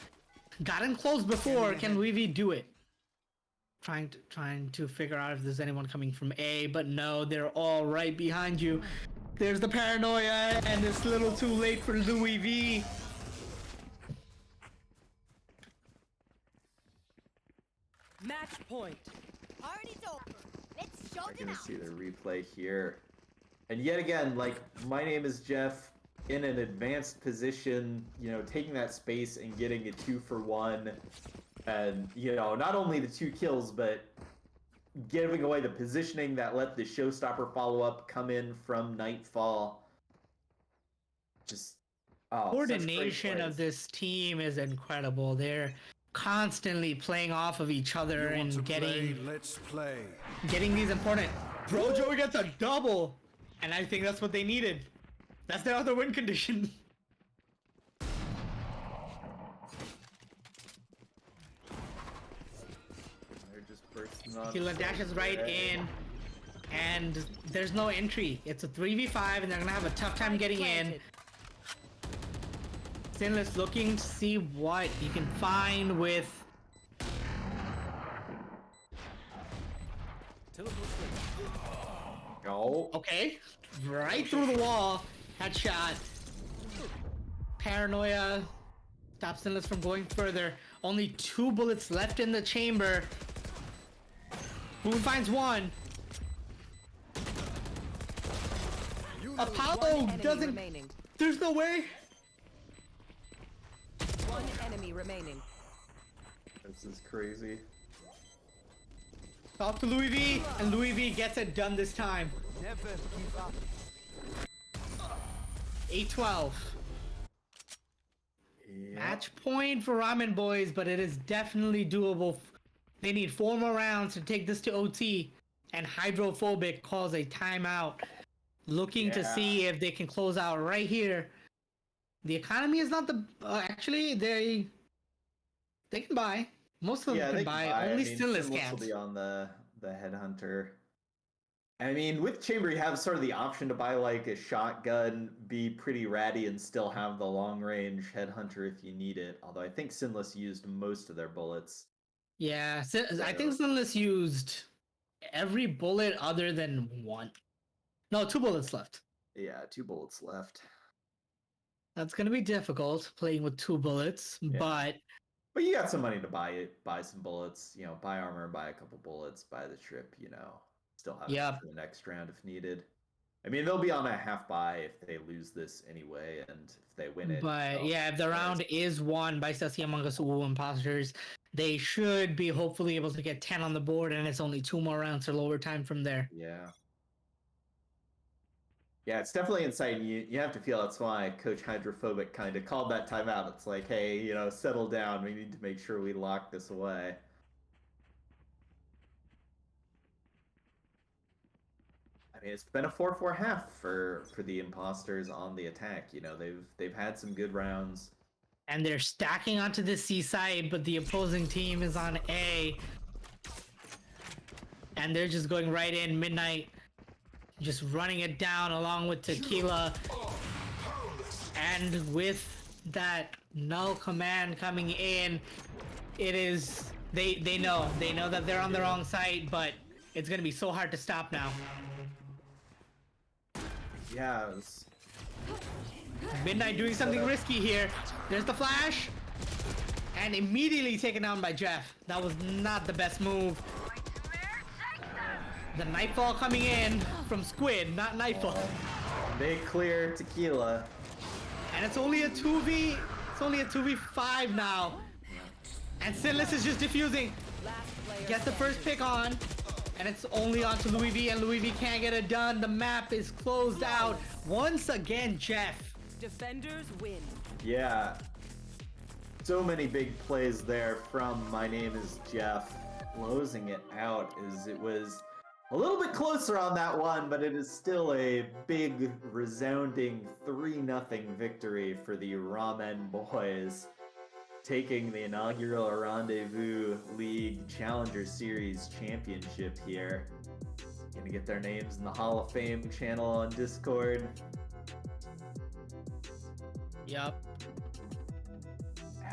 S2: gotten close before. Can Louis V do it? Trying to figure out if there's anyone coming from A, but no, they're all right behind you. There's the paranoia, and it's a little too late for Louis V.
S5: Match point.
S4: Party's over. Let's show
S1: We're
S4: them
S1: gonna
S4: out.
S1: see the replay here. And yet again, like, my name is Jeff, in an advanced position, you know, taking that space and getting a 2-for-1. And, you know, not only the 2 kills, but giving away the positioning that let the showstopper follow-up come in from Nightfall. Just, oh, such great
S2: Coordination of
S1: plays.
S2: this team is incredible. They're constantly playing off of each other
S6: You want to
S2: and
S6: play? Let's play.
S2: getting these important. Brojo gets a double, and I think that's what they needed. That's their other win condition.
S1: They're just bursting on
S2: Tequila dashes right in, and there's no entry. It's a 3v5, and they're gonna have a tough time getting in.
S5: Planted.
S2: Sinless looking to see what he can find with.
S1: Oh,
S2: Okay, right through the wall. Headshot. Paranoia stops Sinless from going further. Only 2 bullets left in the chamber. Boone finds one. Apollo
S5: One enemy
S2: doesn't.
S5: remaining.
S2: There's no way.
S5: One enemy remaining.
S1: this is crazy.
S2: Off to Louis V, and Louis V gets it done this time.
S6: Never give up.
S2: 8-12.
S1: Yeah.
S2: Match point for Ramen Boys, but it is definitely doable They need 4 more rounds to take this to OT, and Hydrophobic calls a timeout, looking to see if they can close out right here. The economy is not the actually they can buy. Most of them can
S1: they
S2: buy.
S1: I
S2: Only
S1: mean,
S2: Sinless
S1: Sinless
S2: can't.
S1: will be on the headhunter. I mean, with Chamber, you have sort of the option to buy like a shotgun, be pretty ratty, and still have the long range headhunter if you need it. Although I think Sinless used most of their bullets.
S2: Yeah, I think Sinless used every bullet other than 1. No, 2 bullets left.
S1: Yeah, 2 bullets left.
S2: That's gonna be difficult playing with 2 bullets, but
S1: you got some money to buy some bullets, buy armor, buy a couple bullets, buy the trip, still have it for the next round if needed. I mean, they'll be on a half buy if they lose this anyway, and if they win it.
S2: But yeah, if the round is won by Sussy Among Us Uwu Imposters, they should be hopefully able to get 10 on the board, and it's only 2 more rounds to lower time from there.
S1: Yeah. Yeah, it's definitely insane. You have to feel that's why Coach Hydrophobic kind of called that timeout. It's like, hey, settle down. We need to make sure we lock this away. I mean, it's been a 4-4 half for the Imposters on the attack. They've had some good rounds.
S2: And they're stacking onto the C side, but the opposing team is on A. And they're just going right in. Midnight just running it down along with Tequila. And with that null command coming in, it is they know that they're on the wrong side, but it's gonna be so hard to stop now.
S1: Yeah.
S2: Midnight doing something risky here. There's the flash. And immediately taken down by Jeff. That was not the best move. The Nightfall coming in from Squid, not Nightfall.
S1: They clear Tequila.
S2: And it's only a 2v. It's only a 2v5 now. And Sinless is just defusing. Gets the first pick on. And it's only on to Louis V, and Louis V can't get it done. The map is closed out. Once again, Jeff.
S5: Defenders win.
S1: Yeah. So many big plays there from My Name is Jeff. Closing it out it was a little bit closer on that one, but it is still a big, resounding 3-0 victory for the Ramen Boys, taking the inaugural Rendezvous League Challenger Series championship here. Gonna get their names in the Hall of Fame channel on Discord.
S2: Yep.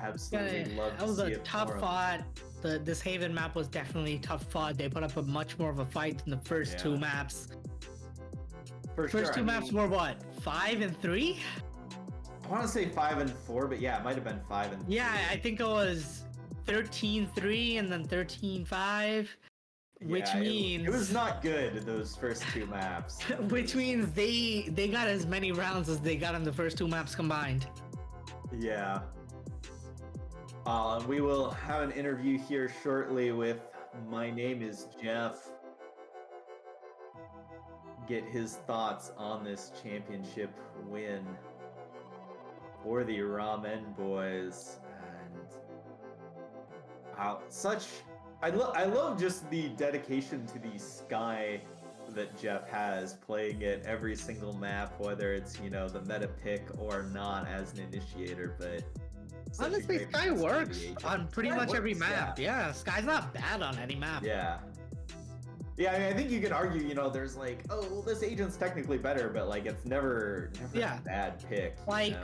S1: Absolutely love to
S2: that was
S1: see
S2: a
S1: it
S2: tough
S1: for 'em.
S2: fight. This Haven map was definitely tough fought. They put up a much more of a fight than the first 2 maps.
S1: For
S2: First
S1: sure.
S2: 2 maps were what? 5 and 3?
S1: I want to say 5 and 4, but yeah, it might have been 5 and 3.
S2: Yeah, I think it was 13-3 and then 13-5, which
S1: Yeah,
S2: means
S1: it was not good, those first 2 maps.
S2: which means they got as many rounds as they got in the first 2 maps combined.
S1: Yeah. We will have an interview here shortly with My Name is Jeff. Get his thoughts on this championship win for the Ramen Boys. And I love just the dedication to the Sky that Jeff has, playing it every single map, whether it's, the meta pick or not as an initiator, but
S2: honestly, Sky works on pretty much every map. Yeah, Sky's not bad on any map.
S1: Yeah. Yeah, I mean, I think you could argue, there's like, oh, well, this agent's technically better, but like, it's never a bad pick.
S2: Like,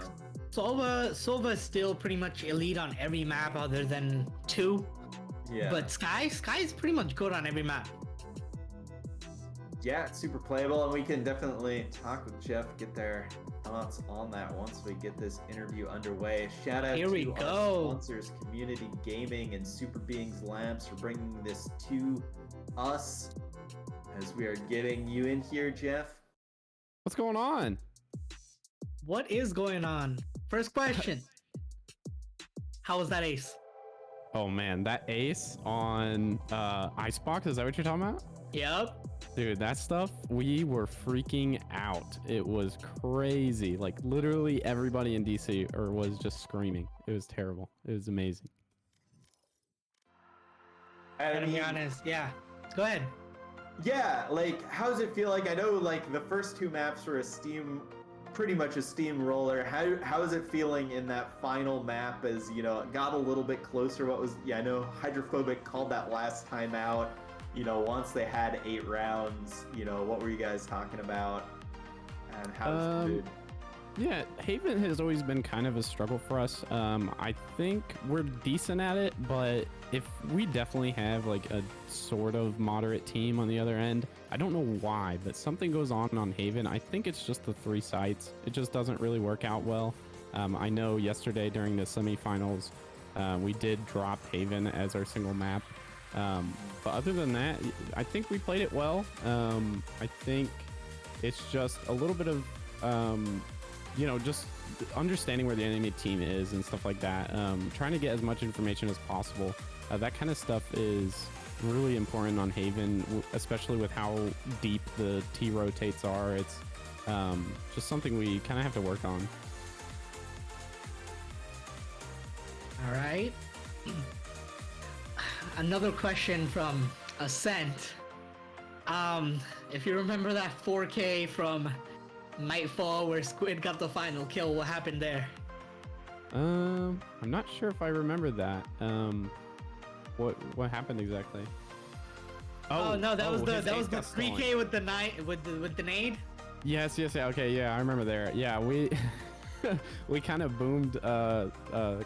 S2: Sova is still pretty much elite on every map other than 2.
S1: Yeah.
S2: But Sky's pretty much good on every map.
S1: Yeah, it's super playable, and we can definitely talk with Jeff, get their thoughts on that once we get this interview underway. Shout out to our sponsors, Community Gaming and Super Beings Labs, for bringing this to us as we are getting you in here, Jeff.
S8: What's going on?
S2: What is going on? First question. How was that ace?
S8: Oh man, that ace on Icebox, is that what you're talking about?
S2: Yep.
S8: Dude, that stuff, we were freaking out. It was crazy. Like literally everybody in DC was just screaming. It was terrible. It was amazing.
S1: I
S2: Gotta be
S1: mean,
S2: honest. Yeah. Go ahead.
S1: yeah, like, how does it feel? Like, I know, like, the first two maps were pretty much a steamroller. How is it feeling in that final map as, you know, it got a little bit closer? I know Hydrophobic called that last time out, you know, once they had 8 rounds, you know, what were you guys talking about? And how's the mood?
S8: Yeah, Haven has always been kind of a struggle for us. I think we're decent at it, but if we definitely have like a sort of moderate team on the other end, I don't know why, but something goes on Haven. I think it's just the 3 sites. It just doesn't really work out well. I know yesterday during the semifinals, we did drop Haven as our single map. But other than that, I think we played it well. I think it's just a little bit of you know, just understanding where the enemy team is and stuff like that. Trying to get as much information as possible. That kind of stuff is really important on Haven, especially with how deep the T rotates are. It's just something we kind of have to work on.
S2: All right. Another question from Ascent. If you remember that 4K from Nightfall where Squid got the final kill, what happened there?
S8: I'm not sure if I remember that. What happened exactly?
S2: Oh no, that was the
S8: his ace got
S2: 3K
S8: stolen.
S2: with the night with the nade.
S8: Yes, yeah, okay, yeah, I remember there. Yeah, we we kind of boomed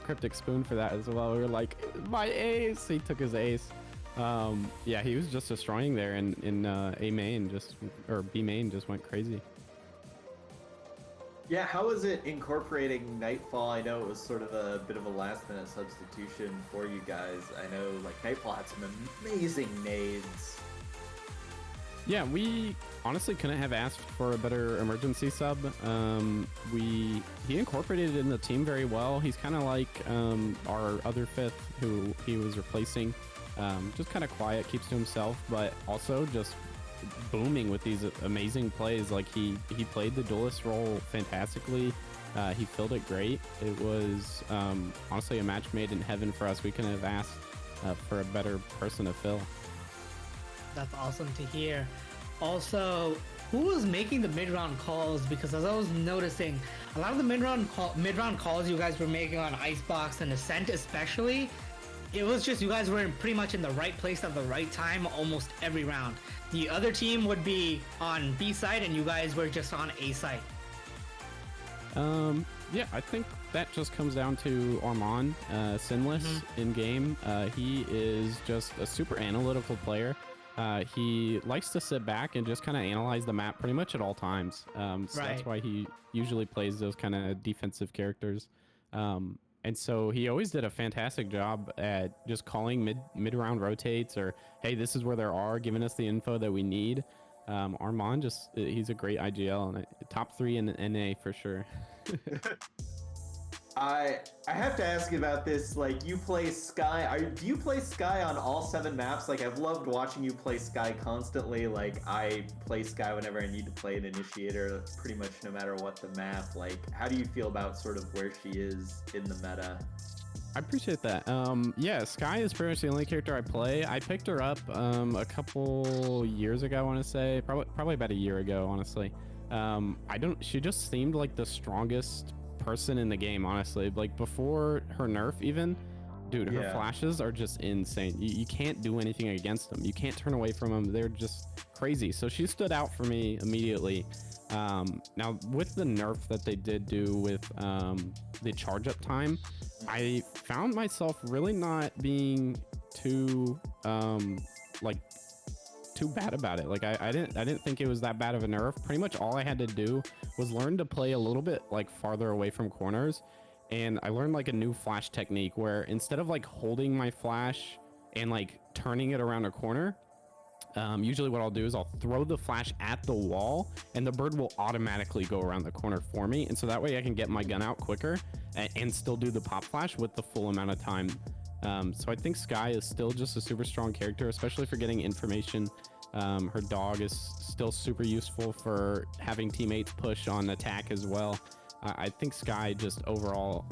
S8: Cryptic Spoon for that as well. We were like, my ace! He took his ace. Yeah, he was just destroying there, and in A main or B main just went crazy.
S1: Yeah, how was it incorporating Nightfall? I know it was sort of a bit of a last-minute substitution for you guys. I know, like, Nightfall had some amazing nades.
S8: Yeah, we honestly couldn't have asked for a better emergency sub. He incorporated it in the team very well. He's kind of like our other 5th who he was replacing. Just kind of quiet, keeps to himself, but also just booming with these amazing plays. Like he played the duelist role fantastically. He filled it great. It was honestly a match made in heaven for us. We couldn't have asked for a better person to fill.
S2: That's awesome to hear. Also, who was making the mid-round calls? Because as I was noticing, a lot of the mid-round calls you guys were making on Icebox and Ascent especially, it was just you guys were pretty much in the right place at the right time almost every round. The other team would be on B side and you guys were just on A side.
S8: Yeah, I think that just comes down to Armand, Sinless in game. He is just a super analytical player. He likes to sit back and just kind of analyze the map pretty much at all times. So that's why he usually plays those kind of defensive characters. And so he always did a fantastic job at just calling mid-round rotates, or, hey, this is where there are, giving us the info that we need. Armand, he's a great IGL and a top 3 in the NA for sure.
S1: I have to ask you about this. Like, you play Sky. Do you play Sky on all 7 maps? Like, I've loved watching you play Sky constantly. Like, I play Sky whenever I need to play an initiator, pretty much no matter what the map. Like, how do you feel about sort of where she is in the meta?
S8: I appreciate that. Yeah, Sky is pretty much the only character I play. I picked her up a couple years ago, I want to say, probably about a year ago, honestly. She just seemed like the strongest person in the game, honestly. Like, before her nerf even, dude, her flashes are just insane. You can't do anything against them. You can't turn away from them. They're just crazy. So she stood out for me immediately. Now with the nerf that they did do with the charge up time, I found myself really not being too too bad about it. Like, I didn't think it was that bad of a nerf. Pretty much all I had to do was learn to play a little bit like farther away from corners, and I learned like a new flash technique where instead of like holding my flash and like turning it around a corner, usually what I'll do is I'll throw the flash at the wall and the bird will automatically go around the corner for me, and so that way I can get my gun out quicker and still do the pop flash with the full amount of time. So I think Sky is still just a super strong character, especially for getting information. Her dog is still super useful for having teammates push on attack as well. I think Sky just overall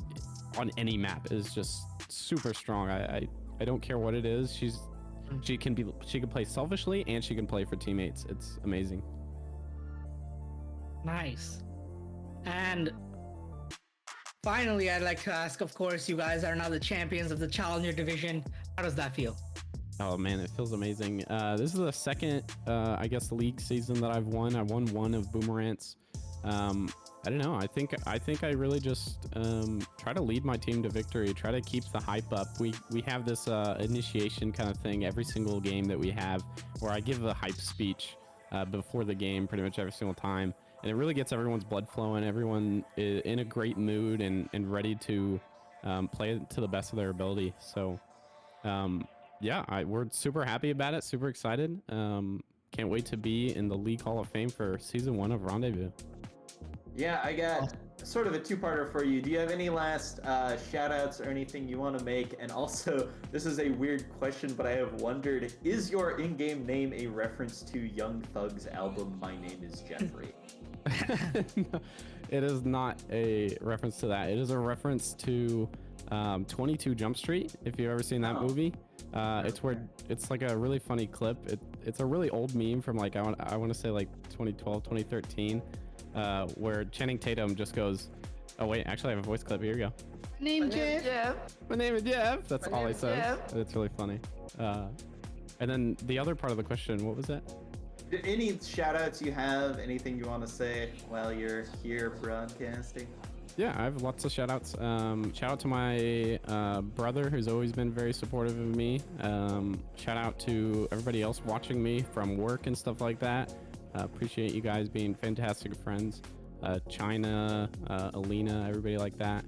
S8: on any map is just super strong. I don't care what it is. She can play selfishly and she can play for teammates. It's amazing.
S2: Nice. And finally, I'd like to ask, of course, you guys are now the champions of the Challenger division. How does that feel?
S8: Oh man, it feels amazing. This is the second, I guess, league season that I've won. I won one of Boomerant's. I don't know. I think I really just try to lead my team to victory. Try to keep the hype up. We have this initiation kind of thing every single game that we have, where I give a hype speech before the game, pretty much every single time, and it really gets everyone's blood flowing. Everyone is in a great mood and ready to play to the best of their ability. So. Yeah, we're super happy about it, super excited. Can't wait to be in the League Hall of Fame for season 1 of Rendezvous.
S1: Yeah, I got sort of a two-parter for you. Do you have any last shout-outs or anything you want to make? And also, this is a weird question, but I have wondered, is your in-game name a reference to Young Thug's album, My Name is Jeffrey?
S8: No, it is not a reference to that. It is a reference to 22 Jump Street, if you've ever seen that movie. It's like a really funny clip. It's a really old meme from like, I want to say like 2012, 2013, where Channing Tatum just goes, oh wait, actually I have a voice clip. Here you go.
S2: My name is Jeff.
S8: My name is Jeff. That's all he says. It's really funny. And then the other part of the question, what was that?
S1: Any shout outs you have, anything you want to say while you're here broadcasting?
S8: Yeah, I have lots of shout outs. Shout out to my brother, who's always been very supportive of me. Shout out to everybody else watching me from work and stuff like that. Appreciate you guys being fantastic friends. China, Alina, everybody like that.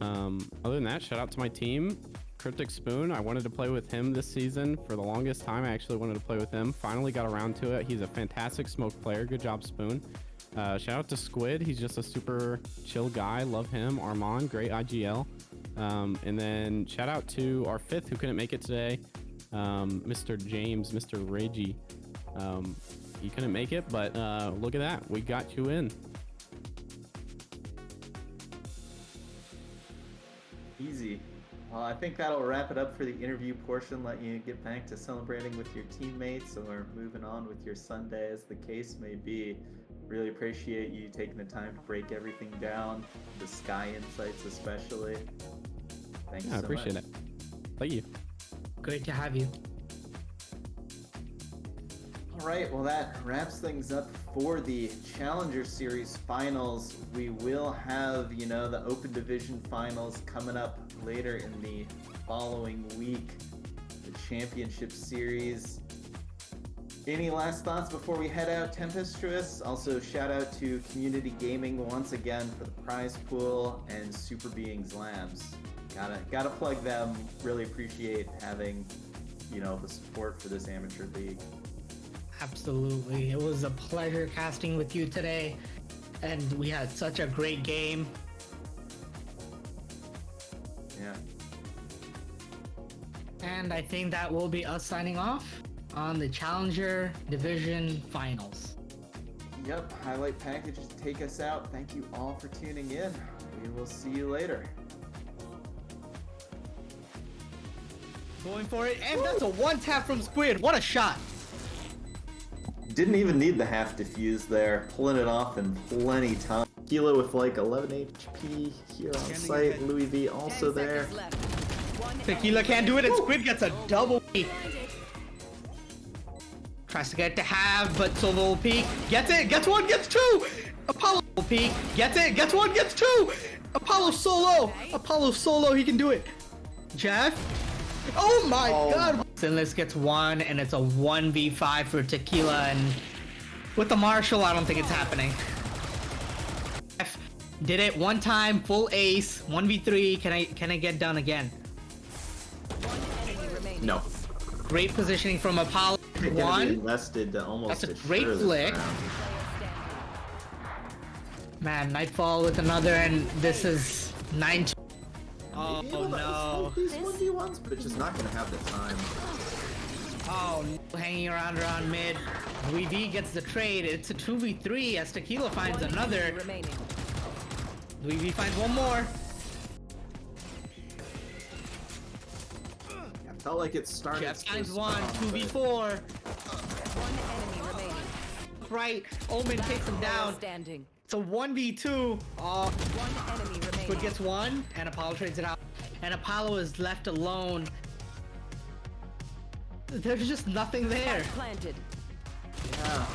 S8: Other than that, shout out to my team. Cryptic Spoon, I wanted to play with him this season for the longest time. I actually wanted to play with him. Finally got around to it. He's a fantastic smoke player. Good job, Spoon. Shout out to Squid. He's just a super chill guy. Love him. Armand, great IGL. And then shout out to our fifth who couldn't make it today, Mr. James, Mr. Ragey. He couldn't make it, but look at that. We got you in.
S1: Easy. Well, I think that'll wrap it up for the interview portion. Let you get back to celebrating with your teammates or moving on with your Sunday, as the case may be. Really appreciate you taking the time to break everything down, the Sky insights especially. Thank you so much.
S8: I appreciate it. Thank you.
S2: Great to have you.
S1: All right, well, that wraps things up for the Challenger Series finals. We will have, the Open Division finals coming up later in the following week. The Championship Series. Any last thoughts before we head out, Tempestuous? Also, shout out to Community Gaming once again for the prize pool and Super Beings Labs. Gotta plug them. Really appreciate having, the support for this amateur league.
S2: Absolutely. It was a pleasure casting with you today, and we had such a great game.
S1: Yeah.
S2: And I think that will be us signing off on the Challenger Division Finals.
S1: Yep, highlight packages take us out. Thank you all for tuning in. We will see you later.
S2: Going for it, and that's a one tap from Squid. What a shot!
S1: Didn't even need the half defuse there. Pulling it off in plenty time. Kilo with like 11 HP here on site. Louis V also there.
S2: Tequila can't do it, and Squid gets a double peek. Tries to get to half, but solo peek. Gets it, gets one, gets two! Apollo peek. Gets it, gets one, gets two! Apollo solo! Apollo solo, he can do it. Jeff? Oh my god! Sinless gets one, and it's a 1v5 for Tequila, and with the Marshall, I don't think it's happening. Jeff did it one time, full ace, 1v3. Can I get done again?
S1: No.
S2: Great positioning from Apollo. One.
S1: Invested to almost.
S2: That's a great flick. Man, Nightfall with another, and this is 9. Oh no.
S1: These 1v1s, but it's just not gonna have the time.
S2: Oh, no. Hanging around mid. Louis V gets the trade. It's a 2v3 as Tequila finds another. Louis V finds one more.
S1: felt like it started.
S2: Jeff
S1: so
S2: finds one,
S1: strong,
S2: 2v4.
S5: One enemy remaining.
S2: Right, Omen takes him down.
S5: Standing.
S2: It's a 1v2.
S5: One enemy remaining.
S2: Squid gets one, and Apollo trades it out. And Apollo is left alone. There's just nothing there.
S5: Planted.
S1: Yeah.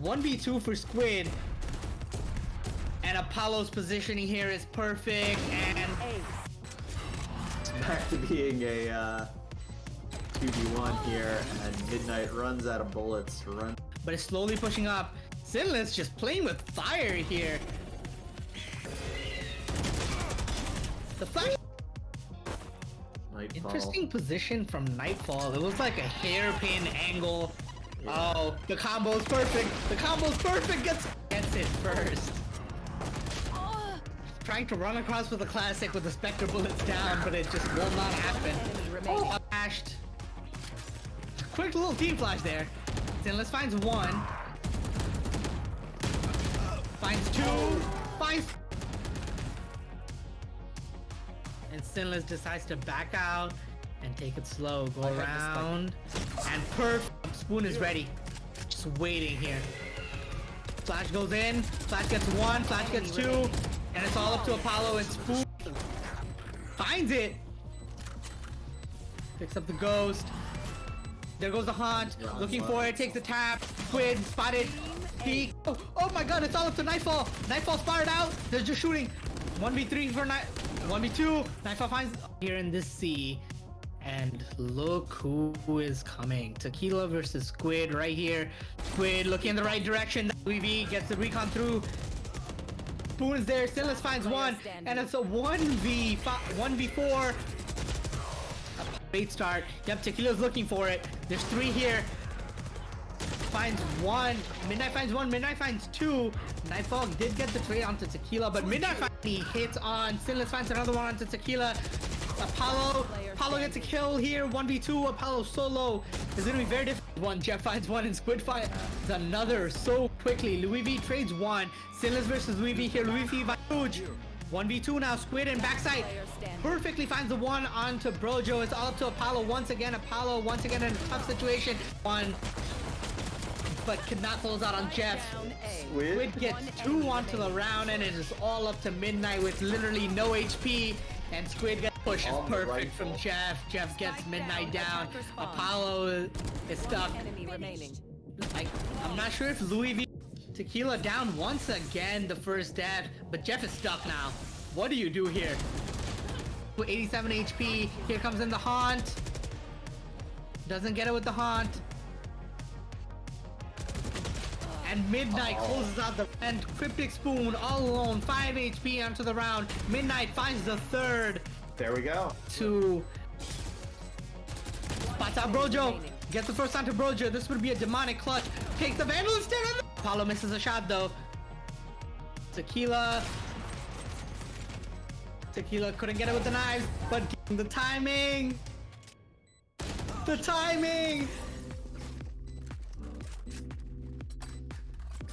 S2: 1v2 for Squid. And Apollo's positioning here is perfect, and
S5: Ace.
S1: Back to being a 2v1 here, and Midnight runs out of bullets to run.
S2: but it's slowly pushing up. Sinless just playing with fire here. The flash.
S1: Nightfall.
S2: Interesting position from Nightfall. It was like a hairpin angle.
S1: Yeah.
S2: Oh, the combo's perfect. The combo's perfect. Gets it first. Trying to run across with a classic with the Spectre bullets down, but it just will not happen.
S5: Enemy remaining.
S2: Oh, flashed. Quick little team flash there. Sinless finds one. Finds two. Finds. And Sinless decides to back out and take it slow. Go around. And perfect. Spoon is ready. Just waiting here. Flash goes in. Flash gets one. Flash gets two. And it's all up to Apollo and Spoon. Finds it. Picks up the ghost. There goes the haunt. Looking for it. Takes the tap. Squid spotted. Peek. Oh my god, it's all up to Nightfall. Nightfall fired out. They're just shooting. 1v3 for 1v2. Nightfall finds here in this sea. And look who is coming. Tequila versus Squid right here. Squid looking in the right direction. WV gets the recon through. Spoon's there. Sinless finds one. And it's a 1v4. Great start. Yep, Tequila's looking for it. There's three here. Finds one. Midnight finds one. Midnight finds two. Nightfall did get the trade onto Tequila, but Midnight finally hits on. Sinless finds another one onto Tequila. Apollo gets a kill here. 1v2. Apollo solo is gonna be very difficult. One. Jeff finds one and Squid finds another so quickly. Louis V trades one. Sinless versus Louis V here. Louis V huge. 1v2 now. Squid and backside perfectly finds the one onto Brojo. It's all up to Apollo once again. Apollo once again in a tough situation. One, but cannot close out on Jeff. Squid gets two onto the round, and it is all up to Midnight with literally no HP. And Squid gets pushes perfect from Jeff. Jeff gets Midnight down. Apollo is stuck.
S5: Enemy remaining.
S2: I'm not sure if Louis V. Tequila down once again the first death, but Jeff is stuck now. What do you do here? 87 HP. Here comes in the haunt. Doesn't get it with the haunt. And Midnight closes out the end. Cryptic Spoon all alone. 5 HP onto the round. Midnight finds the third.
S1: There we go.
S2: To spots out Brojo. Gets the first onto Brojo. This would be a demonic clutch. Takes the Vandal instead of Apollo misses a shot though. Tequila couldn't get it with the knives, but the timing. The timing.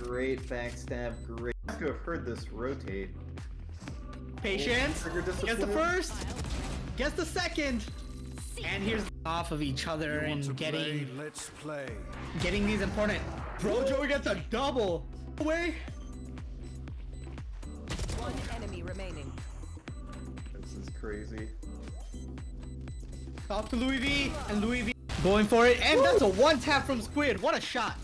S1: Great backstab. Great. I have to have heard this rotate.
S2: Patience.
S1: Trigger
S2: Gets the
S1: discipline.
S2: first. Gets the second. And here's off of each other
S6: Want to
S2: and
S6: play? Let's play.
S2: getting these important. Brojo gets a double. Away.
S5: One enemy remaining.
S1: This is crazy.
S2: Off to Louis V, and Louis V going for it, and that's a one tap from Squid. What a shot.